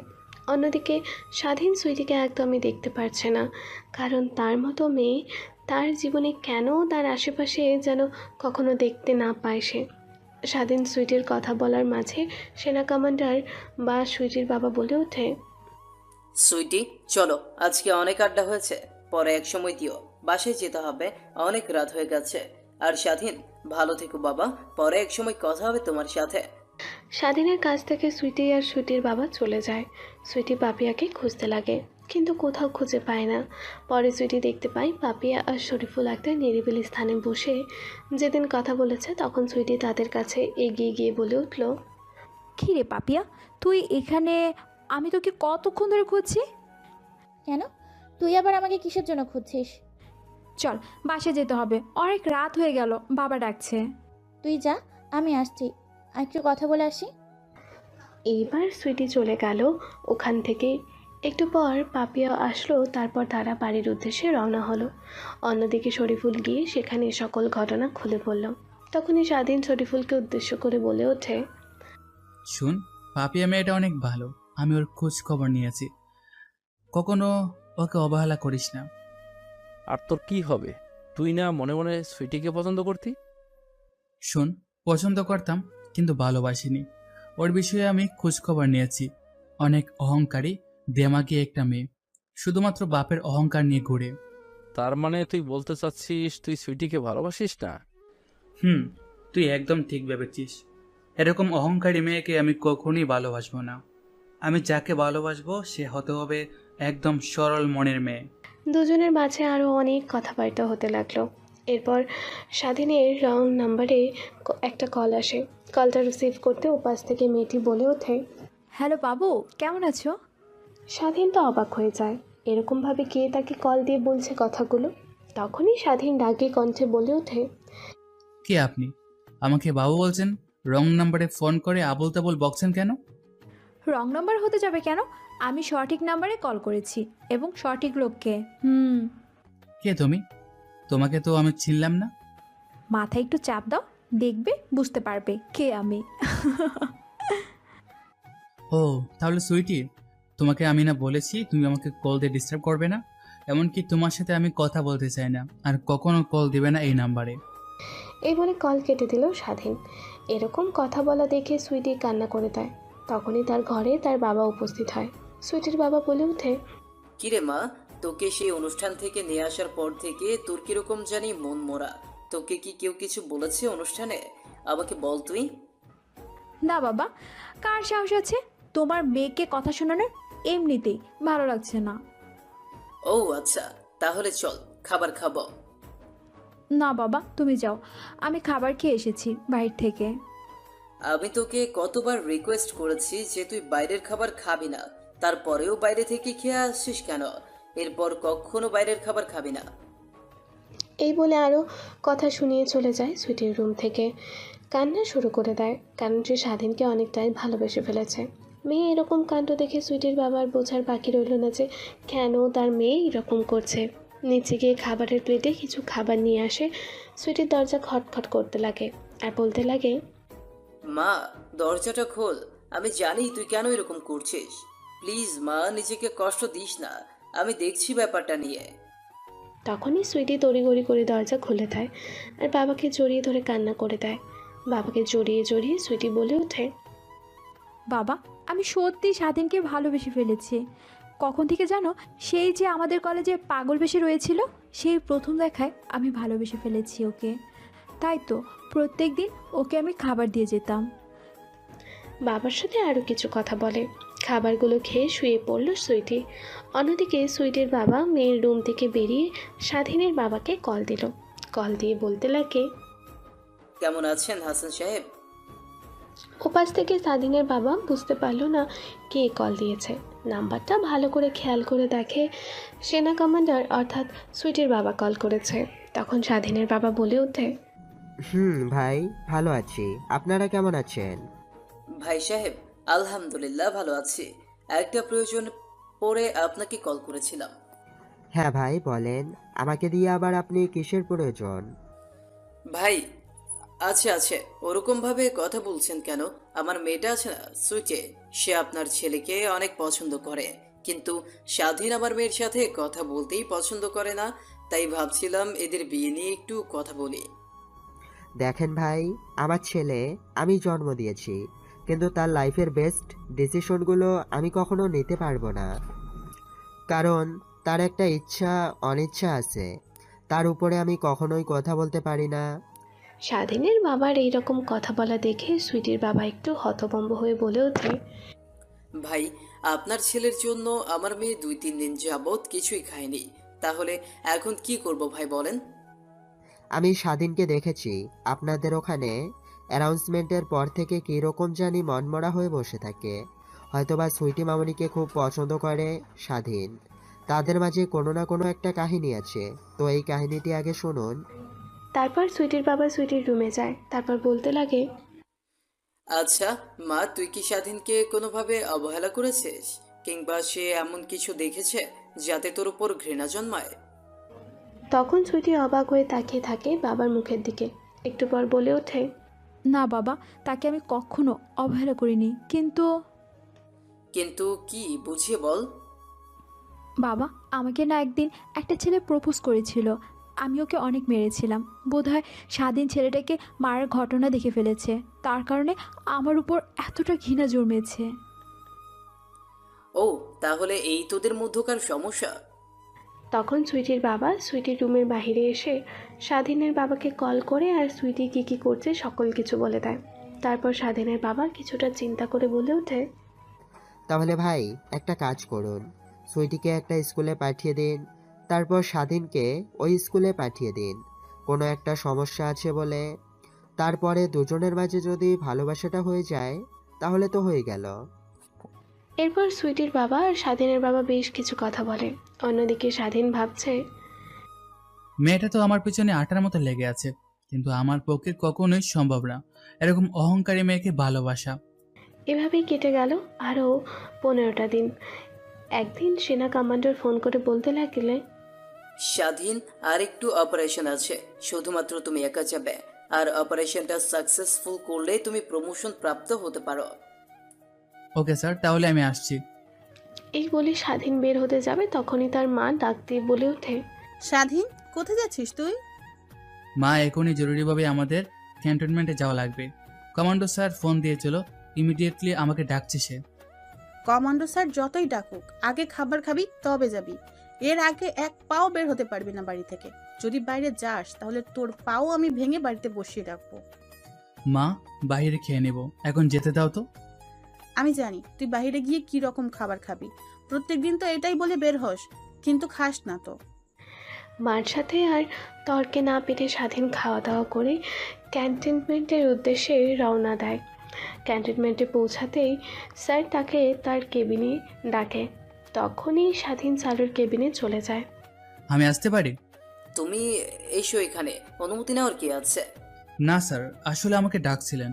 অন্যদিকে স্বাধীন সুইটিকে একদমই দেখতে পারছে না, কারণ তার মতো মেয়ে তার জীবনে কেন তার আশেপাশে যেন কখনো দেখতে না পায় সে। স্বাধীন সুইটির কথা বলার মাঝে সেনা কমান্ডার বা সুইটির বাবা বলে ওঠে, সুইটি চলো, আজকে অনেক আড্ডা হয়েছে, পরে এক সময় দিও, বাসায় যেতে হবে, অনেক রাত হয়ে গেছে। আর স্বাধীন, ভালো থেকো বাবা, পরে এক সময় কথা হবে তোমার সাথে। স্বাধীনের কাছ থেকে সুইটি আর সুইটির বাবা চলে যায়। সুইটি পাপিয়াকে খুঁজতে লাগে, কিন্তু কোথাও খুঁজে পায় না। পরে সুইটি দেখতে পায় পাপিয়া আর শরীফুল একটা নিরিবিলি স্থানে বসে যেদিন কথা বলেছে, তখন সুইটি তাদের কাছে এগিয়ে গিয়ে বলে উঠল, কী রে পাপিয়া, তুই এখানে? আমি তোকে কতক্ষণ ধরে খুঁজছি। কেন, তুই আবার আমাকে কিসের জন্য খুঁজছিস? চল বাসায় যেতে হবে, অনেক রাত হয়ে গেল, বাবা ডাকছে। তুই যা, আমি আসছি, একটু কথা বলে আসি। এইবার সুইটি চলে গেল ওখান থেকে। একটু পর পাপিয়া আসলো, তারপর তারা বাড়ির উদ্দেশ্যে রওনা হলো। অন্যদিকে শরীফুল গিয়ে সেখানে সকল ঘটনা খুলে বলল। তখনই স্বাধীন শরীফুলকে উদ্দেশ্য করে বলে ওঠে, শুন, পাপিয়া মেয়েটা অনেক ভালো, আমি ওর খোঁজ খবর নিয়েছি, কখনো ওকে অবহেলা করিস না। আর তোর কি হবে? তুই না মনে মনে সুইটিকে পছন্দ করতি? শোন, পছন্দ করতাম কিন্তু ভালোবাসিনি। ওর বিষয়ে আমি খোঁজ খবর নিয়েছি, অনেক অহংকারী দেমাগী একটা মেয়ে, শুধুমাত্র বাপের অহংকার নিয়ে ঘুরে। তার মানে তুই বলতে চাচ্ছিস তুই সুইটিকে ভালোবাসিস না? তুই একদম ঠিক ভেবেছিস। এরকম অহংকারী মেয়েকে আমি কখনই ভালোবাসবো না। আমি যাকে ভালোবাসবো সে হতে হবে একদম সরল মনের মেয়ে। দুজনের মাঝে আরও অনেক কথাবার্তা হতে লাগলো। এরপর স্বাধীনের রং নাম্বারে একটা কল আসে। কলটা রিসিভ করতে ওপাশ থেকে মেয়েটি বলে ওঠে, হ্যালো বাবু, কেমন আছো? স্বাধীন তো অবাক হয়ে যায়, এরকমভাবে কে তাকে কল দিয়ে বলছে কথাগুলো। তখনই স্বাধীন রাগী কণ্ঠে বলে ওঠে, কে আপনি? আমাকে বাবু বলছেন? রং নাম্বারে ফোন করে আবোল তাবোল বকছেন কেন? রং নাম্বার হতে যাবে কেন? আমি সঠিক নাম্বারে কল করেছি এবং সঠিক লোককে। কে তুমি? তোমাকে তো আমি চিনলাম না। মাথায় একটু চাপ দাও, দেখবে বুঝতে পারবে কে আমি। ও তাহলে সুইটি, তোমাকে আমি না বলেছি তুমি আমাকে কল দিয়ে ডিস্টার্ব করবে না? এমনকি তোমার সাথে আমি কথা বলতে চাই না, আর কখনো কল দিবে না এই নাম্বারে। এই বলে কল কেটে দিল স্বাধীন। এরকম কথা বলা দেখে সুইটি কান্না করে দেয়। তখনই তার ঘরে তার বাবা উপস্থিত হয়। সুইটির বাবা বলে ওঠে, কিরে মা, তোকে সেই অনুষ্ঠান থেকে নিয়ে আসার পর থেকে তোর কিরকম জানি মন মরা। তোকে কি কেউ কিছু বলেছে অনুষ্ঠানে? আমাকে বল তুই। না বাবা, কার সাহস আছে তোমার মেয়েকে কথা শোনানোর? এমনিতেই ভালো লাগছে না। ও আচ্ছা, তাহলে চল খাবার খাবো। না বাবা, তুমি যাও, আমি খাবার খেয়ে এসেছি বাইরে থেকে। আমি তোকে কতবার রিকোয়েস্ট করেছি যে তুই বাইরের খাবার খাবি না, তারপরেও বাইরে থেকে খেয়ে আসছিস কেন? এরপর কখনো বাইরের খাবার খাবি না। এই বলে আরও কথা শুনিয়ে চলে যায় সুইটির রুম থেকে। কান্না শুরু করে দেয়, কারণ সে স্বাধীনকে অনেকটাই ভালোবেসে ফেলেছে। মেয়ে এরকম কাণ্ড দেখে সুইটির বাবার বোঝার বাকি রইল না যে কেন তার মেয়ে এরকম করছে। নিচে গিয়ে খাবারের প্লেটে কিছু খাবার নিয়ে আসে। সুইটির দরজা খটখট করতে লাগে আর বলতে লাগে, মা, দরজাটা খোল। আমি জানি তুই কেন এরকম করছিস। প্লিজ মা, নিজেকে কষ্ট দিস না, আমি দেখছি ব্যাপারটা নিয়ে। তখনই সুইটি তড়িঘড়ি করে দরজা খুলে দেয় আর বাবাকে জড়িয়ে ধরে কান্না করে দেয়। বাবাকে জড়িয়ে জড়িয়ে সুইটি বলে ওঠে, বাবা, আমি সত্যি স্বাধীনকে ভালোবেসে ফেলেছি। কখন থেকে জানো, সেই যে আমাদের কলেজে পাগল বেশি রয়েছিল, সেই প্রথম দেখায় আমি ভালোবেসে ফেলেছি ওকে। তাই তো প্রত্যেক দিন ওকে আমি খাবার দিয়ে যেতাম। বাবার সাথে আরও কিছু কথা বলে। খাবারগুলো খেয়ে শুয়ে পড়ল সুইটি। অন্যদিকে সুইটির বাবা মেয়ের রুম থেকে বেরিয়ে স্বাধীনের বাবাকে কল দিল। কল দিয়ে বলতে লাগে, কেমন আছেন হাসান সাহেব? ওপাশ থেকে স্বাধীনের বাবা বুঝতে পারলো না কে কল দিয়েছে। নাম্বারটা ভালো করে খেয়াল করে দেখে সেনা কমান্ডার অর্থাৎ সুইটির বাবা কল করেছে। তখন স্বাধীনের বাবা বলে ওঠে, ভাই ভালো আছি, আপনারা কেমন আছেন? ভাই সাহেব, আলহামদুলিল্লাহ ভালো আছি। একটা প্রয়োজন পড়ে আপনাকে কল করেছিলাম। হ্যাঁ ভাই বলেন, আমাকে দিয়ে আবার আপনি কিসের প্রয়োজন? ভাই, আছে ওরকম ভাবে কথা বলছেন কেন? আমার মেয়েটা আছে না সুইটে, সে আপনার ছেলেকে অনেক পছন্দ করে, কিন্তু স্বাধীন আমার মেয়ের সাথে কথা বলতেই পছন্দ করে না। তাই ভাবছিলাম এদের বিয়ে নিয়ে একটু কথা বলি। দেখেন ভাই, আমার ছেলে আমি জন্ম দিয়েছি, কিন্তু তার লাইফের বেস্ট ডিসিশনগুলো আমি কখনো নিতে পারবো না, কারণ তার একটা ইচ্ছা অনিচ্ছা আছে, তার উপরে আমি কখনোই কথা বলতে পারি না। স্বাধীনের বাবার এইরকম কথা বলা দেখে সুইটির বাবা একটু হতভম্ব হয়ে বলে ওঠে, ভাই, আপনার ছেলের জন্য আমার মেয়ে 2-3 দিন যাবৎ কিছুই খায়নি। তাহলে এখন কি করব ভাই বলেন? আমি স্বাধীনকে দেখেছি আপনাদের ওখানে অ্যানাউন্সমেন্টের পর থেকে কীরকম জানি মনমরা হয়ে বসে থাকে। হয়তোবা সুইটি মামনিকে খুব পছন্দ করে স্বাধীন। তাদের মাঝে কোনো না কোনো একটা কাহিনী আছে, তো এই কাহিনীটি আগে শুনুন। তারপর সুইটির বাবা সুইটির রুমে যায়। তারপর বলতে লাগে, আচ্ছা মা, তুই কি স্বাধীনকে কোনোভাবে অবহেলা করেছিস, কিংবা সে এমন কিছু দেখেছে যাতে তোর উপর ঘৃণা জন্মায়? তখন সুইটি অবাক হয়ে তাকিয়ে থাকে বাবার মুখের দিকে। একটু পর বলে ওঠে, না বাবা, তাকে আমি কখনো অবহেলা করিনি। কিন্তু কি, বুঝিয়ে বল। বাবা, আমাকে না একদিন একটা ছেলে প্রপোজ করেছিল। আমি ওকে অনেক মেরেছিলাম। বোধহয় স্বাধীন ছেলেটাকে মারার ঘটনা দেখে ফেলেছে, তার কারণে আমার উপর এতটা ঘৃণা জন্মেছে। ও, তাহলে এই তোদের মধ্যকার সমস্যা? তখন সুইটির বাবা সুইটির রুমের বাইরে এসে স্বাধীনের বাবাকে কল করে আর সুইটি কী করছে সকল কিছু বলে দেয়। তারপর স্বাধীনের বাবা কিছুটা চিন্তা করে বলে ওঠে, তাহলে ভাই একটা কাজ করুন, সুইটিকে একটা স্কুলে পাঠিয়ে দিন, তারপর স্বাধীনকে ওই স্কুলে পাঠিয়ে দিন। কোনো একটা সমস্যা আছে বলে, তারপরে দুজনের মাঝে যদি ভালোবাসাটা হয়ে যায় তাহলে তো হয়ে গেল। এরপর সুইটির বাবা আর স্বাধীনের বাবা বেশ কিছু কথা বলে। অন্যদিকে স্বাধীন ভাবছে, মেয়েটা তো আমার পিছনে আটার মতো লেগে আছে, কিন্তু আমার পক্ষে কখনোই সম্ভব না এরকম অহংকারী মেয়েকে ভালোবাসা। এভাবেই কেটে গেল আরও 15টা দিন। একদিন সেনা কমান্ডার ফোন করে বলতে লাগলে, স্বাধীন, আর একটু অপারেশন আছে, শুধুমাত্র তুমি একা যাবে, আর অপারেশনটা সাকসেসফুল করলে তুমি প্রমোশন প্রাপ্ত হতে পারো। ওকে স্যার, তাহলে আমি আসছি। এই বলে স্বাধীন বের হতে যাবে তখনই তার মা ডাক দিয়ে বলে ওঠে, স্বাধীন, কোথায় যাচ্ছিস তুই? মা, এখনই জরুরিভাবে আমাদের ক্যান্টনমেন্টে যাওয়া লাগবে। কমান্ডো স্যার ফোন দিয়েছিল, ইমিডিয়েটলি আমাকে ডাকছে সে। কমান্ডো স্যার যতই ডাকুক, আগে খাবার খাবি তবে যাবি। এর আগে এক পাও বের হতে পারবি না বাড়ি থেকে। যদি বাইরে যাস তাহলে তোর পাও আমি ভেঙে বাড়িতে বসিয়ে রাখবো। মা, বাইরে খেয়ে নেব, এখন যেতে দাও তো। আমি জানি তুই বাইরে গিয়ে কি রকম খাবার খাবি, প্রত্যেকদিন তো এটাই বলে বের হস, কিন্তু খাস না তো। মার সাথে আর তর্কে না পেরে স্বাধীন খাওয়া দাওয়া করে ক্যান্টনমেন্টের উদ্দেশ্যে রওনা দেয়। ক্যান্টনমেন্টে পৌঁছাতেই স্যার তাকে তার কেবিনে ডাকে। তখনই স্বাধীন স্যারের কেবিনে চলে যায়। আমি আসতে পারি? তুমি এসো, এখানে অনুমতি নেওয়ার কি আছে? না স্যার, আসলে আমাকে ডাকছিলেন।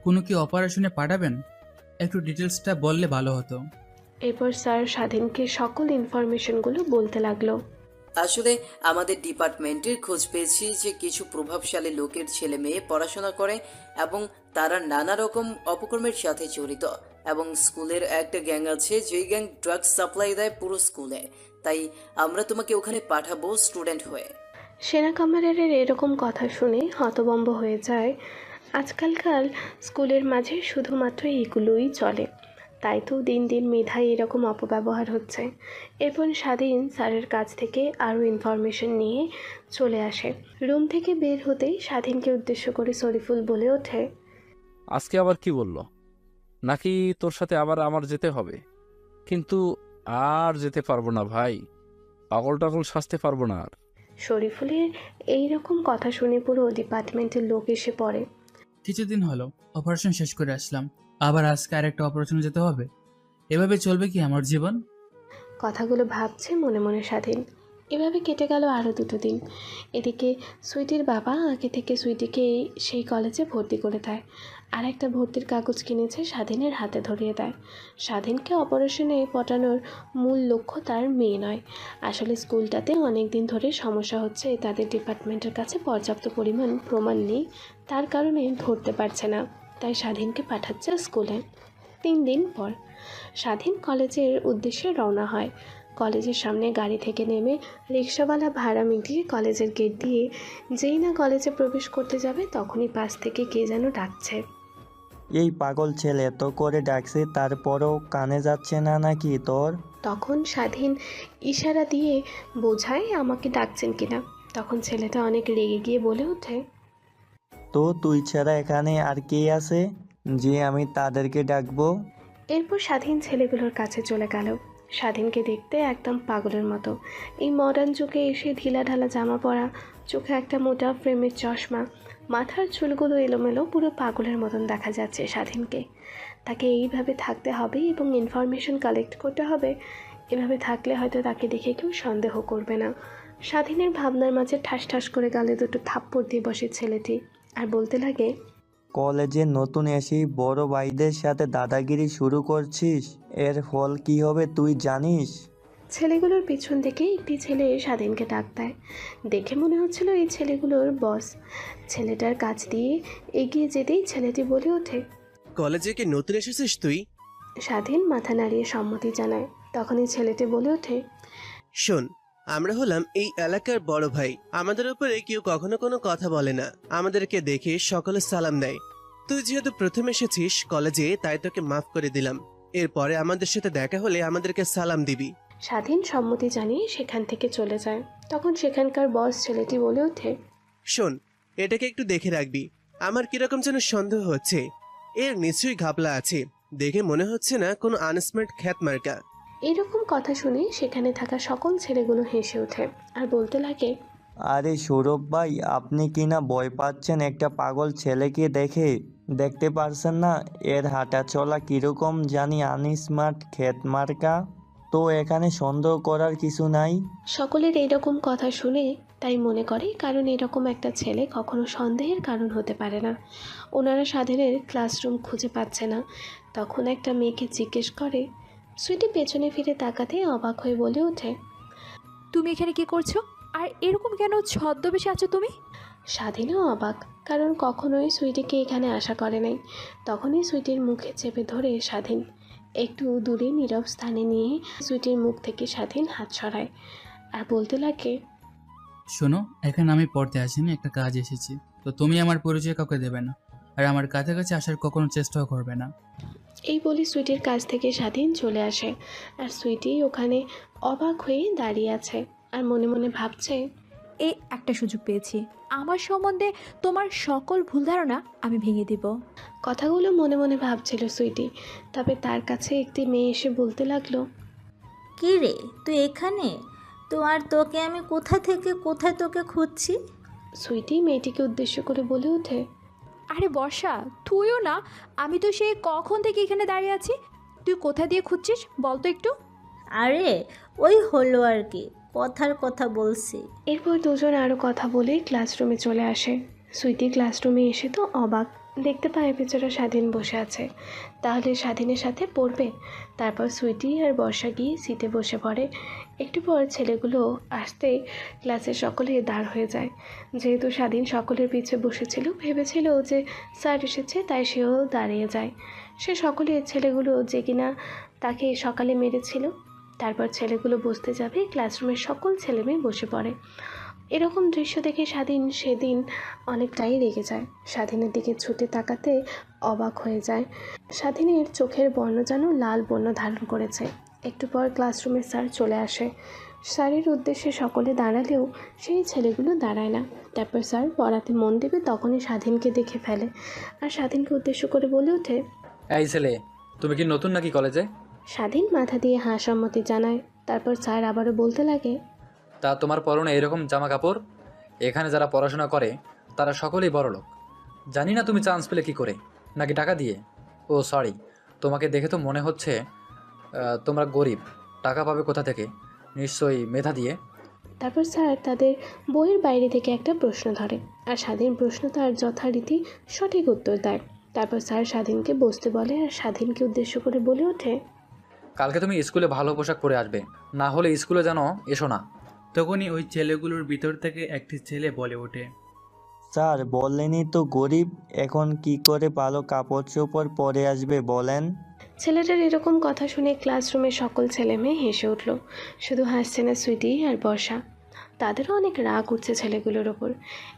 কোনো কি অপারেশনে পাঠাবেন? একটু ডিটেলসটা বললে ভালো হতো। এরপর স্যার স্বাধীনকে সকল ইনফরমেশনগুলো বলতে লাগলো। আসলে আমাদের ডিপার্টমেন্টের খোঁজ পেয়েছি যে কিছু প্রভাবশালী লোকের ছেলে মেয়ে পড়াশোনা করে এবং তারা নানা রকম অপকর্মের সাথে জড়িত, এবং স্কুলের একটা গ্যাং আছে যেই গ্যাং ড্রাগস সাপ্লাই দেয় পুরো স্কুলে। তাই আমরা তোমাকে ওখানে পাঠাবো স্টুডেন্ট হয়ে। সেনা কমান্ডারের এরকম কথা শুনে হতভম্ব হয়ে যায়। আজকালকার স্কুলের মাঝে শুধুমাত্র এগুলোই চলে, তাই তো দিন দিন মেধায় এরকম অপব্যবহার হচ্ছে। এরপর স্বাধীন স্যারের কাছ থেকে আরও ইনফরমেশন নিয়ে চলে আসে। রুম থেকে বের হতেই স্বাধীনকে উদ্দেশ্য করে শরীফুল বলে ওঠে, আজকে আবার কি বললো? নাকি তোর সাথে আবার আমার যেতে হবে? কিন্তু আর যেতে পারবো না ভাই, পাগল টাগল সাজতে পারবো না আর। শরীফুলের এইরকম কথা শুনে পুরো ডিপার্টমেন্টের লোক এসে পড়ে। কিছুদিন হলো অপারেশন শেষ করে আসলাম, আবার আজকে আরেকটা অপারেশনে যেতে হবে। এভাবে চলবে কি আমার জীবন? কথাগুলো ভাবছে মনে মনে স্বাধীন। এভাবে কেটে গেল আরও 2 দিন। এদিকে সুইটির বাবা আগে থেকে সুইটিকে সেই কলেজে ভর্তি করে দেয়, আর একটা ভর্তির কাগজ কিনেছে স্বাধীনের হাতে ধরিয়ে দেয়। স্বাধীনকে অপারেশনে পটানোর মূল লক্ষ্য তার মেয়ে নয়, আসলে স্কুলটাতে অনেক দিন ধরে সমস্যা হচ্ছে, তাদের ডিপার্টমেন্টের কাছে পর্যাপ্ত পরিমাণ প্রমাণ নেই, তার কারণে ধরতে পারছে না, তাই স্বাধীনকে পাঠাচ্ছে স্কুলে। 3 দিন পর স্বাধীন কলেজের উদ্দেশ্যে রওনা হয়। কলেজের সামনে গাড়ি থেকে নেমে রিক্সাওয়ালা ভাড়া মিটিয়ে কলেজের গেট দিয়ে যেই না কলেজে প্রবেশ করতে যাবে তখনই পাশ থেকে কে যেন ডাকছে। এই পাগল ছেলে এত করে ডাকছে, তারপরও কানে যাচ্ছে না নাকি তোর? তখন স্বাধীন ইশারা দিয়ে বোঝায় আমাকে ডাকছেন কিনা। তখন ছেলেটা অনেক রেগে গিয়ে বলে ওঠে, তো তুই ছাড়া এখানে আর কে আছে যে আমি তাদেরকে ডাকবো? এরপর স্বাধীন ছেলেগুলোর কাছে চলে গেল। স্বাধীনকে দেখতে একদম পাগলের মতো। এই মডার্ন যুগে এসে ঢিলাঢালা জামা পরা, চোখে একটা মোটা ফ্রেমের চশমা, মাথার চুলগুলো এলোমেলো, পুরো পাগলের মতন দেখা যাচ্ছে স্বাধীনকে। তাকে এইভাবে থাকতে হবে এবং ইনফরমেশন কালেক্ট করতে হবে। এভাবে থাকলে হয়তো তাকে দেখে কেউ সন্দেহ করবে না। স্বাধীনের ভাবনার মাঝে ঠাস ঠাস করে গালে 2 থাপ্পড় দিয়ে বসে ছেলেটি, আর বলতে লাগে, কলেজে নতুন এসেই বড় ভাইদের সাথে দাদাগিরি শুরু করছিস, এর ফল কি হবে তুই জানিস? ছেলেগুলোর পিছন থেকে একটি ছেলে স্বাধীনকে ডাক দেয়। দেখে মনে হচ্ছিল এই ছেলেগুলোর বস। ছেলেটার কাছ দিয়ে এগিয়ে যেতেই ছেলেটি বলে ওঠে, কলেজে কি নতুন এসেছিস তুই? স্বাধীন মাথা নাড়িয়ে সম্মতি জানায়। তখনই ছেলেটি বলে ওঠে, শোন, আমরা হলাম এই এলাকার বড় ভাই, আমাদের উপরে কেউ কখনো কোনো কথা বলে না, আমাদেরকে দেখে সকলে সালাম দেয়। তুই যেহেতু প্রথম এসেছিস কলেজে, তাই তোকে মাফ করে দিলাম, এরপরে আমাদের সাথে দেখা হলে আমাদেরকে সালাম দিবি। স্বাধীন সম্মতি জানিয়ে সেখান থেকে চলে যায়। তখন সেখানকার বস ছেলেটি বলে ওঠে, শোন, এটাকে একটু দেখে রাখবি, আমার কিরকম যেন সন্দেহ হচ্ছে, এর নিশ্চয়ই ঘাপলা আছে, দেখে মনে হচ্ছে না কোনো আনস্মার্ট খ্যাত মার্কা। এরকম কথা শুনে সেখানে থাকা সকল ছেলেগুলো হেসে ওঠে আর বলতে লাগে, আরে সৌরভ ভাই, আপনি কি না ভয় পাচ্ছেন একটা পাগল ছেলেকে দেখে? দেখতে পারছেন না এর হাঁটা চলা কিরকম জানি আনস্মার্ট খ্যাত মার্কা? তো এখানে সন্দেহ করার কিছু নাই। সকলের এইরকম কথা শুনে তাই মনে করে, কারণ এরকম একটা ছেলে কখনো সন্দেহের কারণ হতে পারে না। ওনারা স্বাধীনের ক্লাসরুম খুঁজে পাচ্ছে না। তখন একটা মেয়েকে জিজ্ঞেস করে, সুইটি পেছনে ফিরে তাকাতে অবাক হয়ে বলে ওঠে, তুমি এখানে কি করছো? আর এরকম কেন ছদ্মবেশে আছো তুমি? স্বাধীনও অবাক, কারণ কখনোই সুইটিকে এখানে আশা করে নাই। তখনই সুইটির মুখে চেপে ধরে স্বাধীন একটু দূরে নীরব স্থানে নিয়ে সুইটির মুখ থেকে স্বাধীন হাত সরায় আর বলতে লাগে, শোনো, এখানে আমি পড়তে আসিনি, একটা কাজ এসেছি। তো তুমি আমার পরিচয় কাউকে দেবে না, আর আমার কাছাকাছি আসার কখনো চেষ্টাও করবে না। এই বলে সুইটির কাছ থেকে স্বাধীন চলে আসে। আর সুইটি ওখানে অবাক হয়ে দাঁড়িয়ে আছে আর মনে মনে ভাবছে, এই একটা সুযোগ পেয়েছি, আমার সম্বন্ধে তোমার সকল ভুল ধারণা আমি ভেঙে দিব। কথাগুলো মনে মনে ভাবছিল সুইটি। তবে তার কাছে একটি মেয়ে এসে বলতে লাগলো, কি রে তুই এখানে? তো আর তোকে আমি কোথায় তোকে খুঁজছি। সুইটি মেয়েটিকে উদ্দেশ্য করে বলে ওঠে, আরে বর্ষা, তুইও না, আমি তো সেই কখন থেকে এখানে দাঁড়িয়ে আছি। তুই কোথা দিয়ে খুঁজছিস বল তো একটু। আরে ওই হলো আর কি, কথার কথা বলছি। এরপর দুজন আরও কথা বলে ক্লাসরুমে চলে আসে। সুইটি ক্লাসরুমে এসে তো অবাক, দেখতে পায় বেচারা স্বাধীন বসে আছে। তাহলে স্বাধীনের সাথে পড়বে। তারপর সুইটি আর বর্ষা গিয়ে সিটে বসে পড়ে। একটু পর ছেলেগুলো আসতে ক্লাসের সকলে দাঁড় হয়ে যায়। যেহেতু স্বাধীন সকলের পিছে বসেছিল, ভেবেছিল যে স্যার এসেছে, তাই সেও দাঁড়িয়ে যায়। সে সকলের ছেলেগুলো যে কিনা তাকে সকালে মেরেছিল। তারপর ছেলেগুলো বসতে যাবে, ক্লাসরুমের সকল ছেলেমেয়ে বসে পড়ে। এরকম দৃশ্য দেখে স্বাধীন সেদিন অনেকটাই রেগে যায়। স্বাধীনের দিকে ছুটে তাকাতে অবাক হয়ে যায়। স্বাধীনের চোখের বর্ণ যেন লাল বর্ণ ধারণ করেছে। একটু পর ক্লাসরুমে স্যার চলে আসে। স্যারের উদ্দেশ্যে সকলে দাঁড়ালেও সেই ছেলেগুলো দাঁড়ায় না। তারপর স্যার পড়াতে মন দেবে, তখনই স্বাধীনকে দেখে ফেলে আর স্বাধীনকে উদ্দেশ্য করে বলে ওঠে, এই ছেলে, তুমি কি নতুন নাকি কলেজে? স্বাধীন মাথা দিয়ে হাঁ সম্মতি জানায়। তারপর স্যার আবারও বলতে লাগে, তা তোমার পরনে এরকম জামা কাপড়? এখানে যারা পড়াশোনা করে তারা সকলেই বড়লোক। জানি না তুমি চান্স পেলে কি করে, নাকি টাকা দিয়ে? ও সরি, তোমাকে দেখে তো মনে হচ্ছে তোমরা গরিব। টাকা পাবে কোথা থেকে? নিশ্চয়ই মেধা দিয়ে। তারপর স্যার তাদের বইয়ের বাইরে থেকে একটা প্রশ্ন ধরে আর স্বাধীন প্রশ্ন তার যথারীতি সঠিক উত্তর দেয়। তারপর স্যার স্বাধীনকে বসতে বলে আর স্বাধীনকে উদ্দেশ্য করে বলে ওঠে, কালকে তুমি স্কুলে ভালো পোশাক পরে আসবে, না হলে স্কুলে যেন এসো না। তখনই ওই ছেলেগুলোর ভিতর থেকে একটি ছেলে বলে ওঠে, স্যার বললেনই তো গরিব, এখন কি করে ভালো কাপড় চোপড় পরে আসবে বলেন? ছেলেটার এরকম কথা শুনে ক্লাসরুমের সকল ছেলে মেয়ে হেসে উঠল। শুধু হাসছে না সুইটি আর বর্ষা, তাদেরও অনেক রাগ উঠছে ছেলেগুলোর ওপর।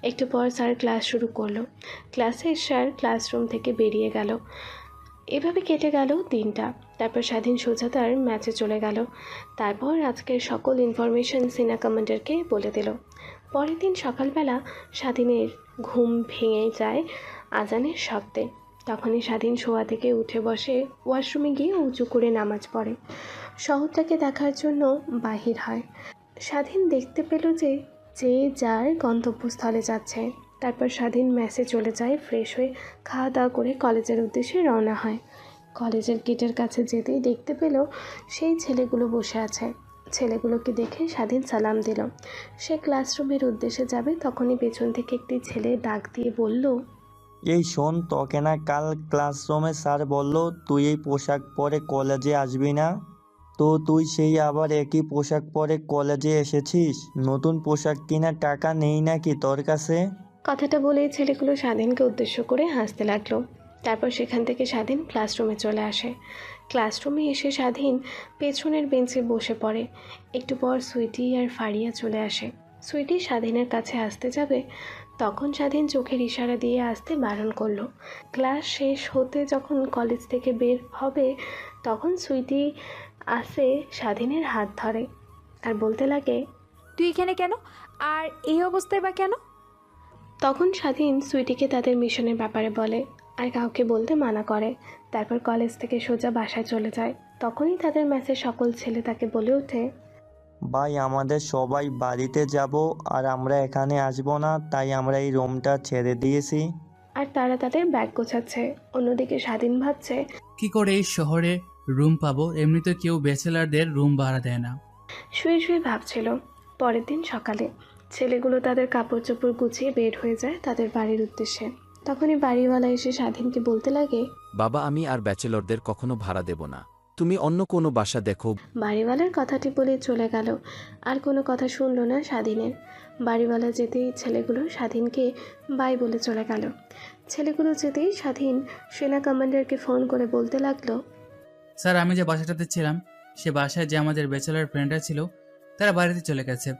একটু পর স্যার ক্লাস শুরু করলো। ক্লাসের স্যার ক্লাসরুম থেকে বেরিয়ে গেল। এভাবে কেটে গেল দিনটা। তারপর স্বাধীন সোজা তার ম্যাচে চলে গেল। তারপর আজকের সকল ইনফরমেশন সিনা কমান্ডারকে বলে দিল। পরের দিন সকালবেলা স্বাধীনের ঘুম ভেঙে যায় আজানের শব্দে। তখনই স্বাধীন শোয়া থেকে উঠে বসে, ওয়াশরুমে গিয়ে উঁচু করে নামাজ পড়ে। শহরটাকে দেখার জন্য বাহির হয়। স্বাধীন দেখতে পেল যে যার গন্তব্যস্থলে যাচ্ছে। তারপর স্বাধীন ম্যাসে চলে যায়, ফ্রেশ হয়ে খাওয়া দাওয়া করে কলেজের উদ্দেশ্যে রওনা হয়। কলেজের গেটের কাছে যেতেই দেখতে পেল সেই ছেলেগুলো বসে আছে। ছেলেগুলোকে দেখে স্বাধীন সালাম দিল। সে ক্লাসরুমের উদ্দেশ্যে যাবে, তখনই পেছন থেকে একটি ছেলে ডাক দিয়ে বলল, এই শোন, তোকে না কাল ক্লাসরুমে স্যার বললো তুই এই পোশাক পরে কলেজে আসবি না? তো তুই সেই আবার একই পোশাক পরে কলেজে এসেছিস? নতুন পোশাক কেনার টাকা নেই নাকি তোর কাছে? কথাটা বলেই ছেলেগুলো স্বাধীনকে উদ্দেশ্য করে হাসতে লাগলো। তারপর সেখান থেকে স্বাধীন ক্লাসরুমে চলে আসে। ক্লাসরুমে এসে স্বাধীন পেছনের বেঞ্চে বসে পড়ে। একটু পর সুইটি আর ফারিয়া চলে আসে। সুইটি স্বাধীনের কাছে আসতে যাবে, তখন স্বাধীন চোখের ইশারা দিয়ে আসতে বারণ করলো। ক্লাস শেষ হতে যখন কলেজ থেকে বের হবে, তখন সুইটি আসে স্বাধীনের হাত ধরে আর বলতে লাগে, তুই এখানে কেন? আর এই অবস্থায় বা কেন? তখন স্বাধীন সুইটিকে তাদের মিশনের ব্যাপারে বলে আর কাউকে বলতে মানা করে। তারপর কলেজ থেকে সোজা বাসায় চলে যায়। তখনই তাদের ম্যাচের সকল ছেলে তাকে বলে ওঠে, ভাই আমাদের সবাই বাড়িতে যাব আর আমরা এখানে আসবো না, তাই আমরা এই রুমটা ছেড়ে দিয়েছি। আর তারা তাদের ব্যাগ গোছাচ্ছে। অন্যদিকে স্বাধীন ভাবছে, কি করে এই শহরে রুম পাবো? এমনিতে কেউ ব্যাচেলারদের রুম ভাড়া দেয় না। শুয়ে শুয়ে ভাবছিল। পরের দিন সকালে ছেলেগুলো তাদের কাপড় চোপড় গুছিয়ে বের হয়ে যায় তাদের বাড়ির উদ্দেশ্যে। তখনই বাড়িওয়ালা এসে স্বাধীনকে বলতে লাগে, বাবা আমি আর ব্যাচেলরদের কখনো ভাড়া দেব না। তুমি অন্য কোনো বাসা দেখো। বাড়িওয়ালার কথাটি বলে চলে গেল। আর কোনো কথা শুনল না স্বাধীনের। বাড়িওয়ালা যেতেই ছেলেগুলো স্বাধীনকে বাই বলে চলে গেল। ছেলেগুলো যেতেই স্বাধীন সেনা কমান্ডারকে ফোন করে বলতে লাগলো, স্যার আমি যে বাসাটাতে ছিলাম সে বাসায় যে আমাদের ব্যাচেলার ফ্রেন্ডরা ছিল তারা বাড়িতে চলে গেছে।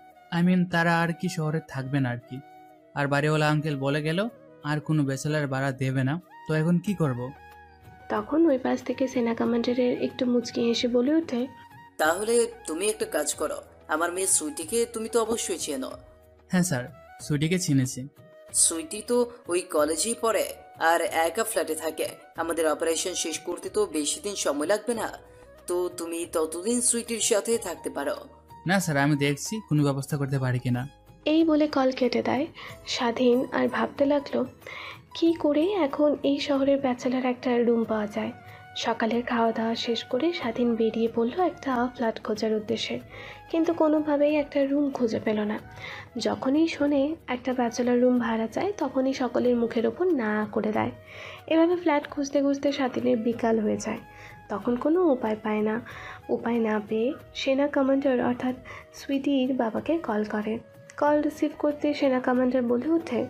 তারা আর কি শহরে থাকবে না আর কি। আর বাড়িওয়ালা আঙ্কেল বলে গেল আর কোনো ব্যাচেলার ভাড়া দেবে না। তো এখন কি করব? তখন ওই পাশ থেকে সেনা কমান্ডারের একটু মুচকি হেসে বলে ওঠে, তাহলে তুমি একটা কাজ করো, আমার মেয়ে সুইটিকে তুমি তো অবশ্যই চেনো। হ্যাঁ স্যার, সুইটিকে চিনেছি। সুইটি তো ওই কলেজেই পড়ে আর একা ফ্ল্যাটে থাকে। আমাদের অপারেশন শেষ করতে তো বেশি দিন সময় লাগবে না, তো তুমি ততদিন সুইটির সাথে থাকতে পারো। না স্যার, আমি দেখছি কোনো ব্যবস্থা করতে পারি কিনা। এই বলে কল কেটে দেয় স্বাধীন। আর ভাবতে লাগলো কি করে এখন এই শহরের ব্যাচেলার একটা রুম পাওয়া যায়। সকালের খাওয়া দাওয়া শেষ করে স্বাধীন বেরিয়ে পড়লো একটা ফ্ল্যাট খোঁজার উদ্দেশ্যে, কিন্তু কোনোভাবেই একটা রুম খুঁজে পেল না। যখনই শোনে একটা ব্যাচেলার রুম ভাড়া চায় তখনই সকলের মুখের ওপর না করে দেয়। এভাবে ফ্ল্যাট খুঁজতে খুঁজতে স্বাধীনের বিকাল হয়ে যায়। তখন কোনো উপায় না পেয়ে সেনা কমান্ডার অর্থাৎ সুইটির বাবাকে কল করে। কল রিসিভ করতে সেনা কমান্ডার বলে ওঠে,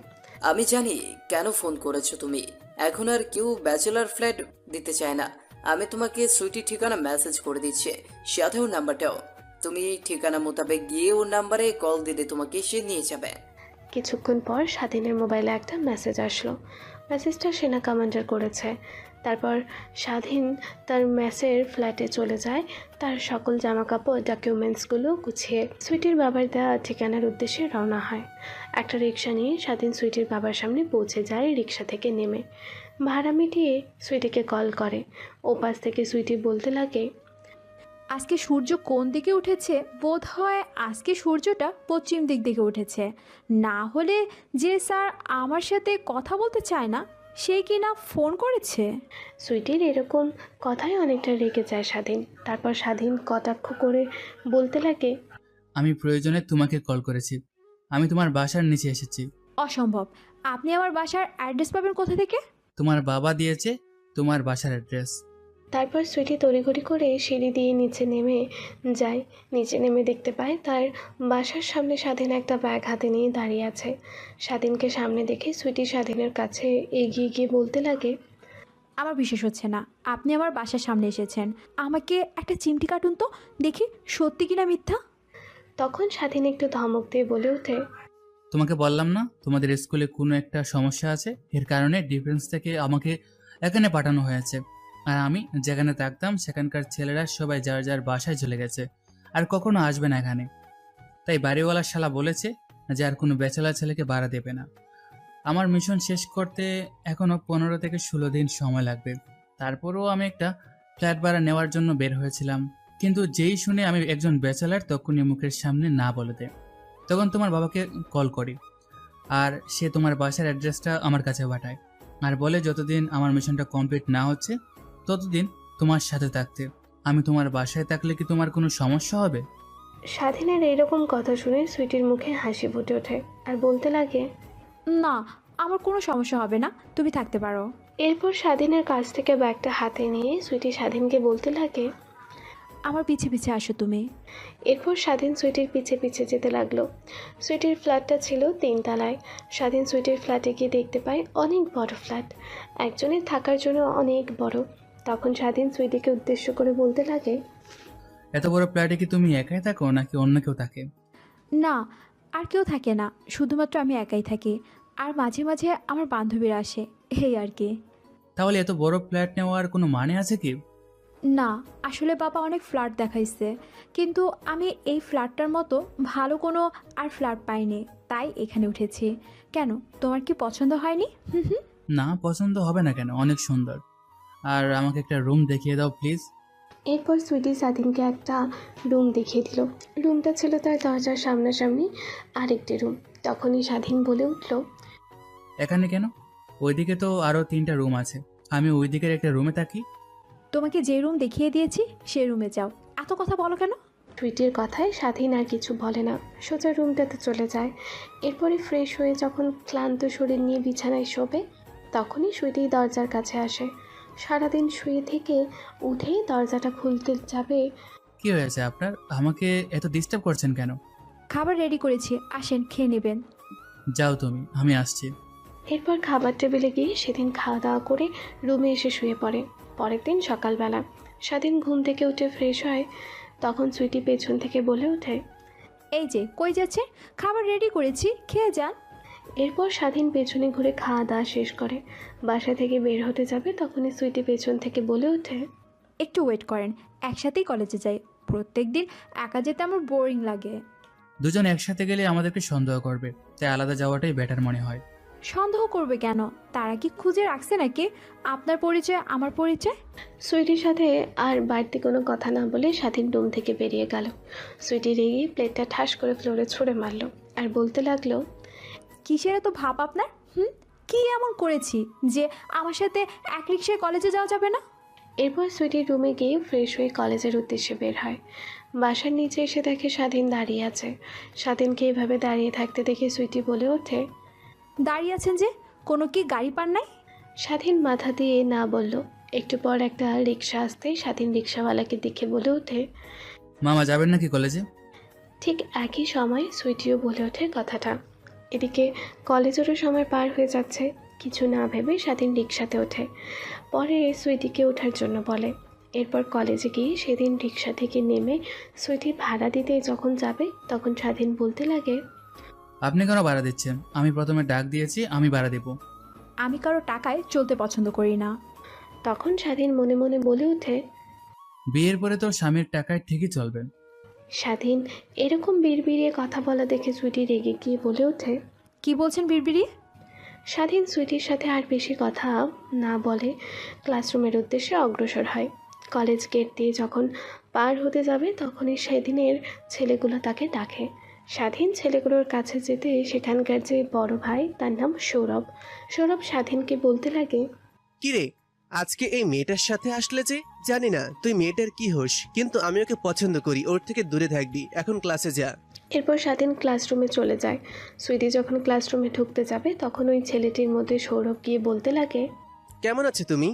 আমি জানি কেন ফোন করেছো তুমি। এখন আর কেউ ব্যাচেলার ফ্ল্যাট দিতে চায় না। আমি তোমাকে সুইটি ঠিকানা মেসেজ করে দিচ্ছি, সাথে ওর নাম্বারটাও। তুমি ঠিকানা মোতাবেক গিয়ে ওর নাম্বারে কল দিলে তোমাকে সে নিয়ে যাবে। কিছুক্ষণ পর স্বাধীনের মোবাইলে একটা মেসেজ আসলো। মেসেজটা সেনা কমান্ডার করেছে। তারপর স্বাধীন তার মেসের ফ্ল্যাটে চলে যায়। তার সকল জামাকাপড় ডকুমেন্টসগুলো গুছিয়ে সুইটির বাবার দেওয়া ঠিকানার উদ্দেশ্যে রওনা হয়। একটা রিক্সা নিয়ে স্বাধীন সুইটির বাবার সামনে পৌঁছে যায়। রিক্সা থেকে নেমে ভাড়া মিটিয়ে সুইটিকে কল করে। ওপাশ থেকে সুইটি বলতে লাগে, আজকে সূর্য কোন দিকে উঠেছে? বোধ হয় আজকে সূর্যটা পশ্চিম দিক থেকে উঠেছে। না হলে যে স্যার আমার সাথে কথা বলতে চায় না সেই কি না ফোন করেছে। সুইটির এরকম কথায় অনেকটা রেগে যায় স্বাধীন। তারপর স্বাধীন কটাক্ষ করে বলতে লাগে, আমি প্রয়োজনে তোমাকে কল করেছি। আমি তোমার বাসার নিচে এসেছি। অসম্ভব, আপনি আমার বাসার অ্যাড্রেস পাবেন কোথা থেকে? তোমার বাবা দিয়েছে তোমার বাসার অ্যাড্রেস। তারপর সুইটি তড়িঘড়ি করে সিঁড়ি দিয়ে নিচে নেমে যায়। নিচে নেমে দেখতে পায় তার বাসার সামনে স্বাধীন একটা ব্যাগ হাতে নিয়ে দাঁড়িয়ে আছে। স্বাধীনকে সামনে দেখে সুইটি স্বাধীনের কাছে এগিয়ে গিয়ে বলতে লাগে, আমার বিশ্বাস হচ্ছে না আপনি আমার বাসার সামনে এসেছেন। আমাকে একটা চিমটি কাটুন তো দেখি সত্যি কিনা মিথ্যা। তখন স্বাধীন একটু ধমক দিয়ে বলে ওঠে, তোমাকে বললাম না তোমাদের স্কুলে কোনো একটা সমস্যা আছে, এর কারণে ডিফেন্স থেকে আমাকে এখানে পাঠানো হয়েছে। আর আমি যেখানে থাকতাম সেখানকার ছেলেরা সবাই যার যার বাসায় চলে গেছে আর কখনো আসবে না এখানে। তাই বাড়িওয়ালা শালা বলেছে যে আর কোনো ব্যাচেলার ছেলেকে ভাড়া দেবে না। আমার মিশন শেষ করতে এখনও 15 থেকে 16 দিন সময় লাগবে। তারপরেও আমি একটা ফ্ল্যাট ভাড়া নেওয়ার জন্য বের হয়েছিলাম, কিন্তু যেই শুনে আমি একজন ব্যাচেলার তখনই মুখের সামনে না বলে দেয়। তখন তোমার বাবাকে কল করি আর সে তোমার বাসার অ্যাড্রেসটা আমার কাছে পাঠায় আর বলে যতদিন আমার মিশনটা কমপ্লিট না হচ্ছে ততদিন তোমার সাথে থাকতে। আমি তোমার বাসায় থাকলে কি তোমার কোনো সমস্যা হবে? স্বাধীনের এইরকম কথা শুনে সুইটির মুখে হাসি ফুটে ওঠে আর বলতে লাগে, না, আমার কোনো সমস্যা হবে না, তুমি থাকতে পারো। এরপর স্বাধীনের কাছ থেকে ব্যাগটা হাতে নিয়ে সুইটি স্বাধীনকে বলতে লাগে, আমার পিছে পিছে আসো তুমি। এরপর স্বাধীন সুইটির পিছে পিছে যেতে লাগলো। সুইটির ফ্ল্যাটটা ছিল 3 তলায়। স্বাধীন সুইটির ফ্ল্যাটে গিয়ে দেখতে পায় অনেক বড় ফ্ল্যাট, একজনের থাকার জন্য অনেক বড়। তখন স্বাধীন সুইটিকে উদ্দেশ্য করে বলতে লাগে, এত বড় ফ্ল্যাটে কি তুমি একাই থাকো নাকি অন্য কেউ থাকে? না, আর কেউ থাকে না, শুধুমাত্র আমি একাই থাকি। আর মাঝে মাঝে আমার বান্ধবীরা আসে, এই আর কি। তাহলে এত বড় ফ্ল্যাট নেওয়ার কোনো মানে আছে কি? না, আসলে বাবা অনেক ফ্ল্যাট দেখাইছে, কিন্তু আমি এই ফ্ল্যাটটার মতো ভালো কোনো আর ফ্ল্যাট পাইনি, তাই এখানে উঠেছি। কেন, তোমার কি পছন্দ হয়নি? না, পছন্দ হবে না কেন, অনেক সুন্দর। আর আমাকে একটা রুম দেখিয়ে দাও প্লিজ। এরপর সুইটি স্বাধীনকে একটা রুম দেখিয়ে দিল। রুমটা ছিল তার দরজার সামনাসামনি আরেকটি রুম। তখনই স্বাধীন বলে উঠল, এখানে কেন? ওইদিকে তো আরো 3টা রুম আছে, আমি ওই দিকের একটা রুমে থাকি। তোমাকে যে রুম দেখিয়ে দিয়েছি সেই রুমে যাও, এত কথা বলো কেন? সুইটির কথায় স্বাধীন আর কিছু বলে না, সোজা রুমটাতে চলে যায়। এরপরে ফ্রেশ হয়ে যখন ক্লান্ত শরীর নিয়ে বিছানায় শোবে তখনই সুইটি দরজার কাছে আসে। সারাদিন শুয়ে থেকে উঠে দরজাটা খুলতে যাবে। কি হয়েছে আপনার? আমাকে এত ডিস্টার্ব করছেন কেন? খাবার রেডি করেছি, আসেন খেয়ে নেবেন। যাও তুমি, আমি আসছি। এরপর খাবার টেবিলে গিয়ে সেদিন খাওয়া দাওয়া করে রুমে এসে শুয়ে পড়ে। পরের দিন সকালবেলা স্বাধীন ঘুম থেকে উঠে ফ্রেশ হয়, তখন সুইটি পেছন থেকে বলে ওঠে, এই যে কই যাচ্ছে? খাবার রেডি করেছি, খেয়ে যান। এরপর স্বাধীন পেছনে ঘুরে খাওয়া দাওয়া শেষ করে বাসা থেকে বের হতে যাবে, তখনই সুইটি পেছন থেকে বলে ওঠে, একটু ওয়েট করেন, একসাথেই কলেজে যাই। প্রত্যেক দিন একা যেতে আমার বোরিং লাগে। দুজন একসাথে গেলে আমাদেরকে সন্দেহ করবে, তাই আলাদা যাওয়াটাই বেটার মনে হয়। সন্দেহ করবে কেন? তারা কি খুঁজে রাখছে নাকি আপনার পরিচয় আমার পরিচয়? সুইটির সাথে আর বাড়তি কোনো কথা না বলে স্বাধীন রুম থেকে বেরিয়ে গেল। সুইটি রেগে প্লেটটা ঠাস করে ফ্লোরে ছুঁড়ে মারল আর বলতে লাগলো, কিসের এত ভাব আপনার? কি এমন করেছি যে আমার সাথে এক রিক্সায় কলেজে যাওয়া যাবে না? এরপর সুইটির রুমে গিয়ে ফ্রেশ হয়ে কলেজের উদ্দেশ্যে বের হয়। বাসার নিচে এসে দেখে স্বাধীন দাঁড়িয়ে আছে। স্বাধীনকে এইভাবে দাঁড়িয়ে থাকতে দেখে সুইটি বলে ওঠে, দাঁড়িয়ে আছেন যে, কোনো কি গাড়ি পান নাই? স্বাধীন মাথা দিয়ে না বলল। একটু পর একটা রিক্সা আসতে স্বাধীন রিক্সাওয়ালাকে দেখে বলে ওঠে, মামা যাবেন নাকি কলেজে? ঠিক একই সময় সুইটিও বলে ওঠে কথাটা। এদিকে কলেজেরও সময় পার হয়ে যাচ্ছে। কিছু না ভেবে স্বাধীন রিক্সাতে ওঠে, পরে সুইটিকে ওঠার জন্য বলে। এরপর কলেজে গিয়ে সেদিন রিক্সা থেকে নেমে সুইটি ভাড়া দিতে যখন যাবে, তখন স্বাধীন বলতে লাগে, আপনি কেন ভাড়া দিচ্ছেন? আমি প্রথমে ডাক দিয়েছি, আমি ভাড়া দেব। আমি কারো টাকায় চলতে পছন্দ করি না। তখন স্বাধীন মনে মনে বলে ওঠে, বিয়ের পরে তো স্বামীর টাকায় ঠিকই চলবেন। স্বাধীন এরকম বিড়বিড়িয়ে কথা বলা দেখে সুইটি রেগে গিয়ে বলে ওঠে, কি বলছেন বিড়বিড়িয়ে? স্বাধীন সুইটির সাথে আর বেশি কথা না বলে ক্লাসরুমের উদ্দেশ্যে অগ্রসর হয়। কলেজ গেট দিয়ে যখন পার হতে যাবে, তখনই সেদিনের ছেলেগুলো তাকে ডাকে। স্বাধীন ছেলেগুলোর কাছে যেতে সেখানকার যে বড় ভাই, তার নাম সৌরভ। সৌরভ স্বাধীনকে বলতে লাগে, কিরে, আজকে এই মেয়েটার সাথে আসলে যে? জানি না তুই মেয়েটার কি হোস, কিন্তু আমি ওকে পছন্দ করি, ওর থেকে দূরে থাকবি। এখন ক্লাসে যা। এরপর স্বাধীন ক্লাসরুমে চলে যায়। সুইটি যখন ক্লাসরুমে ঢুকতে যাবে, তখন ওই ছেলেটির মধ্যে সৌরভ গিয়ে বলতে লাগে, কেমন আছো তুমি?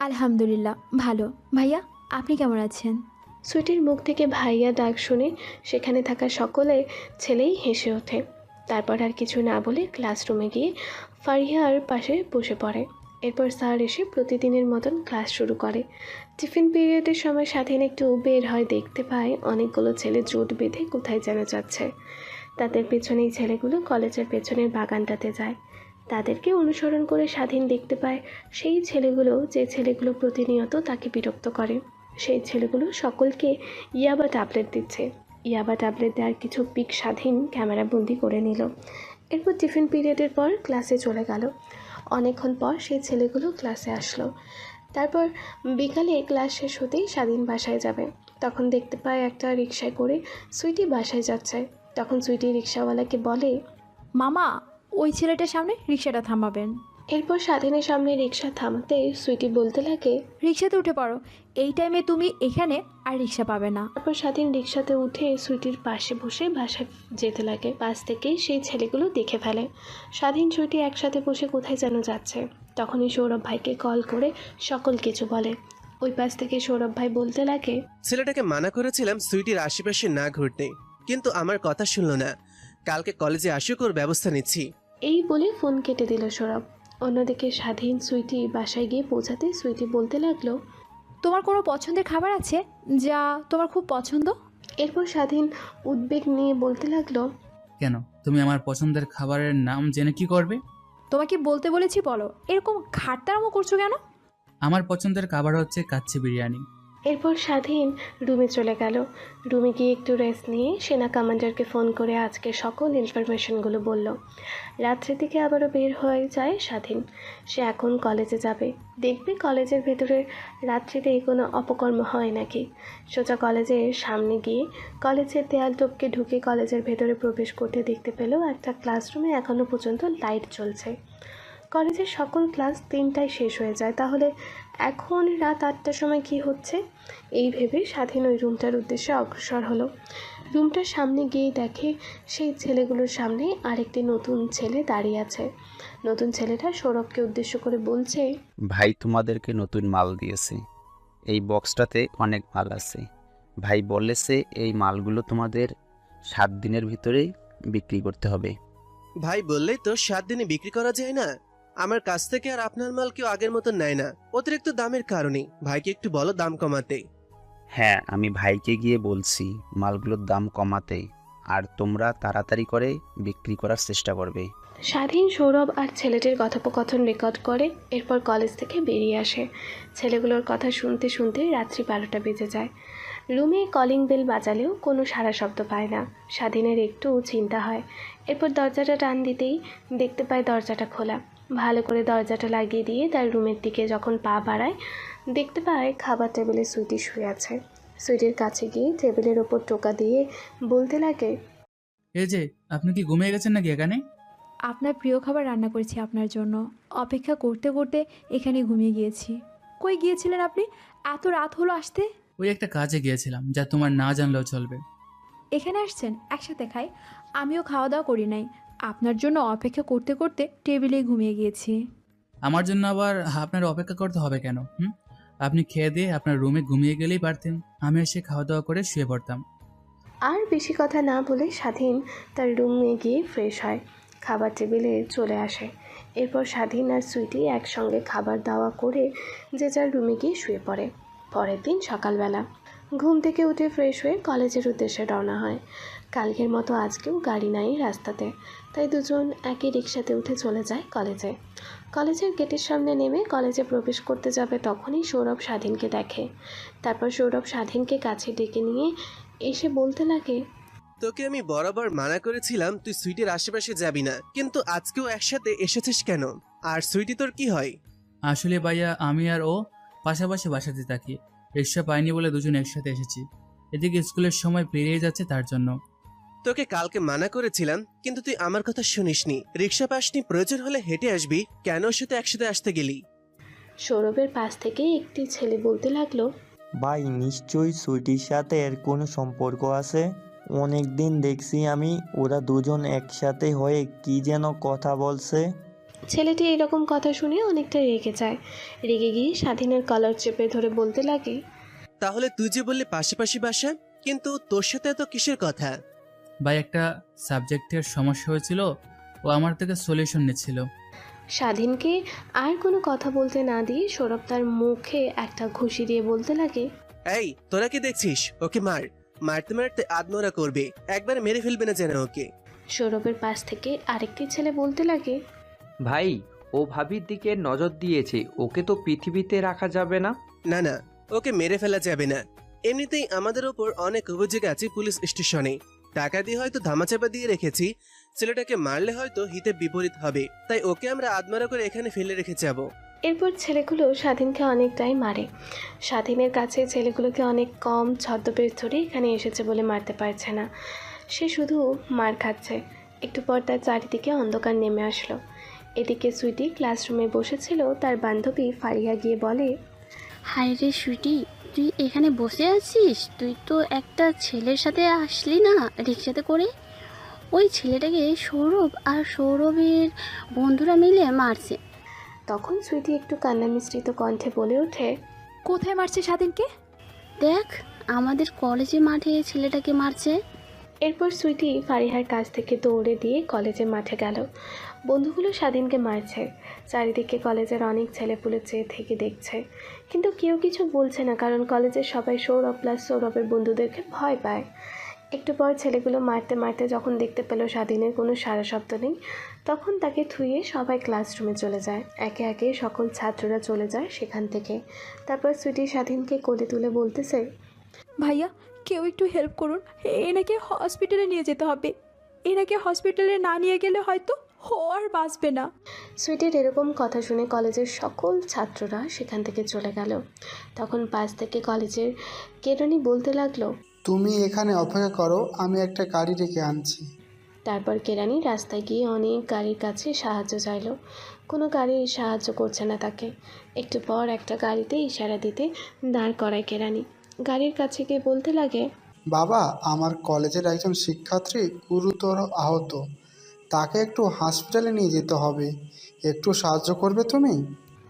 আলহামদুলিল্লাহ ভালো। ভাইয়া আপনি কেমন আছেন? সুইটির মুখ থেকে ভাইয়া ডাক শুনে সেখানে থাকা সকলে ছেলেই হেসে ওঠে। তারপর আর কিছু না বলে ক্লাসরুমে গিয়ে ফারিয়ার পাশে বসে পড়ে। এরপর স্যার এসে প্রতিদিনের মতন ক্লাস শুরু করে। টিফিন পিরিয়ডের সময় স্বাধীন একটু বের হয়, দেখতে পায় অনেকগুলো ছেলে জোট বেঁধে কোথায় যেন যাচ্ছে। তাদের পেছনেই ছেলেগুলো কলেজের পেছনের বাগানটাতে যায়। তাদেরকে অনুসরণ করে স্বাধীন দেখতে পায় সেই ছেলেগুলো, যে ছেলেগুলো প্রতিনিয়ত তাকে বিরক্ত করে। সেই ছেলেগুলো সকলকে ইয়াবা ট্যাবলেট দিচ্ছে। ইয়াবা ট্যাবলেট দেওয়ার কিছু পিক স্বাধীন ক্যামেরাবন্দি করে নিল। এরপর টিফিন পিরিয়ডের পর ক্লাসে চলে গেল। অনেকক্ষণ পর সেই ছেলেগুলো ক্লাসে আসলো। তারপর বিকালে ক্লাস শেষ হতেই স্বাধীন বাসায় যাবে। তখন দেখতে পায় একটা রিক্সায় করে সুইটি বাসায় যাচ্ছে। তখন সুইটি রিক্সাওয়ালাকে বলে, মামা ওই ছেলেটার সামনে রিক্সাটা থামাবেন। এরপর স্বাধীনের সামনে রিক্সা থামাতে সুইটি বলতে লাগে, রিক্সাতে উঠে পড়ো, এই টাইমে তুমি এখানে আর রিক্সা পাবে না। তারপর স্বাধীন রিক্সাতে উঠে সুইটির পাশে বসে বাসায় যেতে লাগে। পাশ থেকে সেই ছেলেগুলো দেখে ফেলে স্বাধীন সুইটি একসাথে বসে কোথায় যেন যাচ্ছে। তখনই সৌরভ ভাইকে কল করে সকল কিছু বলে। ওই পাশ থেকে সৌরভ ভাই বলতে লাগে, ছেলেটাকে মানা করেছিলাম সুইটির আশেপাশে না ঘুরতে, কিন্তু আমার কথা শুনলো না। কালকে কলেজে আসুক, ওর ব্যবস্থা নিচ্ছি। এই বলে ফোন কেটে দিল সৌরভ। অন্যদিকে স্বাধীন সুইটি বাসায় গিয়ে পৌঁছাতে সুইটি বলতে লাগলো, তোমার কোনো পছন্দের খাবার আছে যা তোমার খুব পছন্দ? এরপর স্বাধীন উদ্বেগ নিয়ে বলতে লাগলো, কেন, তুমি আমার পছন্দের খাবারের নাম জেনে কি করবে? তোমাকে বলতে বলেছি বলো, এরকম খাটতারামো করছো কেন? আমার পছন্দের খাবার হচ্ছে কাচ্চি বিরিয়ানি। এরপর স্বাধীন রুমে চলে গেল। রুমে গিয়ে একটু রেস্ট নিয়ে সেনা কমান্ডারকে ফোন করে আজকে সকল ইনফরমেশনগুলো বলল। রাত্রের দিকে আবারও বের হয়ে যায় স্বাধীন। সে এখন কলেজে যাবে, দেখবে কলেজের ভেতরে রাত্রিতে কোনো অপকর্ম হয় নাকি। সোজা কলেজের সামনে গিয়ে কলেজের দেয়াল টপকে ঢুকে কলেজের ভেতরে প্রবেশ করতে দেখতে পেল একটা ক্লাসরুমে এখনও পর্যন্ত লাইট জ্বলছে। কলেজের সকল ক্লাস 3টায় শেষ হয়ে যায়, তাহলে এখন রাত 8টার সময় কি হচ্ছে? এই ভেবে স্বাধীন ওই রুমটার উদ্দেশ্যে অগ্রসর হলো। রুমটার সামনে গিয়ে দেখে সেই ছেলেগুলোর সামনে আরেকটি নতুন ছেলে দাঁড়িয়ে আছে। নতুন ছেলেটা সৌরভকে উদ্দেশ্য করে বলছে, ভাই তোমাদেরকে নতুন মাল দিয়েছে, এই বক্সটাতে অনেক মাল আছে। ভাই বলেছে এই মালগুলো তোমাদের 7 দিনের ভিতরেই বিক্রি করতে হবে। ভাই বললেই তো 7 দিনে বিক্রি করা যায় না। আমার কাছ থেকে আর আপনার মাল কেউ আগের মতো নেয় না, অতিরিক্ত দামের কারণে। ভাইকে একটু বলো দাম কমাতে। হ্যাঁ, আমি ভাইকে গিয়ে বলছি মালগুলোর দাম কমাতে, আর তোমরা তাড়াতাড়ি করে বিক্রি করার চেষ্টা করবে। স্বাধীন সৌরভ আর ছেলেটির কথোপকথন রেকর্ড করে এরপর কলেজ থেকে বেরিয়ে আসে। ছেলেগুলোর কথা শুনতে শুনতে রাত্রি 12টা বেজে যায়। রুমে কলিং বেল বাজালেও কোনো সাড়া শব্দ পায় না। স্বাধীনের একটু চিন্তা হয়। এরপর দরজাটা টান দিতেই দেখতে পায় দরজাটা খোলা। ভালো করে দরজাটা লাগিয়ে দিয়ে তার রুমের দিকে যখন পা বাড়ায় দেখতে পায় খাবার টেবিলে সুইটি শুয়ে আছে। সুইটির কাছে গিয়ে টেবিলের ওপর টোকা দিয়ে বলতে লাগে, এই যে আপনি কি ঘুমিয়ে গেছেন নাকি এখানে? আপনার প্রিয় খাবার রান্না করেছি আপনার জন্য, অপেক্ষা করতে করতে এখানে ঘুমিয়ে গিয়েছি। কই গিয়েছিলেন আপনি? এত রাত হলো আসতে। ওই একটা কাজে গিয়েছিলাম, যা তোমার না জানলেও চলবে। এখানে আসছেন একসাথে খাই। আমিও খাওয়া দাওয়া করি নাই, আপনার জন্য অপেক্ষা করতে করতে টেবিলেই ঘুমিয়ে গিয়েছি। আমার জন্য আবার আপনার অপেক্ষা করতে হবে কেন? আপনি খেয়ে দিয়ে আপনার রুমে ঘুমিয়ে গেলেই পারতেন, আমি এসে খাওয়া দাওয়া করে শুয়ে পড়তাম। আর বেশি কথা না বলে স্বাধীন তার রুমে গিয়ে ফ্রেশ হয়, খাবার টেবিলে চলে আসে। এরপর স্বাধীন আর সুইটি একসঙ্গে খাবার দাওয়া করে যে যার রুমে গিয়ে শুয়ে পড়ে। পরের দিন সকালবেলা ঘুম থেকে উঠে ফ্রেশ হয়ে কলেজের উদ্দেশ্যে রওনা হয়। কালকের মতো আজকেও গাড়ি নাই রাস্তাতে, তাই দুজন একই রিকশাতে উঠে চলে যায় কলেজে। কলেজের গেটের সামনে নেমে কলেজে প্রবেশ করতে যাবে তখনই সৌরভ স্বাধীনকে দেখে। তারপর সৌরভ স্বাধীনকে কাছে ডেকে নিয়ে এসে বলতে লাগে, তোকে আমি বরাবর মানা করেছিলাম তুই সুইটির আশেপাশে যাবি না, কিন্তু আজকেও একসাথে এসেছিস কেন? আর সুইটি তোর কি হয়? আসলে ভাইয়া, আমি আর ও পাশাপাশি বাসাতে থাকি, রিক্সা পাইনি বলে দুজন একসাথে এসেছি। এদিকে স্কুলের সময় পেরিয়ে যাচ্ছে তার জন্য। তোকে কালকে মানা করেছিলাম, কিন্তু তুই আমার কথা শুনিসনি। রিক্সা পাসনি, প্রয়োজন হলে হেঁটে আসবি, কেন ওর সাথে একসাথে আসতে গেলি? সৌরভের পাশ থেকে একটি ছেলে বলতে লাগলো, ভাই নিশ্চয়ই সুইটির সাথে এর কোনো সম্পর্ক আছে। অনেক দিন দেখছি আমি ওরা দুজন একসাথে হয়ে কি যেন কথা বলছে। ছেলেটি এরকম কথা শুনে অনেকটা রেগে যায়। রেগে গিয়ে স্বাধীনের কলার চেপে ধরে বলতে লাগে, তাহলে তুই যে বললি পাশাপাশি বাসা, কিন্তু তোর সাথে এত কিসের কথা? ভাই, একটা সাবজেক্টের সমস্যা হয়েছিল, ও আমার থেকে সলিউশন নিচ্ছিল। স্বাধীনকে আর কোনো কথা বলতে না দিয়ে সৌরভ তার মুখে একটা ঘুষি দিয়ে বলতে লাগে, এই তোরা কি দেখছিস? ওকে মার, মারতে মারতে আদমরা করবে, একবার মেরে ফেলবে না যেন ওকে। সৌরভের পাশ থেকে আরেকটি ছেলে বলতে লাগে, ভাই ও ভাবির দিকে নজর দিয়েছে, ওকে তো পৃথিবীতে রাখা যাবে না। না না, ওকে মেরে ফেলা যাবে না। এমনিতেই আমাদের ওপর অনেক অভিযোগ আছে পুলিশ স্টেশনে, টাকা দিয়ে হয়তো ধামাচাপা দিয়ে রেখেছি। ছেলেটাকে মারলে হয়তো হিতে বিপরীত হবে, তাই ওকে আমরা আদমারা করে এখানে ফেলে রেখে যাব। এরপর ছেলেগুলো স্বাধীনকে অনেকটাই মারে। স্বাধীনের কাছে ছেলেগুলোকে অনেক কম ছদ্মবেশ ধরে এখানে এসেছে বলে মারতে পারছে না, সে শুধু মার খাচ্ছে। একটু পর তার চারিদিকে অন্ধকার নেমে আসলো। এদিকে সুইটি ক্লাসরুমে বসেছিল, তার বান্ধবী ফারিয়া গিয়ে বলে, হায় রে সুইটি, তুই এখানে বসে আছিস? তুই তো একটা ছেলের সাথে আসলি না রিক্সাতে করে? ওই ছেলেটাকে সৌরভ আর সৌরভের বন্ধুরা মিলে মারছে। তখন সুইটি একটু কান্না মিশ্রিত কণ্ঠে বলে ওঠে, কোথায় মারছে স্বাধীনকে? দেখ, আমাদের কলেজে মাঠে ছেলেটাকে মারছে। এরপর সুইটি ফারিহার কাছ থেকে দৌড়ে দিয়ে কলেজের মাঠে গেল। বন্ধুগুলো স্বাধীনকে মারছে। চারিদিকে কলেজের অনেক ছেলেপুলে চেয়ে থেকে দেখছে, কিন্তু কেউ কিছু বলছে না, কারণ কলেজের সবাই সৌরভ প্লাস সৌরভের বন্ধুদেরকে ভয় পায়। একটু পর ছেলেগুলো মারতে মারতে যখন দেখতে পেল স্বাধীনের কোনো সারা শব্দ নেই, তখন তাকে থুয়ে সবাই ক্লাসরুমে চলে যায়। একে একে সকল ছাত্ররা চলে যায় সেখান থেকে। তারপর সুইটি স্বাধীনকে কোলে তুলে বলতেছে, ভাইয়া কেউ একটু হেল্প করুন, এনাকে হসপিটালে নিয়ে যেতে হবে। এনাকে হসপিটালে না নিয়ে গেলে হয়তো ও আর বাঁচবে না। সুইটির এরকম কথা শুনে কলেজের সকল ছাত্ররা সেখান থেকে চলে গেল। তখন পাশ থেকে কলেজের কেরানি বলতে লাগলো, তুমি এখানে অপেক্ষা করো, আমি একটা গাড়ি ডেকে আনছি। তারপর কেরানি রাস্তায় গিয়ে অনেক গাড়ির কাছে সাহায্য চাইল, কোনো গাড়ি সাহায্য করছে না তাকে। একটু পর একটা গাড়িতে ইশারা দিতে দাঁড় করায় কেরানি। গাড়ির কাছে গিয়ে বলতে লাগে, বাবা, আমার কলেজের একজন শিক্ষার্থী গুরুতর আহত, তাকে একটু হসপিটালে নিয়ে যেতে হবে, একটু সাহায্য করবে তুমি?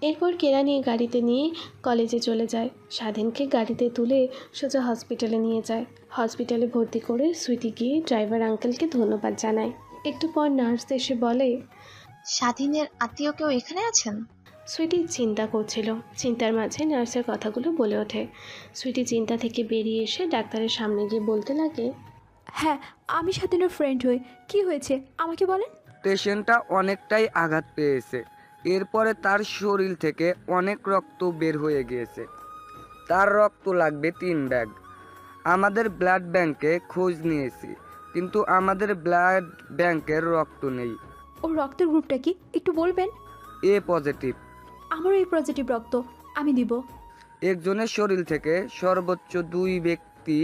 এরপর কেরানি গাড়িতে নিয়ে কলেজে চলে যায়। স্বাধীনকে গাড়িতে তুলে সোজা হসপিটালে নিয়ে যায়। হসপিটালে ভর্তি করে সুইটি গিয়ে ড্রাইভার আঙ্কেলকে ধন্যবাদ জানায়। একটু পর নার্স এসে বলে, স্বাধীনের আত্মীয় কেউ এখানে আছেন? সুইটি চিন্তা করছিল। চিন্তার মাঝে নার্সের কথাগুলো বলে ওঠে। সুইটি চিন্তা থেকে বেরিয়ে এসে ডাক্তারের সামনে গিয়ে বলতে লাগে, হ্যাঁ, আমি স্বাধীনের ফ্রেন্ড হই। কি হয়েছে আমাকে বলেন। পেশেন্টটা অনেকটাই আঘাত পেয়েছে, এরপরে তার শরীর থেকে অনেক রক্ত বের হয়ে গিয়েছে। তার রক্ত লাগবে 3 ব্যাগ। আমাদের ব্লাড ব্যাংকে খোঁজ নিয়েছি, কিন্তু আমাদের ব্লাড ব্যাংকের রক্ত নেই। ওর রক্তের গ্রুপটা কি একটু বলবেন? এ পজিটিভ। আমারও এই পজিটিভ রক্ত, আমি দিব। একজনের শরীর থেকে সর্বোচ্চ 2 ব্যক্তি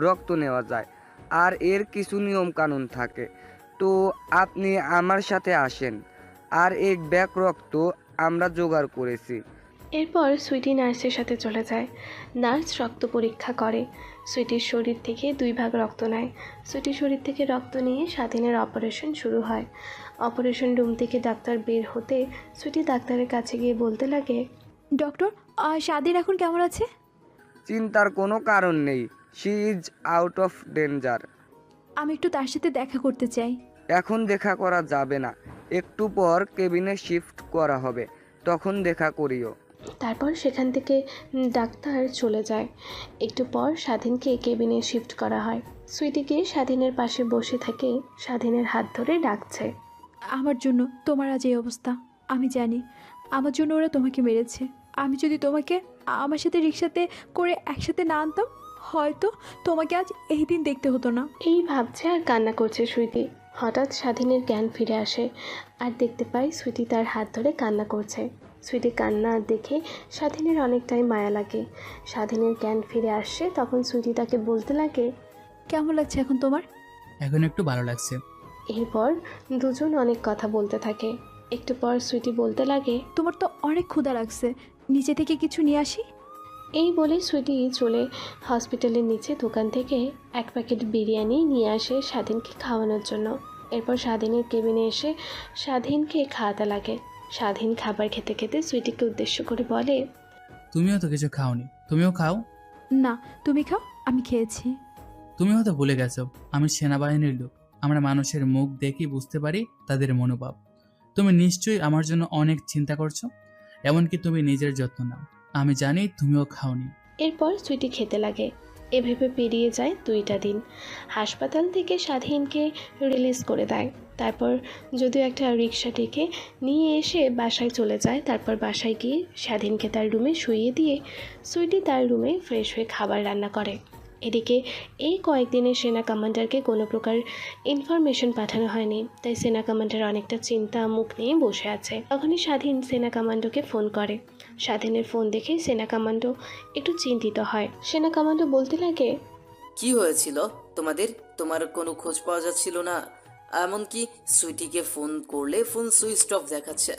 রক্ত নেওয়া যায়, আর এর কিছু নিয়ম কানুন থাকে। তো আপনি আমার সাথে আসেন, আর 1 ব্যাগ রক্ত আমরা জোগাড় করেছি। এরপর সুইটি নার্সের সাথে চলে যায়। নার্স রক্ত পরীক্ষা করে। সুইটির শরীর থেকে 2 ভাগ রক্ত নেয়। সুইটির শরীর থেকে রক্ত নিয়ে স্বাধীনের অপারেশন শুরু হয়। অপারেশন রুম থেকে ডাক্তার বের হতে সুইটি ডাক্তারের কাছে গিয়ে বলতে লাগে, ডক্টর, স্বাধীন এখন কেমন আছে? চিন্তার কোনো কারণ নেই, she is out of danger. আমি একটু তার সাথে দেখা করতে চাই। এখন দেখা করা যাবে না, একটু পর কেবিনে শিফট করা হবে, তখন দেখা করিও। তারপর সেখান থেকে ডাক্তার চলে যায়। একটু পর স্বাধীনকে কেবিনে শিফট করা হয়। সুইটিকে স্বাধীনের পাশে বসে থেকে স্বাধীনের হাত ধরে ডাকছে, আমার জন্য তোমার আজ এই অবস্থা। আমি জানি আমার জন্য ওরা তোমাকে মেরেছে। আমি যদি তোমাকে আমার সাথে রিক্সাতে করে একসাথে না আনতাম, হয়তো তোমাকে আজ এই দিন দেখতে হতো না। এই ভাবছে আর কান্না করছে সুইটি। হঠাৎ স্বাধীনের জ্ঞান ফিরে আসে আর দেখতে পাই সুইটি তার হাত ধরে কান্না করছে। সুইটি কান্না দেখে স্বাধীনের অনেকটাই মায়া লাগে। স্বাধীনের জ্ঞান ফিরে আসছে, তখন সুইটি তাকে বলতে লাগে, কেমন লাগছে এখন তোমার? এখন একটু ভালো লাগছে। এরপর দুজন অনেক কথা বলতে থাকে। একটু পর সুইটি বলতে লাগে, তোমার তো অনেক ক্ষুধা লাগছে, নিচে থেকে কিছু নিয়ে আসি? এই বলে সুইটি চলে হসপিটালের নিচে দোকান থেকে 1 প্যাকেট বিরিয়ানি নিয়ে আসে স্বাধীনকে খাওয়ানোর জন্য। এরপর স্বাধীনের কেবিনে এসে স্বাধীনকে খাওয়াতে লাগে। স্বাধীন খাবার খেতে খেতে সুইটিকে উদ্দেশ্য করে বলে, তুমিও তো কিছু খাওনি, তুমিও খাও। না, তুমি খাও, আমি খেয়েছি। তুমি হয়তো ভুলে গেছো, আমি সেনাবাহিনীর লোক। আমরা মানুষের মুখ দেখেই বুঝতে পারি তাদের মনোভাব। তুমি নিশ্চয়ই আমার জন্য অনেক চিন্তা করছো, এমনকি তুমি নিজের যত্ন নাও। আমি জানি তুমিও খাওনি। এরপর সুইটি খেতে লাগে। এভাবে পেরিয়ে যায় 2টা দিন। হাসপাতাল থেকে স্বাধীনকে রিলিজ করে দেয়। তারপর যদিও একটা রিক্সা ডেকে নিয়ে এসে বাসায় চলে যায়। তারপর বাসায় গিয়ে স্বাধীনকে তার রুমে শুইয়ে দিয়ে সুইটি তার রুমে ফ্রেশ হয়ে খাবার রান্না করে। এদিকে এই কয়েকদিনে সেনা কমান্ডারকে কোনো প্রকার ইনফরমেশন পাঠানো হয়নি, তাই সেনা কমান্ডার অনেকটা চিন্তা মুখ নিয়ে বসে আছে। তখনই স্বাধীন সেনা কমান্ডোকে ফোন করে। স্বাধীনের ফোন দেখে সেনা কমান্ডো একটু চিন্তিত হয়। সেনা কমান্ডো বলতে লাগে, কি হয়েছিল তোমাদের? তোমার কোনো খোঁজ পাওয়া যাচ্ছিল না, এমনকি সুইটিকে ফোন করলে ফোন সুইচ অফ দেখাচ্ছে।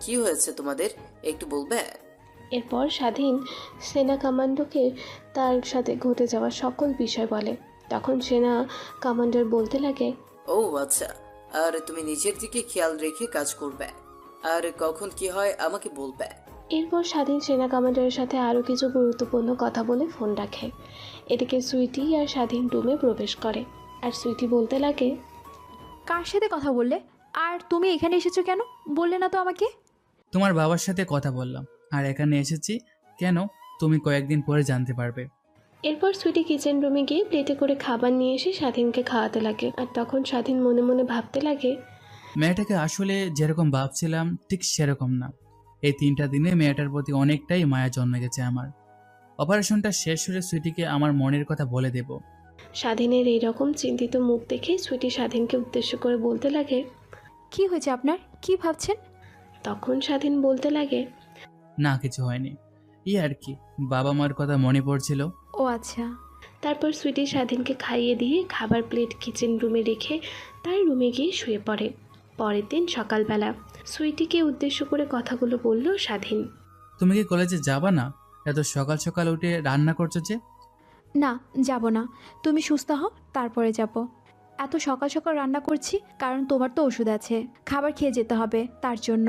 কি হয়েছে তোমাদের, একটু বলবে? এরপর স্বাধীন সেনা কমান্ডোকে তার সাথে ঘটে যাওয়া সকল বিষয় বলে। তখন সেনা কমান্ডার বলতে লাগে, ও আচ্ছা, আর তুমি নিজের দিকে খেয়াল রেখে কাজ করবে, আর কখন কি হয় আমাকে বলবে। এরপর স্বাধীন সেনা কমান্ডারের সাথে আরও কিছু গুরুত্বপূর্ণ কথা বলে ফোন রাখে। এদিকে সুইটি আর স্বাধীন রুমে প্রবেশ করে। আর সুইটি বলতে লাগে, কার সাথে কথা বললে? আর তুমি এখানে এসেছো কেন, বললে না তো আমাকে? তোমার বাবার সাথে কথা বললাম, আর এখানে এসেছি কেন তুমি কয়েকদিন পরে জানতে পারবে। এরপর সুইটি কিচেন রুমে গিয়ে প্লেটে করে খাবার নিয়ে এসে স্বাধীনকে খাওয়াতে লাগে। আর তখন স্বাধীন মনে মনে ভাবতে লাগে, মেয়েটাকে আসলে যেরকম ভাবছিলাম ঠিক সেরকম না। এই 3টা দিনে মেয়েটার প্রতি অনেকটাই মায়া জন্মে গেছে আমার। অপারেশনটা শেষ হলে সুইটিকে আমার মনের কথা বলে দেব। স্বাধীনের এইরকম চিন্তিত মুখ দেখে সুইটি স্বাধীনকে উদ্দেশ্য করে বলতে লাগে, কি হয়েছে আপনার, কি ভাবছেন? তখন স্বাধীন বলতে লাগে, না কিছু হয়নি, আর কি, বাবা মার কথা মনে পড়ছিল। ও আচ্ছা। তারপর সুইটি স্বাধীনকে খাইয়ে দিয়ে খাবার প্লেট কিচেন রুমে রেখে তার রুমে গিয়ে শুয়ে পড়ে। পরের দিন সকালবেলা সুইটিকে উদ্দেশ্য করে কথাগুলো বলল স্বাধীন। তুমি কি কলেজে যাবা না? এত সকাল সকাল উঠে রান্না করছো যে? না, যাব না। তুমি সুস্থ হও, তারপরে যাব। এত সকাল সকাল রান্না করছি কারণ তোমার তো ওষুধ আছে, খাবার খেয়ে যেতে হবে তার জন্য।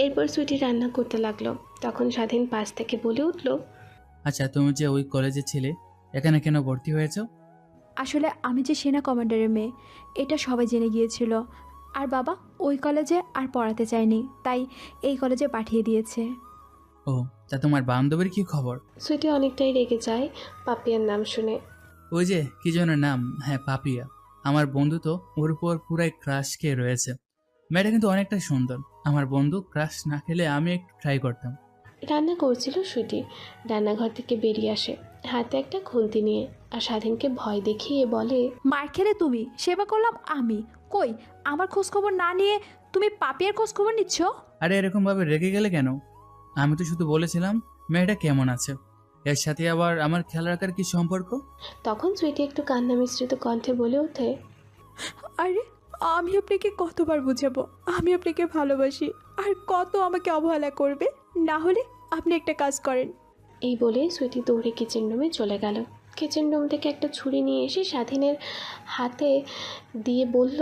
এরপর সুইটি রান্না করতে লাগলো। তখন স্বাধীন পাশ থেকে বলে উঠল, আচ্ছা, তুমি যে ওই কলেজে ছিলে, এখানে কেন ভর্তি হয়েছো? আসলে আমি যে সেনা কমান্ডারের মেয়ে, এটা সবাই জেনে গিয়েছিল। আর বাবা ওই কলেজে আর পড়াতে চায়নি, তাই এই কলেজে পাঠিয়ে দিয়েছে। ও, তা তোমার বান্ধবীর কি খবর? সুইটি অনেকটাই রেগে যায় পাপিয়ার নাম শুনে। ওই যে কি যেন নাম, হ্যাঁ পাপিয়া। আমার বন্ধু তো ওর উপর পুরাই ক্রাশ খেয়ে রয়েছে। মেয়েটা কিন্তু অনেকটাই সুন্দর। আমার বন্ধু ক্রাশ না খেলে আমি একটু ট্রাই করতাম। রান্না করছিল সুইটি। রান্নাঘর থেকে বেরিয়ে আসে হাতে একটা খুন্তি নিয়ে, আর স্বাধীনকে ভয় দেখিয়ে বলে, মার খেলে তুমি, সেবা করলাম আমি। কই, আমার খোঁজ খবর না নিয়ে তুমি পাপিয়ার খোঁজ খবর নিচ্ছ? আরে এরকম ভাবে রেগে গেলে কেন? আমি তো শুধু বলেছিলাম মেয়েটা কেমন আছে, এর সাথে আবার আমার খেয়াল রাখার কি সম্পর্ক? তখন সুইটি একটু কান্না মিশ্রিত কণ্ঠে বলে ওঠে, আরে আমি আপনাকে কতবার বুঝাবো আমি আপনাকে ভালোবাসি, আর কত আমাকে অবহেলা করবে? না হলে আপনি একটা কাজ করেন। এই বলে সুইটি দৌড়ে কিচেন রুমে চলে গেল। কিচেন রুম থেকে একটা ছুরি নিয়ে এসে স্বাধীনের হাতে দিয়ে বলল,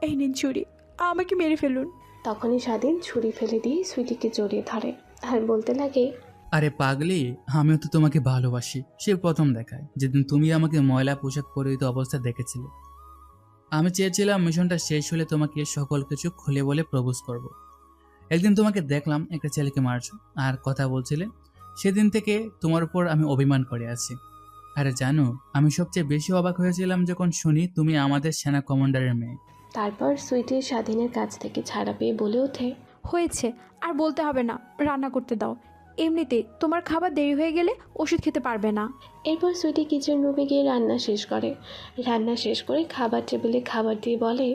এই নিন ছুরি, আমাকে মেরে ফেলুন। তখনই স্বাধীন ছুরি ফেলে দিয়ে সুইটিকে জড়িয়ে ধরে আর বলতে লাগে, আরে পাগলি, আমিও তো তোমাকে ভালোবাসি। সে প্রথম দেখায় যেদিন তুমি আমাকে ময়লা পোশাক পরিহিত অবস্থায় দেখেছিলে। আমি চেয়েছিলাম মিশনটা শেষ হলে তোমাকে সকল কিছু খুলে বলে প্রপোজ করব। একদিন তোমাকে দেখলাম একটা ছেলেকে মারছো আর কথা বলছিলে। সেদিন থেকে তোমার উপর আমি অভিমান করে আছি। আরে জানো, আমি সবচেয়ে বেশি অবাক হয়েছিলাম যখন শুনি তুমি আমাদের সেনা কমান্ডারের মেয়ে। তারপর সুইটি স্বাধীনের কাছ থেকে ছাড়া পেয়ে বলে ওঠে, হয়েছে, আর বলতে হবে না, রান্না করতে দাও। এমনিতে তোমার খাবার দেরি হয়ে গেলে ওষুধ খেতে পারবে না। এরপর সুইটি কিচেন রুমে গিয়ে রান্না শেষ করে। রান্না শেষ করে খাবার টেবিলে খাবার দিয়ে বলে,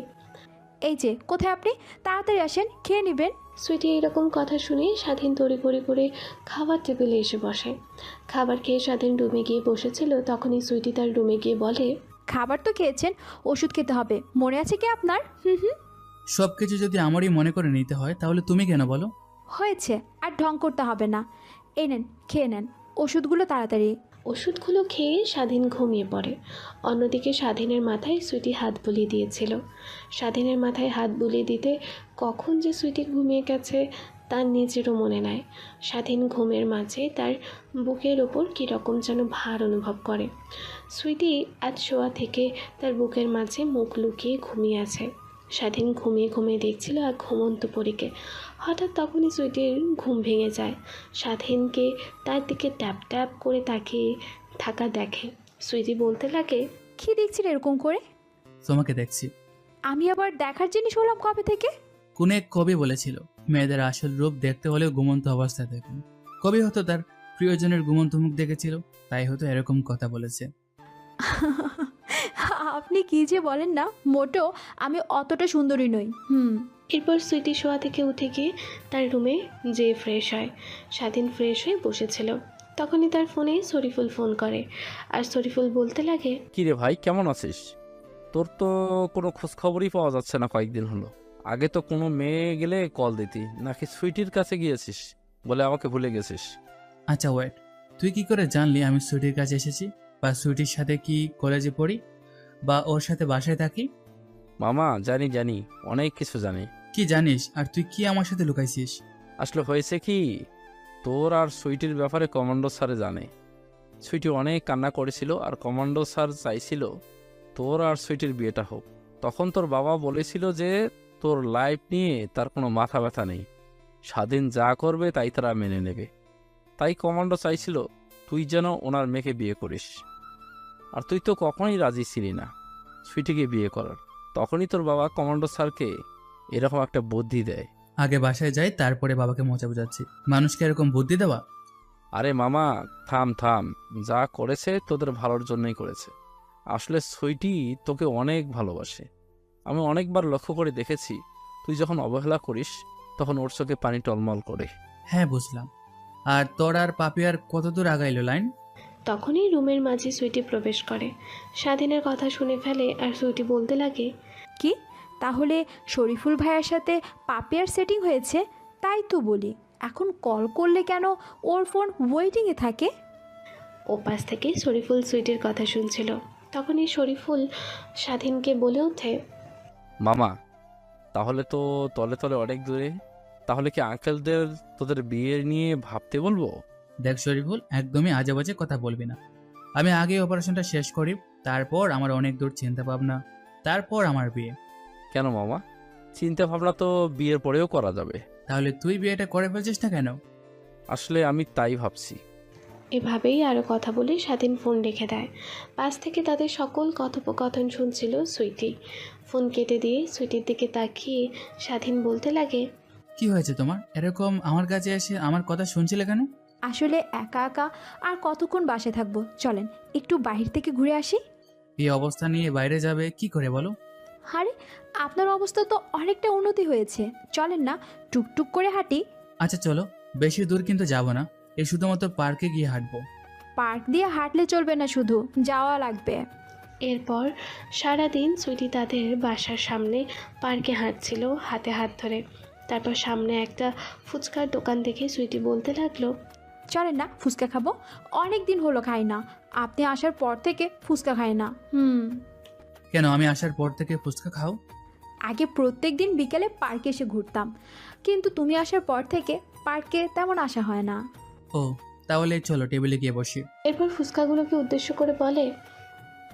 এই যে কোথায় আপনি, তাড়াতাড়ি আসেন, খেয়ে নেবেন। সুইটি এরকম কথা শুনে স্বাধীন তড়িঘড়ি করে খাবার টেবিলে এসে বসে। খাবার খেয়ে স্বাধীন রুমে গিয়ে বসেছিল, তখনই সুইটি তার রুমে গিয়ে বলে, খাবার তো খেয়েছেন, ওষুধ খেতে হবে, মনে আছে কি আপনার? হুম হুম। সবকিছু যদি আমারই মনে করে নিতে হয় তাহলে তুমি কেন বলো? হয়েছে, আর ঢং করতে হবে না। এই নেন, খেয়ে নেন ওষুধগুলো তাড়াতাড়ি। ওষুধগুলো খেয়ে স্বাধীন ঘুমিয়ে পড়ে। অন্যদিকে স্বাধীনের মাথায় সুইটি হাত বুলিয়ে দিয়েছিল। স্বাধীনের মাথায় হাত বুলিয়ে দিতে কখন যে সুইটি ঘুমিয়ে গেছে তার নিজেরও মনে নাই। স্বাধীন ঘুমের মাঝে তার বুকের ওপর কীরকম যেন ভার অনুভব করে। সুইটি আজ শোয়া থেকে তার বুকের মাঝে মুখ লুকিয়ে ঘুমিয়ে আছে। স্বাধীন ঘুমিয়ে ঘুমিয়ে দেখছিল এক ঘুমন্ত পরীকে। হঠাৎ তখনই সুইটির ঘুম ভেঙে যায়। স্বাধীনকে তার দিকে ট্যাপ ট্যাপ করে তাকিয়ে থাকা দেখে। সুইটি বলতে লাগে, কি দেখছিল এরকম করে? তোমাকে দেখছি। আমি আবার দেখার জিনিস হলাম কবে থেকে? কোন এক কবি বলেছিল, মেয়েদের আসল রূপ দেখতে হলেও ঘুমন্ত অবস্থায় দেখুন। কবি হয়তো তার প্রিয়জনের ঘুমন্ত মুখ দেখেছিল, তাই হয়তো এরকম কথা বলেছে। আপনি কি যে বলেন না, মোটেও আমি অতটা সুন্দরী নই। এরপর সুইটি শোয়া থেকে উঠে গিয়ে তার রুমে যেয়ে ফ্রেশ হয়। স্বাধীন ফ্রেশ হয়ে বসেছিল, তখনই তার ফোনে শরীফুল ফোন করে। আর শরীফুল বলতে লাগে, কিরে ভাই, কেমন আছিস? তোর তো কোনো খোঁজ খবরই পাওয়া যাচ্ছে না কয়েকদিন হলো। আগে তো কোনো মেয়ে গেলে কল দিতি, নাকি সুইটির কাছে গিয়েছিস বলে আমাকে ভুলে গেছিস? আচ্ছা ওয়েট, তুই কি করে জানলি আমি সুইটির কাছে এসেছি, বা সুইটির সাথে কি কলেজে পড়ি, বা ওর সাথে বাসায় থাকি? মামা জানি জানি, অনেক কিছু জানি। কি জানিস, আর তুই কি আমার সাথে লুকাইছিস? আসলে হয়েছে কি, তোর আর সুইটির ব্যাপারে কমান্ডো স্যারে জানে। সুইটি অনেক কান্না করেছিল, আর কমান্ডো স্যার চাইছিল তোর আর সুইটির বিয়েটা হোক। তখন তোর বাবা বলেছিল যে তোর লাইফ নিয়ে তার কোনো মাথা ব্যথা নেই, স্বাধীন যা করবে তাই তারা মেনে নেবে। তাই কমান্ডো চাইছিল তুই যেন ওনার মেয়েকে বিয়ে করিস। আর তুই তো কখনোই রাজি ছিলি না সুইটিকে বিয়ে করার। তখনই তোর বাবা কমান্ডো স্যারকে এরকম একটা বুদ্ধি দেয়। আগে বাসায় যাই, তারপরে বাবাকে মজা বোঝাচ্ছি। মানুষকে এরকম বুদ্ধি দেওয়া? আরে মামা থাম থাম, যা করেছে তোদের ভালোর জন্যই করেছে। আসলে সুইটি তোকে অনেক ভালোবাসে। আমি অনেকবার লক্ষ্য করে দেখেছি, তুই যখন অবহেলা করিস তখন ওর চোখে পানি টলমল করে। হ্যাঁ বুঝলাম। আর তোর আর পাপিয়ার কত দূর আগাইলো লাইন? তখনই রুমের মাঝে সুইটি প্রবেশ করে। স্বাধীনের কথা শুনে ফেলে আর সুইটি বলতে লাগে, কি তাহলে শরীফুল ভাইয়ের সাথে পাপিয়ার সেটিং হয়েছে? তাই তো বলি, এখন কল করলে কেন ওর ফোন ওয়েটিংয়ে থাকে? ওপাশ থেকে শরীফুল সুইটির কথা শুনছিল। তখনই শরীফুল স্বাধীনকে বলে ওঠে, মামা, তাহলে তো তলে তলে অনেক দূরে। তাহলে কি আঙ্কেলদের তোদের বিয়ে নিয়ে ভাবতে বলবো? দেখ শরীফুল, একদমই আজে বাজে কথা বলবি না। আমি আগে অপারেশনটা শেষ করি, তারপর আমার অনেক দূর চিন্তা ভাবনা, তারপর আমার বিয়ে। কেন মামা? চিন্তা ভাবনা তো বিয়ের পরেও করা যাবে। তাহলে তুই বিয়েটা করে ফেলছিস না কেন? আসলে আমি তাই ভাবছি। এভাবেই আরও কথা বলে স্বাধীন ফোন রেখে দেয়। পাশ থেকে তাদের সকল কথোপকথন শুনছিল সুইটি। ফোন কেটে দিয়ে সুইটির দিকে তাকিয়ে স্বাধীন বলতে লাগে, কি হয়েছে তোমার? এরকম আমার কাছে এসে আমার কথা শুনছিলে কেন? আসলে একা একা আর কতক্ষণ বাসে থাকবো, চলেন একটু বাইরে থেকে ঘুরে আসি। এই অবস্থা নিয়ে বাইরে যাবে কি করে বলো? আরে আপনার অবস্থা তো অনেকটা উন্নতি হয়েছে, চলেন না টুকটুক করে হাঁটি। আচ্ছা চলো, বেশি দূর কিন্তু যাব না, এই শুধুমাত্র পার্কে গিয়ে হাঁটবো। পার্ক দিয়ে হাঁটলে চলবে না, শুধু যাওয়া লাগবে। এরপর সারাদিন সুইটি তাদের বাসার সামনে পার্কে হাঁটছিল হাতে হাত ধরে। তারপর সামনে একটা ফুচকার দোকান দেখে সুইটি বলতে লাগলো, চলেন না ফুচকা খাবো, অনেক দিন হলো খাই না, আপনি আসার পর থেকে ফুচকা খাই না। কেন, আমি আসার পর থেকে ফুচকা খাও? আগে প্রত্যেক দিন বিকেলে পার্কে এসে ঘুরতাম, কিন্তু তুমি আসার পর থেকে পার্কে তেমন আসা হয় না। ও, তাহলে চলো টেবিলে গিয়ে বসি। এরপর ফুচকাগুলোকে উদ্দেশ্য করে বলে,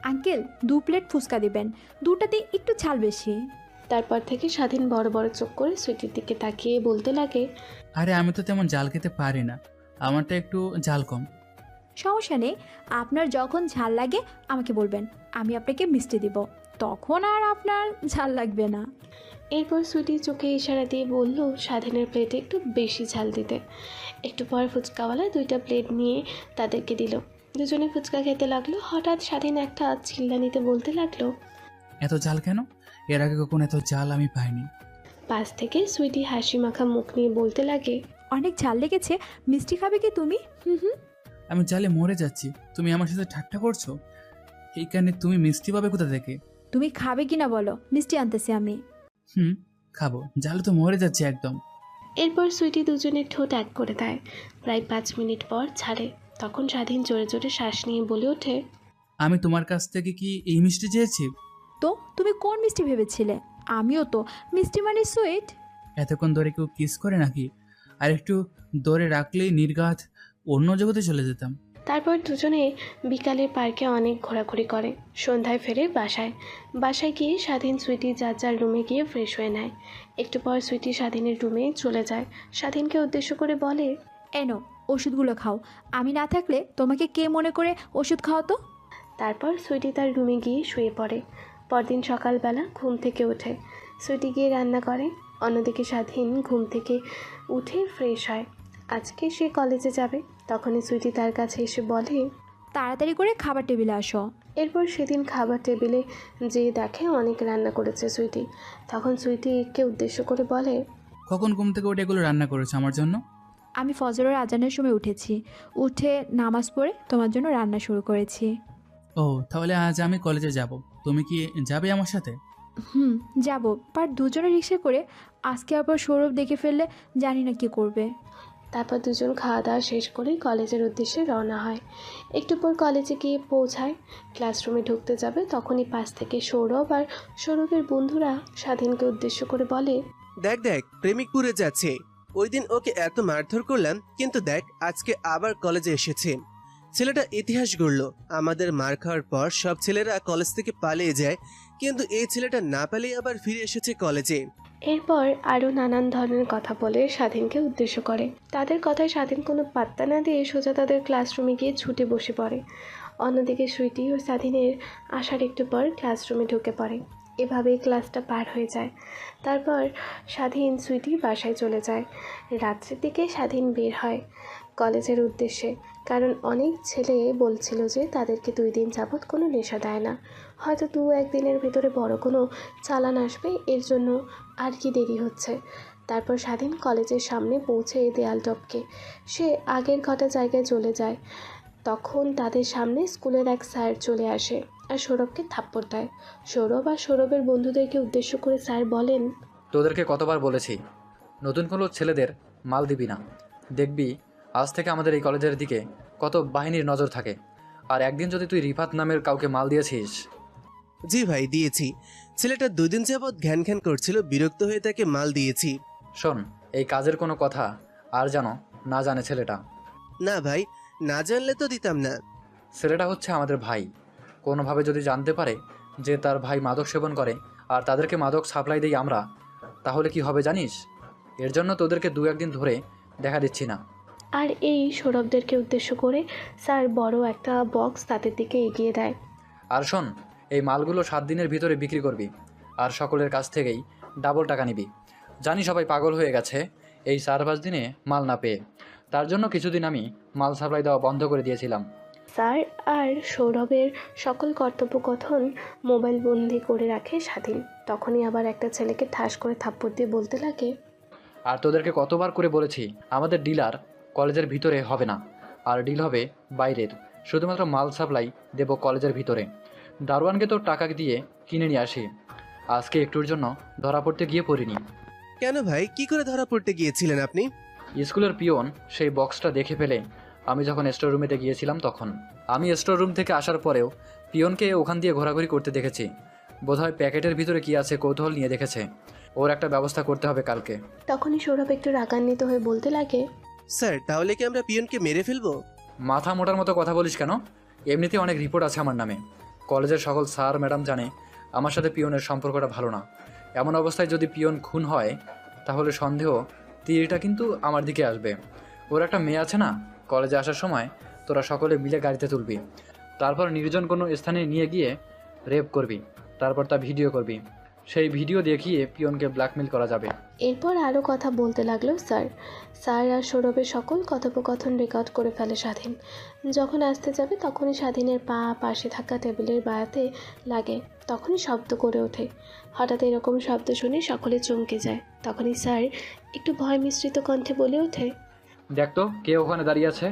আঙ্কেল 2 প্লেট ফুচকা দিবেন, দুটাতে একটু ঝাল বেশি। তারপর থেকে স্বাধীন বড় বড় চোখ করে সুইটির দিকে তাকিয়ে বলতে লাগে, আরে আমি তো তেমন ঝাল খেতে পারি না, আমারটা একটু ঝাল কম। সমস্যা নেই, আপনার যখন ঝাল লাগে আমাকে বলবেন, আমি আপনাকে মিষ্টি দিব, তখন আর আপনার ঝাল লাগবে না। এরপর সুইটি চোখে ইশারা দিয়ে বলল স্বাধীনের প্লেটে একটু বেশি ঝাল দিতে। একটু পর ফুচকাওয়ালা 2টা প্লেট নিয়ে তাদেরকে দিল। দুজনে ফুচকা খেতে লাগলো। হঠাৎ স্বাধীন একটা চিল্লানিতে বলতে লাগলো, এত ঝাল কেন? এর আগে কখনো এত ঝাল আমি পাইনি। পাশ থেকে সুইটি হাসি মাখা মুখ নিয়ে বলতে লাগে, অনেক ঝাল লেগেছে, মিষ্টি খাবে কি তুমি? আমি ঝালে মরে যাচ্ছি, তুমি আমার সাথে ঠাট্টা করছো? এইখানে তুমি মিষ্টি পাবে কোথা থেকে? তুমি খাবে কিনা বলো, মিষ্টি আনতেছি আমি। খাবো, ঝালে তো মরে যাচ্ছে একদম। এরপর সুইটি দুজনের ঠোঁট এক করে দেয়। প্রায় 5 মিনিট পর ছাড়ে। তখন স্বাধীন জোরে জোরে শ্বাস নিয়ে বলে ওঠে, আমি তোমার কাছ থেকে কি এই মিষ্টি চেয়েছি? তো তুমি কোন মিষ্টি ভেবেছিলে? আমিও তো মিষ্টি মানে সুইট। এতক্ষণ ধরে কেউ কিস করে নাকি? আর একটু ধরে রাখলেই নির্ঘাত অন্য জগতে চলে যেতাম। তারপর দুজনে বিকালে পার্কে অনেক ঘোরাঘুরি করে। সন্ধ্যায় ফেরে বাসায় গিয়ে স্বাধীন সুইটি যার যার রুমে গিয়ে ফ্রেশ হয়ে নেয়। একটু পর সুইটি স্বাধীনের রুমে চলে যায়। স্বাধীনকে উদ্দেশ্য করে বলে, এনো ওষুধগুলো খাও, আমি না থাকলে তোমাকে কে মনে করে ওষুধ খাওয়াতো? তারপর সুইটি তার রুমে গিয়ে শুয়ে পড়ে। পরদিন সকালবেলা ঘুম থেকে ওঠে। সুইটি গিয়ে রান্না করে। অন্যদিকে স্বাধীন ঘুম থেকে উঠে ফ্রেশ হয়। আজকে সে কলেজে যাবে। তখনই সুইটি তার কাছে এসে বলে, তাড়াতাড়ি করে খাবার টেবিলে আসো। এরপর সেদিন খাবার টেবিলে যেয়ে দেখে অনেক রান্না করেছে সুইটি। তখন সুইটিকে উদ্দেশ্য করে বলে, কখন ঘুম থেকে উঠে এগুলো রান্না করেছো আমার জন্য? আমি ফজরের আজানের সময় উঠেছি, উঠে নামাজ পড়ে তোমার জন্য রান্না শুরু করেছি। ও, তাহলে আজ আমি কলেজে যাব, তুমি কি যাবে আমার সাথে? যাব, বাট দুজনে রিক্সা করে। আজকে আবার সৌরভ দেখে ফেললে জানি না কি করবে। তারপর দুজন খাওয়া দাওয়া শেষ করে কলেজের উদ্দেশ্যে রওনা হয়। একটু পর কলেজে গিয়ে পৌঁছায়। ক্লাসরুমে ঢুকতে যাবে তখনই পাশ থেকে সৌরভ আর সৌরভের বন্ধুরা স্বাধীনকে উদ্দেশ্য করে বলে, দেখ দেখ, প্রেমিকপুরে যাচ্ছে। ওই দিন ওকে এত মারধর করলাম, কিন্তু দেখ আজকে আবার কলেজে এসেছে। ছেলেটা ইতিহাস গড়ল। আমাদের মার খাওয়ার পর সব ছেলেরা কলেজ থেকে পালিয়ে যায়, কিন্তু এই ছেলেটা না পালিয়ে আবার ফিরে এসেছে কলেজে। এরপর আরও নানান ধরনের কথা বলে স্বাধীনকে উদ্দেশ্য করে। তাদের কথায় স্বাধীন কোনো পাত্তা না দিয়ে সোজা তাদের ক্লাসরুমে গিয়ে ছুটে বসে পড়ে। অন্যদিকে সুইটি ও স্বাধীনের আসার একটু পর ক্লাসরুমে ঢুকে পড়ে। এভাবেই ক্লাসটা পার হয়ে যায়। তারপর স্বাধীন সুইটি বাসায় চলে যায়। রাত্রের দিকে স্বাধীন বের হয় কলেজের উদ্দেশ্যে, কারণ অনেক ছেলে বলছিল যে তাদেরকে 2 দিন যাবৎ কোনো নেশা দেয় না, হয়তো 2-1 দিনের ভেতরে বড় কোনো চালান আসবে, এর জন্য আর কি দেরি হচ্ছে। তারপর স্বাধীন কলেজের সামনে পৌঁছে দেয়াল টপকে সে আগের ঘটা জায়গায় চলে যায়। তখন তাদের সামনে স্কুলের এক স্যার চলে আসে আর সৌরভকে থাপ্পড় দেয়। সৌরভ আর সৌরভের বন্ধুদেরকে উদ্দেশ্য করে স্যার বলেন, তোদেরকে কতবার বলেছি নতুন কোনো ছেলেদের মাল দিবি না, দেখবি আজ থেকে আমাদের এই কলেজের দিকে কত বাহিনীর নজর থাকে। আর একদিন যদি তুই রিফাত নামের কাউকে মাল দিয়েছিস। জি ভাই, দিয়েছি। ছেলেটা 2 দিন যাবৎ ঘ্যান ঘ্যান করছিল, বিরক্ত হয়ে তাকে মাল দিয়েছি। শোন, এই কাজের কোনো কথা আর যেন না জানে ছেলেটা। না ভাই, না জানলে তো দিতাম না। ছেলেটা হচ্ছে আমাদের ভাই। কোনোভাবে যদি জানতে পারে যে তার ভাই মাদক সেবন করে আর তাদেরকে মাদক সাপ্লাই দিই আমরা, তাহলে কি হবে জানিস? এর জন্য তোদেরকে 2-1 দিন ধরে দেখা দিচ্ছি না। আর এই সৌরভদেরকে উদ্দেশ্য করে স্যার বড় একটা বক্স তাদের দিকে এগিয়ে দেয়। আর শোন, এই মালগুলো 7 দিনের ভিতরে বিক্রি করবি আর সকলের কাছ থেকেই ডাবল টাকা নিবি। জানি সবাই পাগল হয়ে গেছে এই 4-5 দিনে মাল না পেয়ে, তার জন্য কিছুদিন আমি মাল সাপ্লাই দেওয়া বন্ধ করে দিয়েছিলাম। স্যার আর সৌরভের সকল কর্তব্যকথন মোবাইল বন্দি করে রাখে স্বাধীন। তখনই আবার একটা ছেলেকে ঠাস করে থাপ্পড় দিয়ে বলতে লাগে, আর তোদেরকে কতবার করে বলেছি আমাদের ডিলার কলেজের ভিতরে হবে না, আর ডিল হবে বাইরের। শুধুমাত্র মাল সাপ্লাই দেব কলেজের ভিতরে। দারোয়ানকে তো টাকা দিয়ে কিনে নিয়ে আসি। আজকে একটুর জন্য ধরা পড়তে গিয়ে পড়িনি। কেন ভাই, কি করে ধরা পড়তে গিয়েছিলেন আপনি? স্কুলের পিয়ন সেই বক্সটা দেখে ফেলে আমি যখন স্টোর রুমেতে গিয়েছিলাম তখন। আমি স্টোর রুম থেকে আসার পরেও পিয়নকে ওখান দিয়ে ঘোরাঘুরি করতে দেখেছি। বোধহয় প্যাকেটের ভিতরে কি আছে কৌতূহল নিয়ে দেখেছে। ওর একটা ব্যবস্থা করতে হবে কালকে। তখনই সৌরভ একটু রাগান্বিত হয়ে বলতে লাগে, স্যার, তাহলে কি আমরা পিয়নকে মেরে ফেলবো? মাথা মোটার মতো কথা বলিস কেন? এমনিতে অনেক রিপোর্ট আছে আমার নামে। কলেজের সকল স্যার ম্যাডাম জানে আমার সাথে পিয়নের সম্পর্কটা ভালো না। এমন অবস্থায় যদি পিয়ন খুন হয় তাহলে সন্দেহ তীরটা কিন্তু আমার দিকে আসবে। ওর একটা মেয়ে আছে না, কলেজে আসার সময় তোরা সকলে মিলে গাড়িতে তুলবি, তারপর নির্জন কোনো স্থানে নিয়ে গিয়ে রেপ করবি, তারপর তা ভিডিও করবি। সেই ভিডিও দেখিয়ে পিয়নকে ব্ল্যাকমেল করা যাবে। এরপর আরও কথা বলতে লাগলো স্যার। স্যার আর সৌরভের সকল কথোপকথন রেকর্ড করে ফেলে স্বাধীন। যখন আসতে যাবে তখনই স্বাধীনের পা পাশে থাকা টেবিলের বায়াতে লাগে। তখনই শব্দ করে ওঠে। হঠাৎ এরকম শব্দ শুনে সকলে চমকে যায়। তখনই স্যার একটু ভয় মিশ্রিত কণ্ঠে বলে ওঠে, দেখ তো কে ওখানে দাঁড়িয়ে আছে,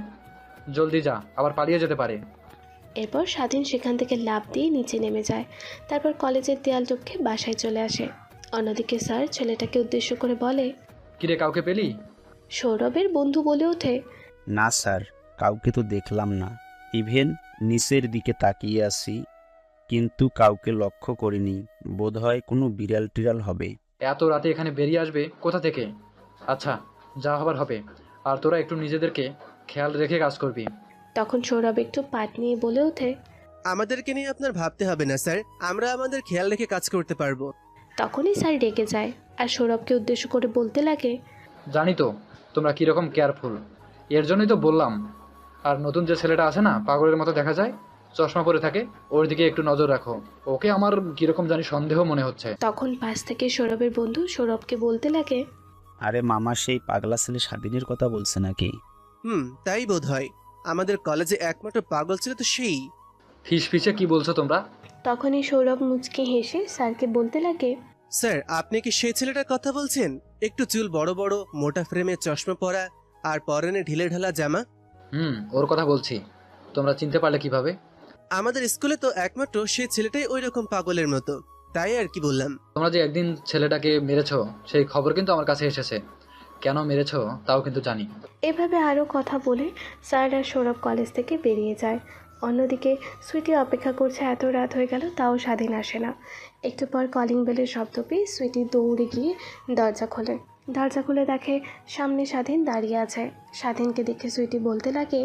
জলদি যা, আবার পালিয়ে যেতে পারে। এরপর স্বাধীন সেখান থেকে লাফ দিয়ে নিচে নেমে যায়। তারপর কলেজের দেয়াল টপকে বাসায় চলে আসে। অন্যদিকে স্যার ছেলেটাকে উদ্দেশ্য করে বলে, কিরে কাউকে পেলি? সৌরভের বন্ধু বলে ওঠে, না স্যার, কাউকে তো দেখলাম না। ইভেন নিচের দিকে তাকিয়ে আছি, কিন্তু কাউকে লক্ষ্য করিনি। বোধহয় কোনো বিড়াল টিড়াল হবে। এত রাতে এখানে বেরিয়ে আসবে কোথা থেকে? আচ্ছা, যা হবার হবে, আর তোরা একটু নিজেদেরকে খেয়াল রেখে কাজ করবি। তখন সৌরভ একটু পাট নিয়ে বলে ওঠে, আমাদেরকে নিয়ে আপনার ভাবতে হবে না স্যার, আমরা আমাদের খেয়াল রেখে কাজ করতে পারবো। তখনই স্যার রেগে যায় আর সৌরভকে উদ্দেশ্য করে বলতে লাগে, জানি তো তোমরা কীরকম কেয়ারফুল, এর জন্যই তো বললাম। আর নতুন যে ছেলেটা আছে না, পাগলের মতো দেখা যায়, চশমা পরে থাকে, ওর দিকে একটু নজর রাখো। ওকে আমার কীরকম জানি সন্দেহ মনে হচ্ছে। তখন পাশ থেকে সৌরভের বন্ধু সৌরভকে বলতে লাগে, আরে মামা, সেই পাগলা ছেলে স্বাধীনের কথা বলছে নাকি? তাই বোধ হয়। আমাদের কলেজে একমাত্র পাগল ছিল তো সেই। ফিস ফিসে কি বলছো তোমরা? তখনই সৌরভ মুচকি হেসে স্যারকে বলতে লাগে, স্যার, আপনি কি সেই ছেলেটার কথা বলছেন? একটু চুল বড় বড়, মোটা ফ্রেমে চশমা পরা, আর পরনে ঢিলে ঢালা জামা। ওর কথা বলছি। তোমরা চিনতে পারলে কিভাবে? আমাদের স্কুলে তো একমাত্র সেই ছেলেটাই ওই রকম পাগলের মতো, তাই আর কি বললাম। তোমরা যে একদিন ছেলেটাকে মেরেছো সেই খবর কিন্তু আমার কাছে এসেছে। কেন মেরেছো তাও কিন্তু জানি। এভাবে আরও কথা বলে স্যার আর সৌরভ কলেজ থেকে বেরিয়ে যায়। অন্যদিকে সুইটি অপেক্ষা করছে, এত রাত হয়ে গেল তাও স্বাধীন আসে না। একটু পর কলিং বেলের শব্দ পেয়ে সুইটি দৌড়ে গিয়ে দরজা খোলে। দরজা খুলে দেখে সামনে স্বাধীন দাঁড়িয়ে আছে। স্বাধীনকে দেখে সুইটি বলতে লাগে,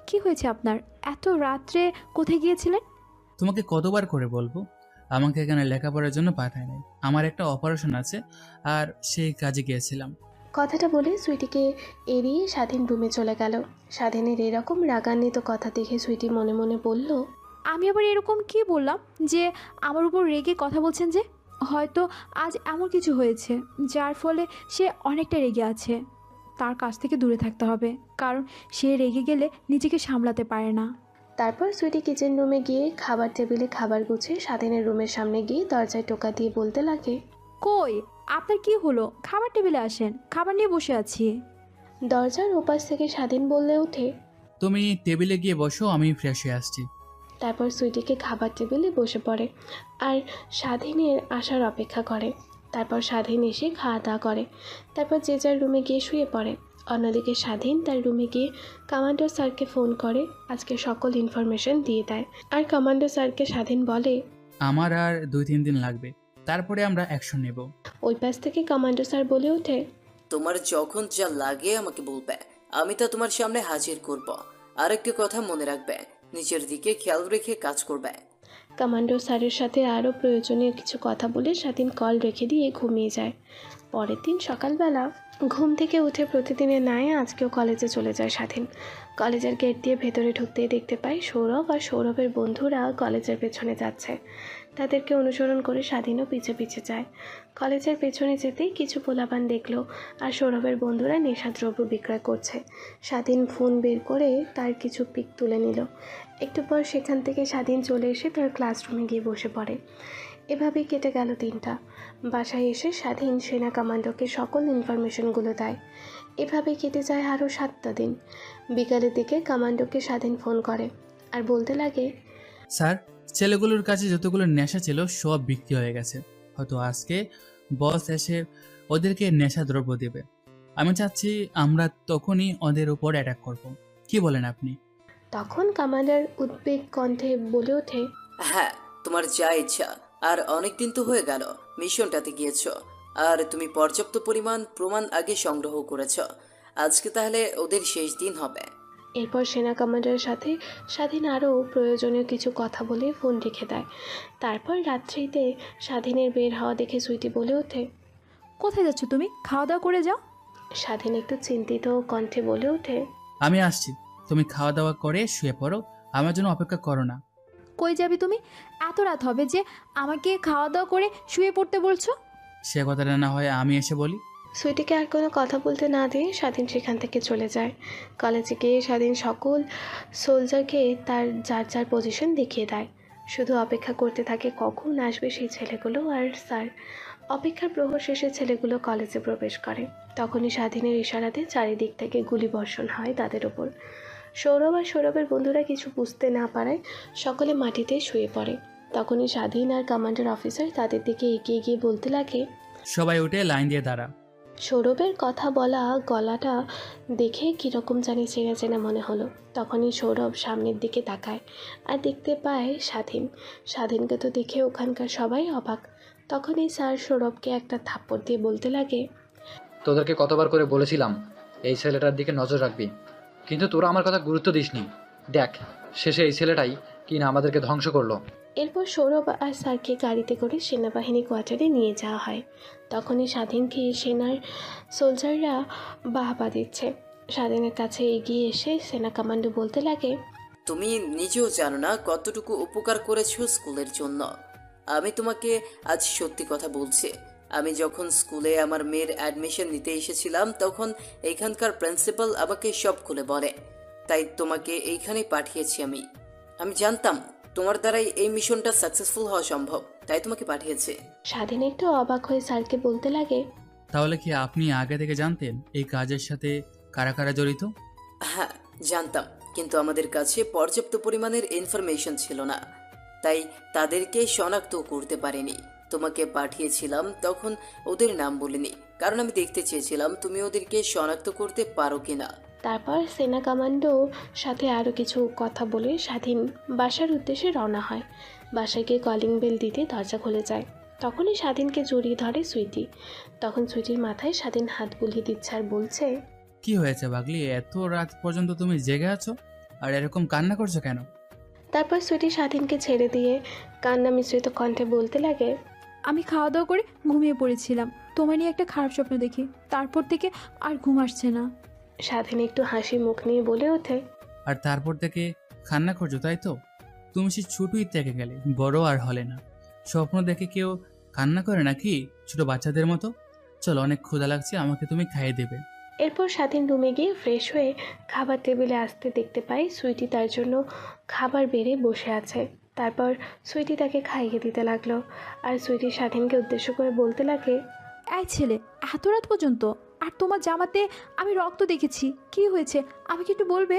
কি হয়েছে আপনার? এত রাত্রে কোথায় গিয়েছিলেন? তোমাকে কতবার করে বলবো আমাকে এখানে লেখাপড়ার জন্য পাঠায় নাই। আমার একটা অপারেশন আছে আর সেই কাজে গিয়েছিলাম। কথাটা বলে সুইটিকে এড়িয়ে স্বাধীন রুমে চলে গেল। স্বাধীনের এরকম রাগান্বিত কথা দেখে সুইটি মনে মনে বলল, আমি আবার এরকম কি বললাম যে আমার উপর রেগে কথা বলছেন? যে হয়তো আজ এমন কিছু হয়েছে যার ফলে সে অনেকটা রেগে আছে। তার কাছ থেকে দূরে থাকতে হবে, কারণ সে রেগে গেলে নিজেকে সামলাতে পারে না। তারপর সুইটি কিচেন রুমে গিয়ে খাবার টেবিলে খাবার গুছিয়ে স্বাধীনের রুমের সামনে গিয়ে দরজায় টোকা দিয়ে বলতে লাগে, কই আপনার কি হলো? খাবার টেবিলে আসেন, খাবার নিয়ে বসে আছি। দরজার ওপাশ থেকে স্বাধীন বললে ওঠে, তুমি টেবিলে গিয়ে বসো, আমি ফ্রেশ হয়ে আসছি। তারপর সুইটিকে খাবার টেবিলে বসে পড়ে আর স্বাধীনের আসার অপেক্ষা করে। তারপর স্বাধীন এসে খাওয়া দাওয়া করে। তারপর যে যার রুমে গিয়ে শুয়ে পড়ে। অন্যদিকে স্বাধীন তার রুমে গিয়ে কমান্ডো স্যারকে ফোন করে আজকে সকল ইনফরমেশন দিয়ে দেয়। আর কমান্ডো স্যারকে স্বাধীন বলে, আমার আর 2-3 দিন লাগবে, তারপরে আমরা অ্যাকশন নেব। ওই পাশ থেকে কমান্ডো স্যার বলে ওঠে, তোমার যখন যা লাগে আমাকে বলবে, আমি তা তোমার সামনে হাজির করব। আর একটা কথা মনে রাখবে, নিজের দিকে খেয়াল রেখে কাজ করবে। কমান্ডো স্যারের সাথে আরও প্রয়োজনীয় কিছু কথা বলে স্বাধীন কল রেখে দিয়ে ঘুমিয়ে যায়। পরের দিন সকালবেলা ঘুম থেকে উঠে প্রতিদিনের ন্যায় আজকেও কলেজে চলে যায় স্বাধীন। কলেজের গেট দিয়ে ভেতরে ঢুকতেই দেখতে পায় সৌরভ আর সৌরভের বন্ধুরা কলেজের পেছনে যাচ্ছে। তাদেরকে অনুসরণ করে স্বাধীনও পিছে পিছে যায়। কলেজের পেছনে যেতেই কিছু পোলাপান দেখলো আর সৌরভের বন্ধুরা নেশাদ্রব্য বিক্রয় করছে। স্বাধীন ফোন বের করে তার কিছু পিক তুলে নিল। একটু পর সেখান থেকে স্বাধীন চলে এসে তার ক্লাসরুমে গিয়ে বসে পড়ে। এভাবেই কেটে গেল দিনটা। বাসায় এসে স্বাধীন সেনা কমান্ডোকে সকল ইনফরমেশনগুলো দেয়। এভাবে কেটে যায় আরও 7টা দিন। বিকালের দিকে কমান্ডোকে স্বাধীন ফোন করে আর বলতে লাগে, স্যার, ছেলেগুলোর কাছে যতগুলো নেশা ছিল সব বিক্রি হয়ে গেছে। হয়তো আজকে বস এসে ওদেরকে নেশা দ্রব্য দেবে। আমি চাচ্ছি আমরা তখনই ওদের উপর অ্যাটাক করব। কি বলেন আপনি? তখন কমান্ডার উদ্বেগ কণ্ঠে বলে ওঠে, হ্যাঁ, তোমার যা ইচ্ছা। আর অনেক দিন তো হয়ে গেল মিশনটাতে গিয়েছ, আর তুমি পর্যাপ্ত পরিমাণ প্রমাণ আগে সংগ্রহ করেছ। আজকে তাহলে ওদের শেষ দিন হবে। এরপর সেনা কমান্ডারের সাথে স্বাধীন আরও প্রয়োজনীয় কিছু কথা বলে ফোন রেখে দেয়। তারপর রাত্রিতে স্বাধীনের বের হওয়া দেখে সুইটি বলে ওঠে, কোথায় যাচ্ছ তুমি? খাওয়া দাওয়া করে যাও। স্বাধীন একটু চিন্তিত কণ্ঠে বলে ওঠে, আমি আসছি, তুমি খাওয়া দাওয়া করে শুয়ে পড়ো, আমার জন্য অপেক্ষা করো না। কই যাবি তুমি? এত রাত হবে যে আমাকে খাওয়া দাওয়া করে শুয়ে পড়তে বলছো? সে কথাটা না হয় আমি এসে বলি। সুইটিকে আর কোনো কথা বলতে না দিয়ে স্বাধীন সেখান থেকে চলে যায়। কলেজে গিয়ে স্বাধীন সকল সোলজারকে তার যার যার পজিশন দেখিয়ে দেয়। শুধু অপেক্ষা করতে থাকে কখন আসবে সেই ছেলেগুলো আর স্যার। অপেক্ষার প্রহর শেষে ছেলেগুলো কলেজে প্রবেশ করে। তখনই স্বাধীনের ইশারাতে চারিদিক থেকে গুলি বর্ষণ হয় তাদের ওপর। সৌরভ আর সৌরভের বন্ধুরা কিছু বুঝতে না পারায় সকলে মাটিতে শুয়ে পড়ে। তখনই স্বাধীন আর কমান্ডার অফিসার তাদের দিকে এগিয়ে গিয়ে বলতে লাগে, সবাই উঠে লাইন দিয়ে দাঁড়া। সৌরভের কথা বলা গলাটা দেখে কীরকম জানি চেনা চেনা মনে হলো। তখনই সৌরভ সামনের দিকে তাকায় আর দেখতে পায় স্বাধীন। স্বাধীনকে তো দেখে ওখানকার সবাই অবাক। তখনই স্যার সৌরভকে একটা থাপ্পড় দিয়ে বলতে লাগে, তোদেরকে কতবার করে বলেছিলাম এই ছেলেটার দিকে নজর রাখবি, কিন্তু তোরা আমার কথা গুরুত্ব দিসনি। দেখ, শেষে এই ছেলেটাই কিনা আমাদেরকে ধ্বংস করলো। এরপর সৌরভ আর স্যারকে গাড়িতে করে সেনাবাহিনী কোয়ার্টারে নিয়ে যাওয়া হয়। তখনই স্বাধীনকে সেনার সোলজাররা বাহবা দিচ্ছে। স্বাধীনের কাছে এগিয়ে এসে সেনা কমান্ডো বলতে লাগে, তুমি নিজেও জানো না কতটুকু উপকার করেছো স্কুলের জন্য। আমি তোমাকে আজ সত্যি কথা বলছি। আমি যখন স্কুলে আমার মেয়ের অ্যাডমিশন নিতে এসেছিলাম তখন এইখানকার প্রিন্সিপাল আমাকে সব খুলে বলে। তাই তোমাকে এইখানে পাঠিয়েছি। আমি জানতাম তোমার দ্বারাই এই মিশনটা সাকসেসফুল হওয়া সম্ভব, তাই তোমাকে পাঠিয়েছে। স্বাধীন একটু অবাক হয়ে স্যারকে বলতে লাগে, তাহলে কি আপনি আগে থেকে জানতেন এই কাজের সাথে কারা কারা জড়িত? হ্যাঁ, জানতাম, কিন্তু আমাদের কাছে পর্যাপ্ত পরিমাণের ইনফরমেশন ছিল না, তাই তাদেরকে শনাক্ত করতে পারিনি। তোমাকে পাঠিয়েছিলাম তখন ওদের নাম বলিনি, কারণ আমি দেখতে চেয়েছিলাম তুমি ওদেরকে শনাক্ত করতে পারো কিনা। তারপর সেনা কমান্ডো সাথে আরও কিছু কথা বলে স্বাধীন বাসার উদ্দেশ্যে রওনা হয়। বাসায় গিয়ে কলিং বেল দিতে দরজা খুলে যায়। তখনই স্বাধীনকে জড়িয়ে ধরে সুইটি। তখন সুইটির মাথায় স্বাধীন হাত বুলিয়ে দিচ্ছে আর বলছে, কি হয়েছে পাগলি, এত রাত পর্যন্ত তুমি জেগে আছো আর এরকম কান্না করছো কেন? তারপর সুইটি স্বাধীনকে ছেড়ে দিয়ে কান্না মিশ্রিত কণ্ঠে বলতে লাগে, আমি খাওয়া দাওয়া করে ঘুমিয়ে পড়েছিলাম, তোমার নিয়ে একটা খারাপ স্বপ্ন দেখি, তারপর থেকে আর ঘুম আসছে না। স্বাধীন একটু হাসি মুখ নিয়ে বলে ওঠে, আর তারপর থেকে কান্না করছো তাই তো? তুমি সে ছোটই থেকে গেলে, বড় আর হলে না। স্বপ্ন দেখে কেউ কান্না করে নাকি ছোট বাচ্চাদের মতো? চলো, অনেক ক্ষুধা লাগছে, আমাকে তুমি খাইয়ে দেবে। এরপর স্বাধীন রুমে গিয়ে ফ্রেশ হয়ে খাবার টেবিলে আসতে দেখতে পাই সুইটি তার জন্য খাবার বেড়ে বসে আছে। তারপর সুইটি তাকে খাইয়ে দিতে লাগলো আর সুইটি স্বাধীনকে উদ্দেশ্য করে বলতে লাগে, এই ছেলে, এত রাত পর্যন্ত, আর তোমার জামাতে আমি রক্ত দেখেছি, কি হয়েছে আমাকে একটু বলবে?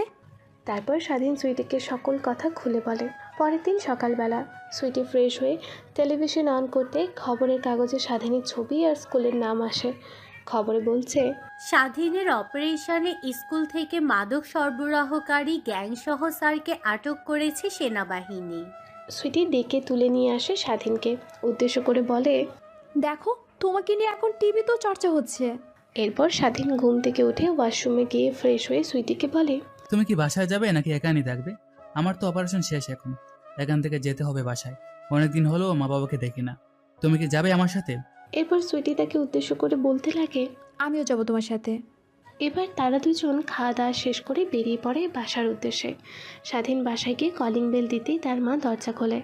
তারপর স্বাধীন সুইটিকে সকল কথা খুলে বলে। পরের দিন সকালবেলা সুইটি ফ্রেশ হয়ে টেলিভিশন অন করতে খবরের কাগজে স্বাধীনের ছবি আর স্কুলের নাম আসে। খবরে বলছে, স্বাধীনের অপারেশনে স্কুল থেকে মাদক সরবরাহকারী গ্যাংসহ স্যারকে আটক করেছে সেনাবাহিনী। সুইটি ডেকে তুলে নিয়ে আসে স্বাধীনকে, উদ্দেশ্য করে বলে, দেখো তোমাকে নিয়ে এখন টিভিতেও চর্চা হচ্ছে। এরপর স্বাধীন ঘুম থেকে উঠে ওয়াশরুমে গিয়ে ফ্রেশ হয়ে সুইটিকে বলে, তুমি কি বাসায় যাবে নাকি একানি থাকবে? আমার তো অপারেশন শেষ, এখন এখান থেকে যেতে হবে বাসায়। অনেকদিন হলো মা বাবাকে দেখি না। তুমি কি যাবে আমার সাথে? এরপর সুইটি তাকে উদ্দেশ্য করে বলতে লাগে, আমিও যাব তোমার সাথে। এবার তারা দুজন খাওয়া দাওয়া শেষ করে বেরিয়ে পড়ে বাসার উদ্দেশ্যে। স্বাধীন বাসায় গিয়ে কলিং বেল দিতেই তার মা দরজা খোলে।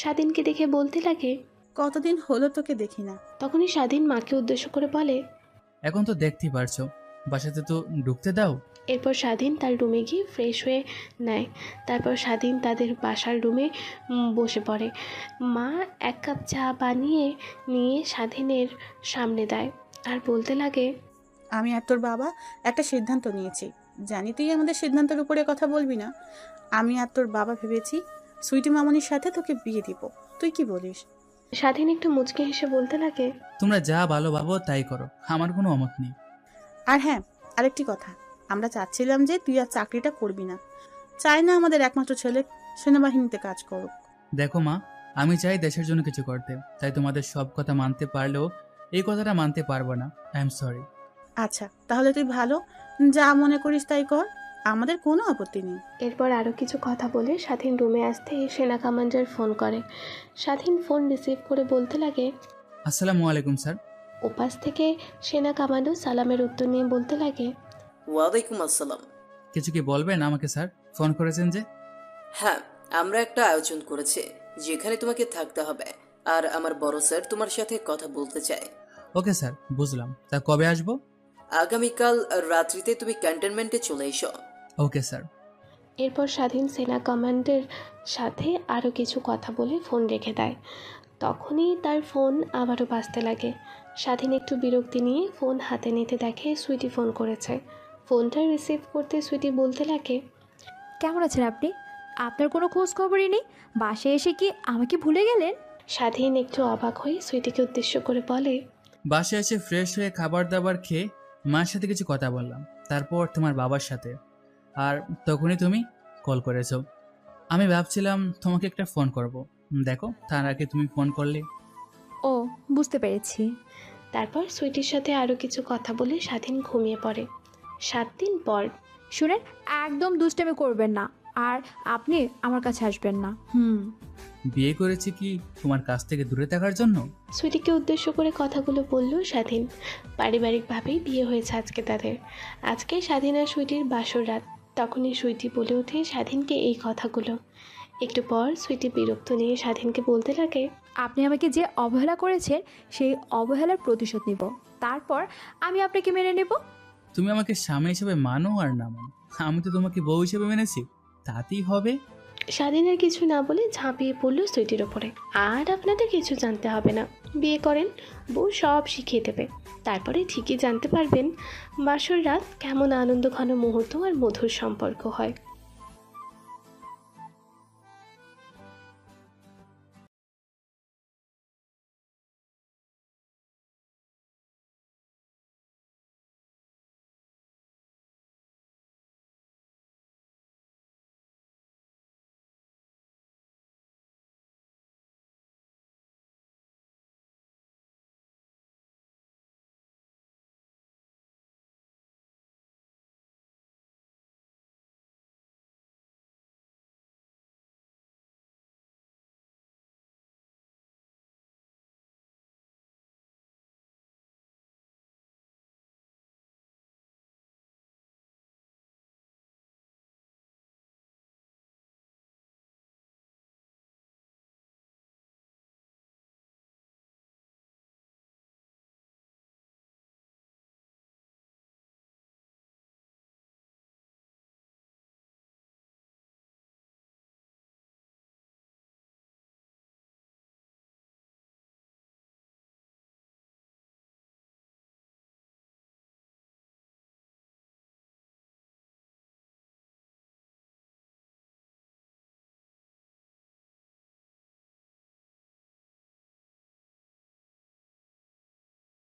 স্বাধীনকে দেখে বলতে লাগে, কতদিন হলো তোকে দেখি না। তখনই স্বাধীন মাকে উদ্দেশ্য করে বলে, এখন তো দেখতেই পারছো, বাসাতে তো ঢুকতে দাও। এরপর স্বাধীন তার রুমে গিয়ে ফ্রেশ হয়ে নেয়। তারপর স্বাধীন তাদের বাসার রুমে বসে পড়ে। মা এক কাপ চা বানিয়ে নিয়ে স্বাধীনের সামনে দেয় আর বলতে লাগে, আমি আর তোর বাবা একটা সিদ্ধান্ত নিয়েছি। জানি তুই আমাদের সিদ্ধান্তের উপরে কথা বলবি না। আমি আর তোর বাবা ভেবেছি সুইটি মামনির সাথে তোকে বিয়ে দিব। তুই কি বলিস? স্বাধীন একটু মুচকে হেসে বলতে লাগে, তোমরা যা ভালো ভাবো তাই করো, আমার কোনো অমত নেই। আর হ্যাঁ, আরেকটি কথা, আমরা চাচ্ছিলাম যে তুই আর চাকরিটা করবি না। চাই না আমাদের একমাত্র ছেলে সেনাবাহিনীতে কাজ করুক। দেখো মা, আমি চাই দেশের জন্য কিছু করতে, তাই তোমাদের সব কথা মানতে পারলেও এই কথাটা মানতে পারবো না। I am sorry. আচ্ছা, তাহলে তুই ভালো যা মনে করিস তাই কর, আমাদের কোনো আপত্তি নেই। এরপর আরও কিছু কথা বলে স্বাধীন রুমে আসতে সেনা কমান্ডার ফোন করে। স্বাধীন ফোন রিসিভ করে বলতে লাগে, আসসালামু আলাইকুম স্যার। ওপাশ থেকে সেনা কমান্ডার সালামের উত্তর নিয়ে বলতে লাগে, ওয়ালাইকুম আসসালাম। কিছু কি বলবেন আমাকে স্যার? ফোন করেছেন যে? হ্যাঁ, আমরা একটা আয়োজন করেছি যেখানে তোমাকে থাকতে হবে, আর আমার বড় স্যার তোমার সাথে কথা বলতে চায়। ওকে স্যার, বুঝলাম। তা কবে আসবো? আগামীকাল রাত্রিতে তুমি ক্যান্টনমেন্টে চলে এসো। Okay sir. এরপর স্বাধীন সেনা কমান্ডের সাথে আরও কিছু কথা বলে ফোন রেখে দেয়। তখনই তার ফোন আবারও বাজতে লাগে। স্বাধীন একটু বিরক্তি নিয়ে ফোন হাতে নিতে দেখে সুইটি ফোন করেছে। ফোনটা রিসিভ করতে সুইটি বলতে লাগে, কেমন আছেন আপনি? আপনার কোনো খোঁজ খবরই নেই। বাসায় এসে কি আমাকে ভুলে গেলেন? স্বাধীন একটু অবাক হয়ে সুইটিকে উদ্দেশ্য করে বলে, বাসায় এসে ফ্রেশ হয়ে খাবার দাবার খেয়ে মায়ের সাথে কিছু কথা বললাম, তারপর তোমার বাবার সাথে, আর তখনই তুমি কল করেছো। আমি ভাবছিলাম তোমাকে একটা ফোন করব, দেখো তার আগে তুমি ফোন করলে। ও, বুঝতে পেরেছি। তারপর সুইটির সাথে আরও কিছু কথা বলে স্বাধীন ঘুমিয়ে পড়ে। 7 দিন পর। শুনেন, একদম দুষ্টামি করবেন না, আর আপনি আমার কাছে আসবেন না। বিয়ে করেছি কি তোমার কাছ থেকে দূরে থাকার জন্য? সুইটিকে উদ্দেশ্য করে কথাগুলো বলল স্বাধীন। পারিবারিকভাবেই বিয়ে হয়েছে আজকে তাদের। আজকে স্বাধীন আর সুইটির বাসর রাত। তখনই সুইটি বলে ওঠে স্বাধীনকে এই কথাগুলো। একটু পর সুইটি বিরক্ত নিয়ে স্বাধীনকে বলতে লাগে, আপনি আমাকে যে অবহেলা করেছেন সেই অবহেলার প্রতিশোধ নিব, তারপর আমি আপনাকে মেনে নেব। তুমি আমাকে স্বামী হিসেবে মানো আর না মানো, আমি তো তোমাকে বউ হিসেবে মেনেছি, তাতেই হবে। স্বাধীনের কিছু না বলে ঝাঁপিয়ে পড়ল সুইটির ওপরে। আর আপনাদের কিছু জানতে হবে না, বিয়ে করেন, বউ সব শিখিয়ে দেবে। তারপরে ঠিকই জানতে পারবেন বাসর রাত কেমন আনন্দঘন মুহূর্ত আর মধুর সম্পর্ক হয়।